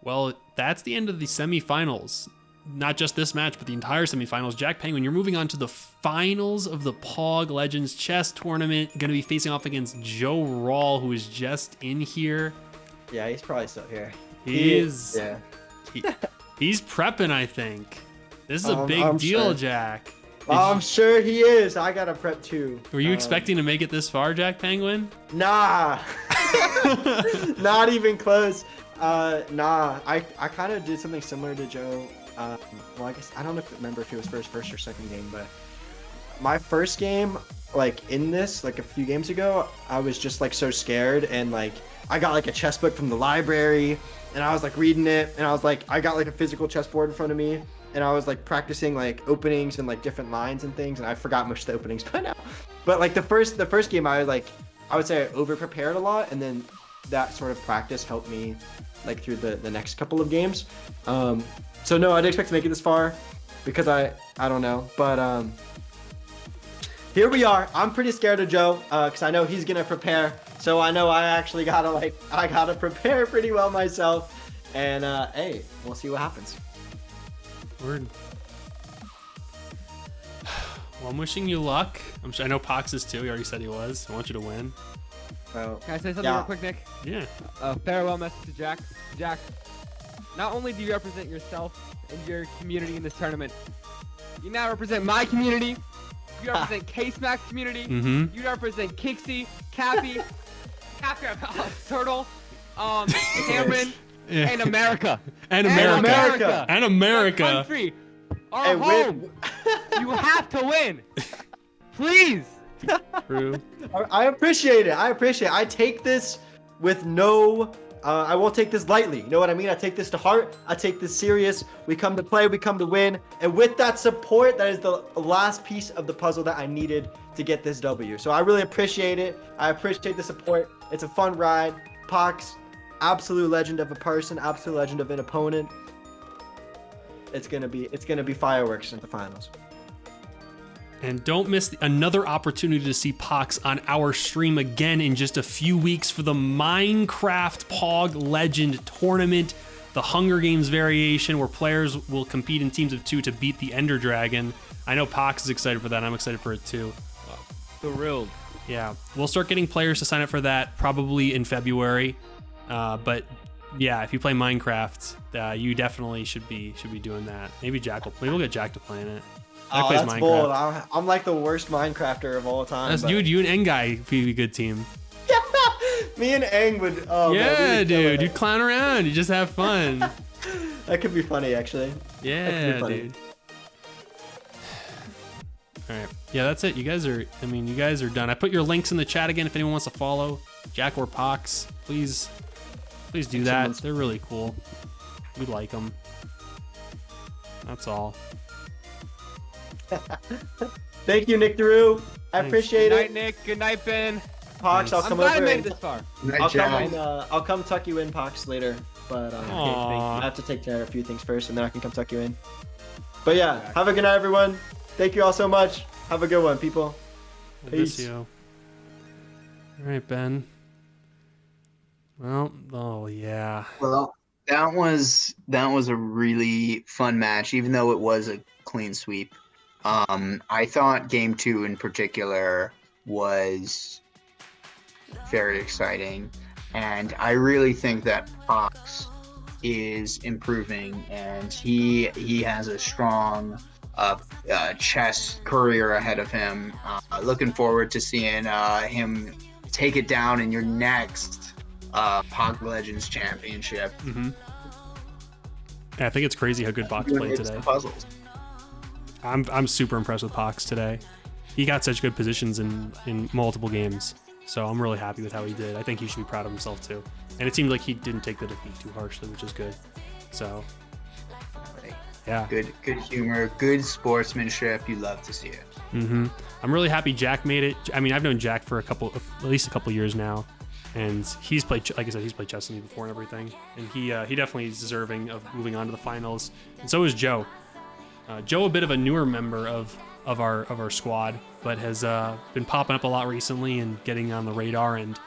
Well, that's the end of the semifinals. Not just this match, but the entire semifinals. Jack Penguinn, you're moving on to the finals of the POG Legends chess tournament. Going to be facing off against Joe Rawl, who is just in here. Yeah, he's probably still here. He's prepping, I think. This is a big deal, sure. Jack. I'm sure he is. I got to prep too. Were you expecting to make it this far, Jack Penguinn? Nah. Not even close. Nah. I kind of did something similar to Joe. Well, I guess I don't remember if it was first or second game, but my first game, like in this, like a few games ago, I was just like so scared, and like I got like a chess book from the library, and I was like reading it, and I was like, I got like a physical chessboard in front of me, and I was like practicing like openings and like different lines and things, and I forgot most of the openings by now. But like the first game, I would say I over prepared a lot, and then that sort of practice helped me like through the next couple of games. So no, I didn't expect to make it this far because I don't know, but here we are. I'm pretty scared of Joe because I know he's gonna prepare. So I know I actually gotta prepare pretty well myself. And hey, we'll see what happens. Word. Well, I'm wishing you luck. I know Pox is too. He already said he was. I want you to win. Well, Can I say something real quick, Nick? Yeah. Farewell message to Jack. Jack, not only do you represent yourself and your community in this tournament, you now represent my community. You represent K-Smack's community. You represent Kixie, Cappy, Turtle, Cameron, and America. And America. Our country. Our home. You have to win. Please. True. I appreciate it. I take this with no. I won't take this lightly. You know what I mean? I take this to heart. I take this serious. We come to play. We come to win. And with that support, that is the last piece of the puzzle that I needed to get this W. So I really appreciate it. I appreciate the support. It's a fun ride. Pox, absolute legend of a person, absolute legend of an opponent. It's gonna be fireworks in the finals. And don't miss another opportunity to see Pox on our stream again in just a few weeks for the Minecraft POG Legend Tournament, the Hunger Games variation where players will compete in teams of 2 to beat the Ender Dragon. I know Pox is excited for that. I'm excited for it too. Thrilled. Yeah, we'll start getting players to sign up for that probably in February. But yeah, if you play Minecraft, you definitely should be doing that. Maybe we'll get Jack to play in it. Oh, that's bold. I'm like the worst Minecrafter of all time. That's you and N-Guy be a good team. Me and Aang would. Oh, yeah, man, dude. You clown around. You just have fun. That could be funny, actually. Yeah, dude. All right. Yeah, that's it. You guys are done. I put your links in the chat again if anyone wants to follow Jack or Pox. Please do that. They're really cool. We like them. That's all. Thank you, Nick Drew. I appreciate Good it. night, Nick. Good night, Ben. Pox, I'll Nice. come I'm glad I over. made And, it this far. I'll come tuck you in, Pox, later. But Aw. I have to take care of a few things first, and then I can come tuck you in. But yeah, have a good night, everyone. Thank you all so much. Have a good one, people. We'll miss Peace. you. All right, Ben. Well, oh yeah. Well, that was a really fun match, even though it was a clean sweep. I thought game 2 in particular was very exciting, and I really think that Fox is improving, and he has a strong chess career ahead of him. Looking forward to seeing him take it down in your next POG Legends championship. Mm-hmm. Yeah, I think it's crazy how good Pox played today. Puzzles. I'm super impressed with Pox today. He got such good positions in multiple games, so I'm really happy with how he did. I think he should be proud of himself too. And it seemed like he didn't take the defeat too harshly, which is good. So, yeah. Good humor, good sportsmanship. You love to see it. Mm-hmm. I'm really happy Jack made it. I mean, I've known Jack for at least a couple years now, and he's played, like I said, he's played chess with me before and everything. And he definitely is deserving of moving on to the finals. And so is Joe. Joe, a bit of a newer member of our squad, but has been popping up a lot recently and getting on the radar and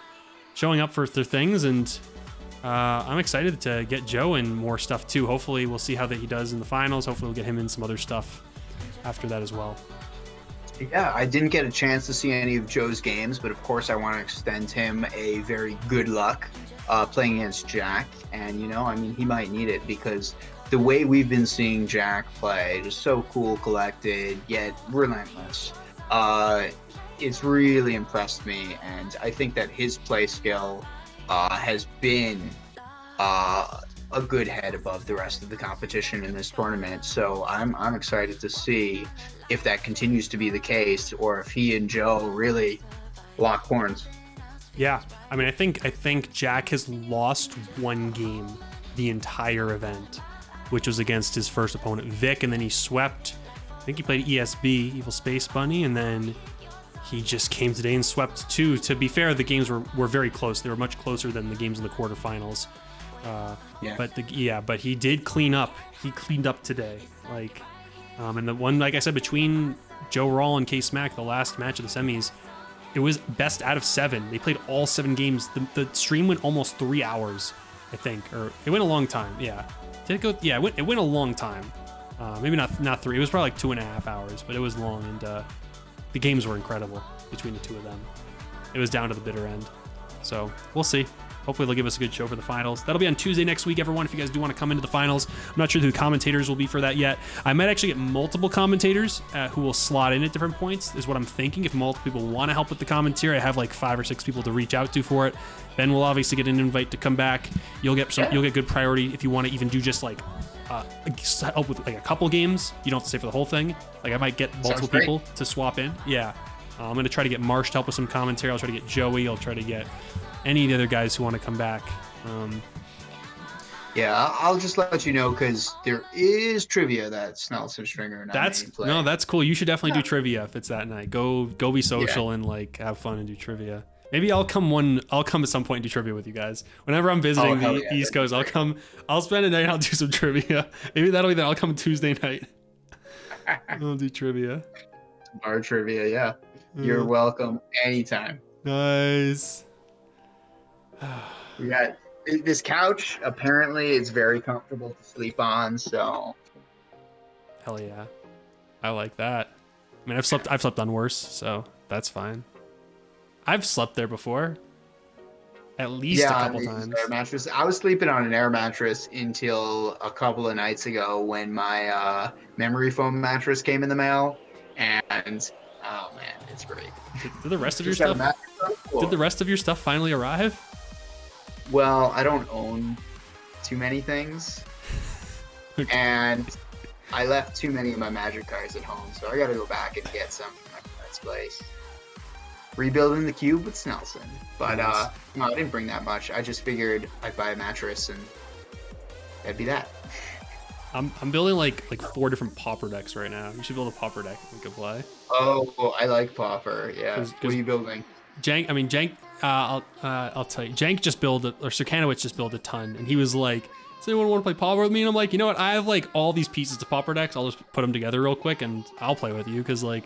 showing up for things. And I'm excited to get Joe in more stuff too. Hopefully, we'll see how that he does in the finals. Hopefully, we'll get him in some other stuff after that as well. Yeah, I didn't get a chance to see any of Joe's games, but of course I want to extend him a very good luck playing against Jack. And, he might need it, because the way we've been seeing Jack play, just so cool, collected, yet relentless, it's really impressed me. And I think that his play skill has been a good head above the rest of the competition in this tournament. So I'm excited to see if that continues to be the case, or if he and Joe really lock horns. Yeah, I mean, I think Jack has lost one game the entire event, which was against his first opponent, Vic, and then he swept. I think he played ESB, Evil Space Bunny, and then he just came today and swept 2. To be fair, the games were very close. They were much closer than the games in the quarterfinals. But he did clean up. He cleaned up today. And the one, like I said, between Joe Rawl and K-Smack, the last match of the semis, it was best out of 7. They played all 7 games. The stream went almost 3 hours, I think, or it went a long time. Yeah, did it go? Yeah, it went a long time. Maybe not 3. It was probably like 2.5 hours, but it was long, and the games were incredible between the two of them. It was down to the bitter end. So we'll see. Hopefully they'll give us a good show for the finals. That'll be on Tuesday next week, everyone, if you guys do want to come into the finals. I'm not sure who the commentators will be for that yet. I might actually get multiple commentators who will slot in at different points, is what I'm thinking. If multiple people want to help with the commentary, I have like 5 or 6 people to reach out to for it. Ben will obviously get an invite to come back. You'll get good priority if you want to even do just like help with like a couple games. You don't have to stay for the whole thing. Like I might get multiple people to swap in. Yeah. I'm going to try to get Marsh to help with some commentary. I'll try to get Joey. I'll try to get any of the other guys who want to come back. Yeah, I'll just let you know, because there is trivia that Snelson Stringer and I may play. No, that's cool. You should definitely do trivia if it's that night. Go be social and like have fun and do trivia. Maybe I'll come at some point and do trivia with you guys. Whenever I'm visiting the East Coast, I'll spend a night and I'll do some trivia. Maybe that'll be that. I'll come Tuesday night. I'll do trivia. Bar trivia, yeah. You're welcome anytime. Nice. We got this couch. Apparently, it's very comfortable to sleep on. So, hell yeah, I like that. I mean, I've slept on worse, so that's fine. I've slept there before, at least a couple times. Air mattress. I was sleeping on an air mattress until a couple of nights ago when my memory foam mattress came in the mail, and oh man, it's great. Did the rest of your stuff? Did the rest of your stuff finally arrive? Well, I don't own too many things, and I left too many of my Magic cards at home, so I got to go back and get some from my friend's place. Rebuilding the cube with Snelson, but no, I didn't bring that much. I just figured I'd buy a mattress and that'd be that. I'm building like 4 different Pauper decks right now. You should build a Pauper deck we could play. Oh, I like Pauper. Yeah. What are you building? Jank. I'll tell you, Jank just built or Serkanowicz just built a ton, and he was like, "Does anyone want to play Pauper with me?" And I'm like, you know what? I have like all these pieces to Pauper decks. I'll just put them together real quick, and I'll play with you because like,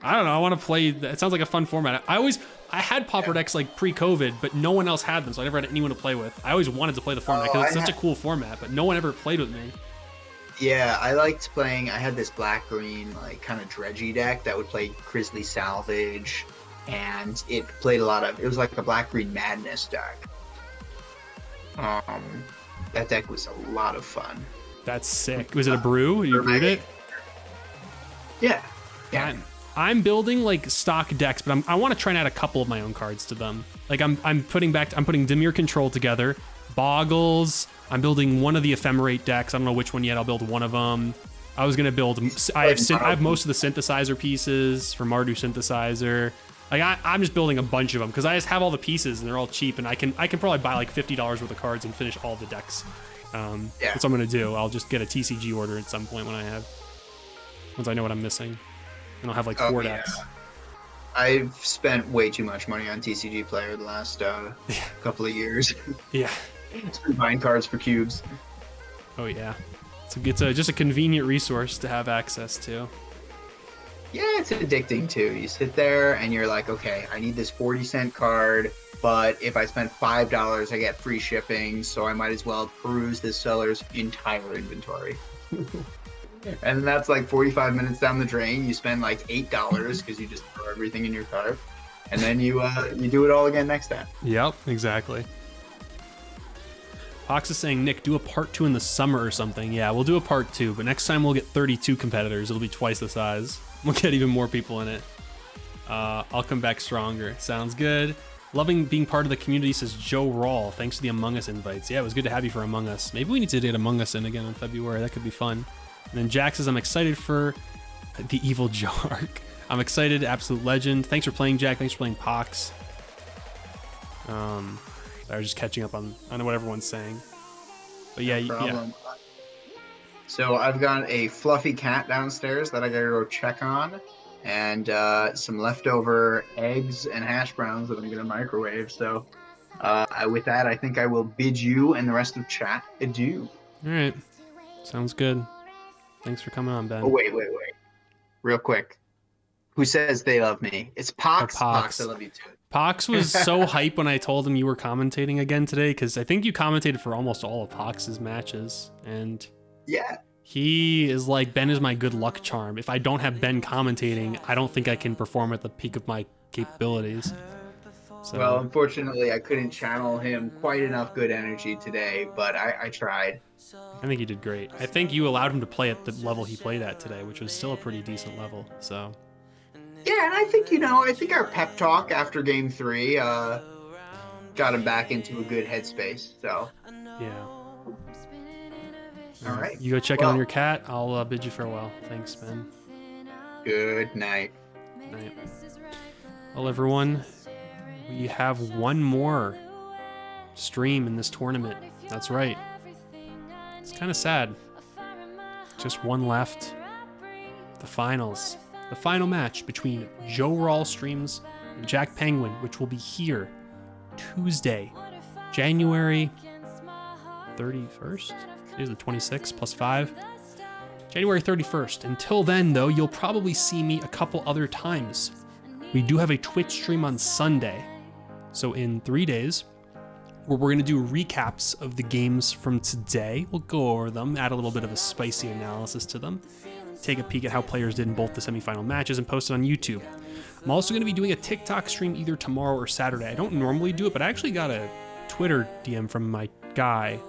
I don't know. I want to play. It sounds like a fun format. I had Pauper decks like pre-COVID, but no one else had them, so I never had anyone to play with. I always wanted to play the format because it's such a cool format, but no one ever played with me. Yeah, I liked playing. I had this black-green, like, kind of dredgy deck that would play Grizzly Salvage, and it played a lot of. It was like a black-green madness deck. That deck was a lot of fun. That's sick. Was it a brew? You brewed it? Yeah. Yeah. I'm building like stock decks, but I want to try and add a couple of my own cards to them. Like I'm putting Dimir Control together, Boggles. I'm building one of the Ephemerate decks. I don't know which one yet. I'll build one of them. I was gonna build. I have most of the synthesizer pieces for Mardu Synthesizer. Like I'm just building a bunch of them because I just have all the pieces and they're all cheap, and I can probably buy like $50 worth of cards and finish all the decks. That's what I'm gonna do. I'll just get a TCG order at some point once I know what I'm missing. And I'll have like 4 decks. I've spent way too much money on TCG Player the last couple of years. Yeah. Just been buying cards for cubes. Oh yeah. So it's just a convenient resource to have access to. Yeah, it's addicting too. You sit there and you're like, okay, I need this 40-cent card, but if I spend $5, I get free shipping, so I might as well peruse this seller's entire inventory. And that's like 45 minutes down the drain. You spend like $8 because you just throw everything in your cart, and then you do it all again next time. Yep, exactly. Pox is saying, Nick, do a part 2 in the summer or something. Yeah, we'll do a part 2, but next time we'll get 32 competitors. It'll be twice the size. We'll get even more people in it. I'll come back stronger. Sounds good. Loving being part of the community, says Joe Rawl. Thanks for the Among Us invites. Yeah, it was good to have you for Among Us. Maybe we need to get Among Us in again in February. That could be fun. And then Jack says, I'm excited for the Evil Joe arc. I'm excited. Absolute legend. Thanks for playing, Jack. Thanks for playing Pox. I was just catching up on what everyone's saying. But yeah, yeah. So I've got a fluffy cat downstairs that I gotta go check on, and some leftover eggs and hash browns that I'm gonna microwave. So with that, I think I will bid you and the rest of chat adieu. All right. Sounds good. Thanks for coming on, Ben. Oh, wait. Real quick. Who says they love me? It's Pox. Pox, I love you too. Pox was so hype when I told him you were commentating again today, because I think you commentated for almost all of Pox's matches. And yeah, he is like, Ben is my good luck charm. If I don't have Ben commentating, I don't think I can perform at the peak of my capabilities. So, well, unfortunately, I couldn't channel him quite enough good energy today, but I tried. I think he did great. I think you allowed him to play at the level he played at today, which was still a pretty decent level. So yeah, and I think our pep talk after Game 3 got him back into a good headspace. So yeah. All right. You go check on your cat. I'll bid you farewell. Thanks, Ben. Good night. Night. Well, everyone, we have one more stream in this tournament. That's right. It's kind of sad. Just one left. The finals. The final match between Joe Rawl Streams and Jack Penguinn, which will be here Tuesday, January 31st. It is the 26th plus 5. January 31st. Until then, though, you'll probably see me a couple other times. We do have a Twitch stream on Sunday. So in 3 days, where we're going to do recaps of the games from today. We'll go over them, add a little bit of a spicy analysis to them, take a peek at how players did in both the semifinal matches, and post it on YouTube. I'm also going to be doing a TikTok stream either tomorrow or Saturday. I don't normally do it, but I actually got a Twitter DM from my guy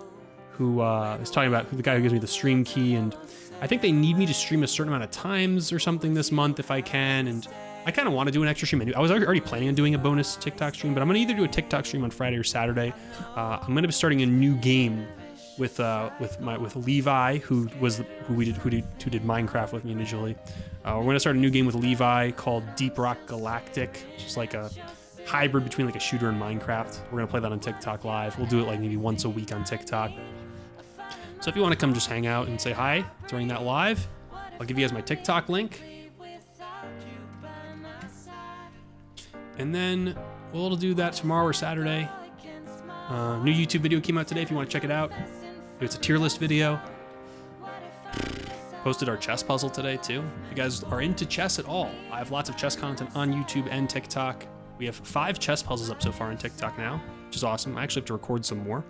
who is talking about the guy who gives me the stream key, and I think they need me to stream a certain amount of times or something this month if I can, and I kind of want to do an extra stream. I was already planning on doing a bonus TikTok stream, but I'm going to either do a TikTok stream on Friday or Saturday. I'm going to be starting a new game with Levi, who did Minecraft with me initially. We're going to start a new game with Levi called Deep Rock Galactic, which is like a hybrid between like a shooter and Minecraft. We're going to play that on TikTok Live. We'll do it like maybe once a week on TikTok. So if you want to come just hang out and say hi during that live, I'll give you guys my TikTok link. And then we'll do that tomorrow or Saturday. New YouTube video came out today if you want to check it out. It's a tier list video. Posted our chess puzzle today too. If you guys are into chess at all, I have lots of chess content on YouTube and TikTok. We have 5 chess puzzles up so far on TikTok now, which is awesome. I actually have to record some more.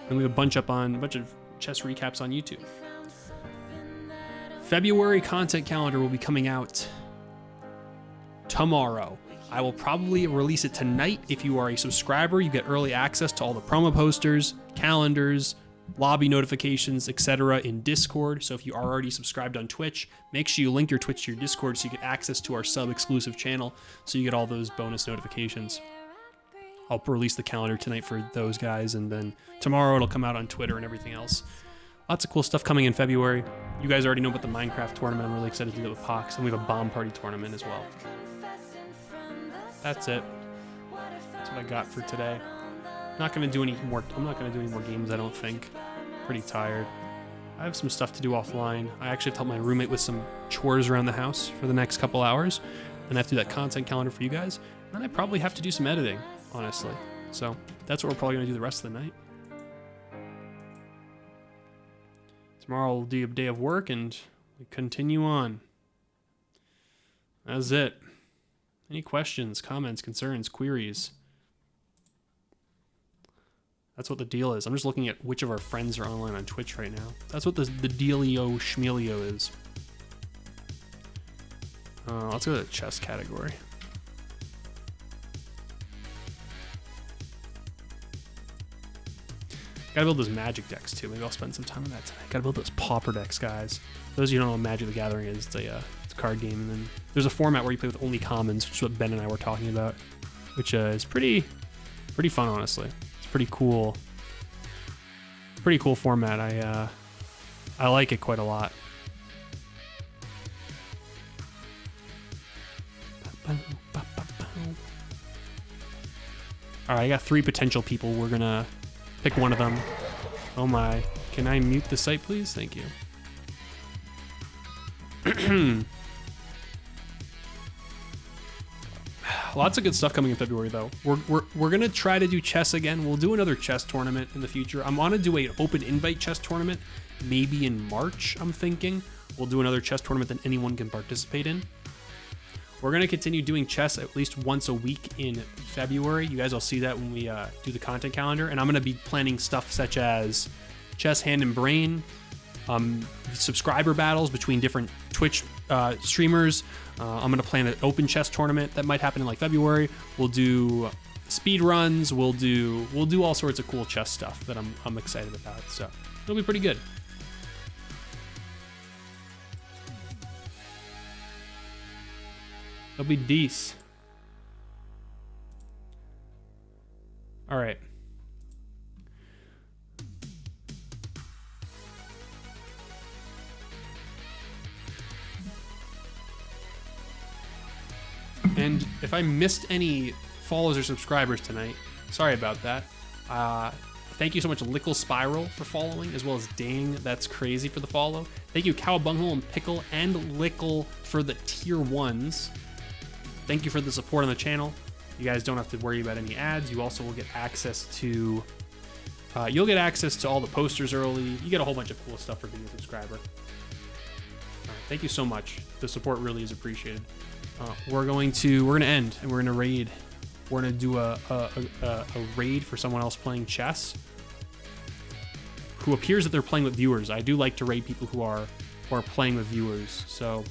And we have a bunch of chess recaps on YouTube. February content calendar will be coming out tomorrow. I will probably release it tonight. If you are a subscriber, you get early access to all the promo posters, calendars, lobby notifications, etc. in Discord. So if you are already subscribed on Twitch, make sure you link your Twitch to your Discord so you get access to our sub-exclusive channel so you get all those bonus notifications. I'll release the calendar tonight for those guys, and then tomorrow it'll come out on Twitter and everything else. Lots of cool stuff coming in February. You guys already know about the Minecraft tournament. I'm really excited to do that with POX, and we have a bomb party tournament as well. That's it. That's what I got for today. I'm not gonna do any more games, I don't think. Pretty tired. I have some stuff to do offline. I actually have to help my roommate with some chores around the house for the next couple hours. Then I have to do that content calendar for you guys. And then I probably have to do some editing, honestly. So that's what we're probably gonna do the rest of the night. Tomorrow will do a day of work and we continue on. That's it. Any questions, comments, concerns, queries? That's what the deal is. I'm just looking at which of our friends are online on Twitch right now. That's what the dealio schmealio is. Let's go to the chess category. Gotta build those magic decks too. Maybe I'll spend some time on that tonight. Gotta build those pauper decks, guys. For those of you who don't know what Magic the Gathering is, it's a card game, and then there's a format where you play with only commons, which is what Ben and I were talking about, which is pretty fun, honestly. It's pretty cool. Pretty cool format. I like it quite a lot. All right, I got 3 potential people. We're gonna pick one of them. Oh my! Can I mute the site, please? Thank you. Lots of good stuff coming in February, though. We're gonna try to do chess again. We'll do another chess tournament in the future. I'm gonna do an open invite chess tournament, maybe in March. I'm thinking we'll do another chess tournament that anyone can participate in. We're gonna continue doing chess at least once a week in February. You guys will see that when we do the content calendar, and I'm gonna be planning stuff such as chess hand and brain, subscriber battles between different Twitch streamers. I'm gonna plan an open chess tournament that might happen in like February. We'll do speed runs. We'll do all sorts of cool chess stuff that I'm excited about. So it'll be pretty good. It'll be decent. All right. And if I missed any follows or subscribers tonight, sorry about that. Thank you so much, Lickle Spiral, for following, as well as Dang, that's crazy, for the follow. Thank you, Cowabunghole and Pickle and Lickle for the tier 1s. Thank you for the support on the channel. You guys don't have to worry about any ads. You also will get access to you'll get access to all the posters early. You get a whole bunch of cool stuff for being a subscriber. All right, thank you so much. The support really is appreciated. We're gonna end and we're gonna raid. We're gonna do a raid for someone else playing chess who appears that they're playing with viewers. I do like to raid people who are playing with viewers. So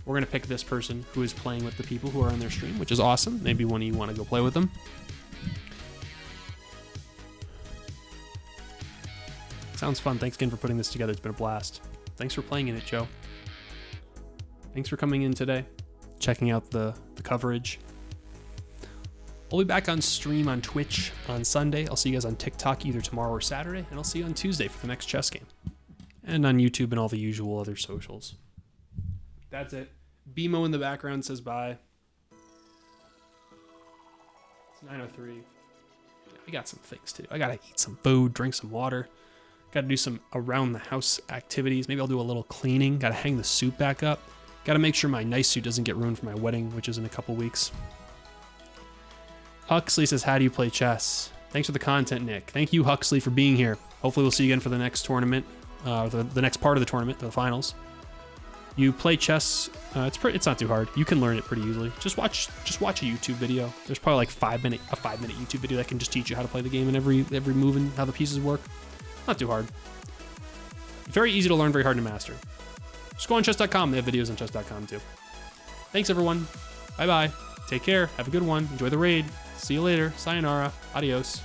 we're gonna pick this person who is playing with the people who are on their stream, which is awesome. Maybe one of you want to go play with them. Sounds fun. Thanks again for putting this together. It's been a blast. Thanks for playing in it, Joe. Thanks for coming in today, checking out the coverage. I'll be back on stream on Twitch on Sunday. I'll see you guys on TikTok either tomorrow or Saturday, and I'll see you on Tuesday for the next chess game. And on YouTube and all the usual other socials. That's it. BMO in the background says bye. It's 9:03. Yeah, I got some things to do. I gotta eat some food, drink some water. Gotta do some around the house activities. Maybe I'll do a little cleaning. Gotta hang the suit back up. Gotta make sure my nice suit doesn't get ruined for my wedding, which is in a couple weeks. Huxley says, how do you play chess? Thanks for the content, Nick. Thank you, Huxley, for being here. Hopefully we'll see you again for the next tournament, the next part of the tournament, the finals. You play chess. It's not too hard. You can learn it pretty easily. Just watch a YouTube video. There's probably like a 5-minute YouTube video that can just teach you how to play the game and every move and how the pieces work. Not too hard. Very easy to learn, very hard to master. Just go on chess.com. They have videos on chess.com too. Thanks everyone. Bye bye. Take care. Have a good one. Enjoy the raid. See you later. Sayonara. Adios.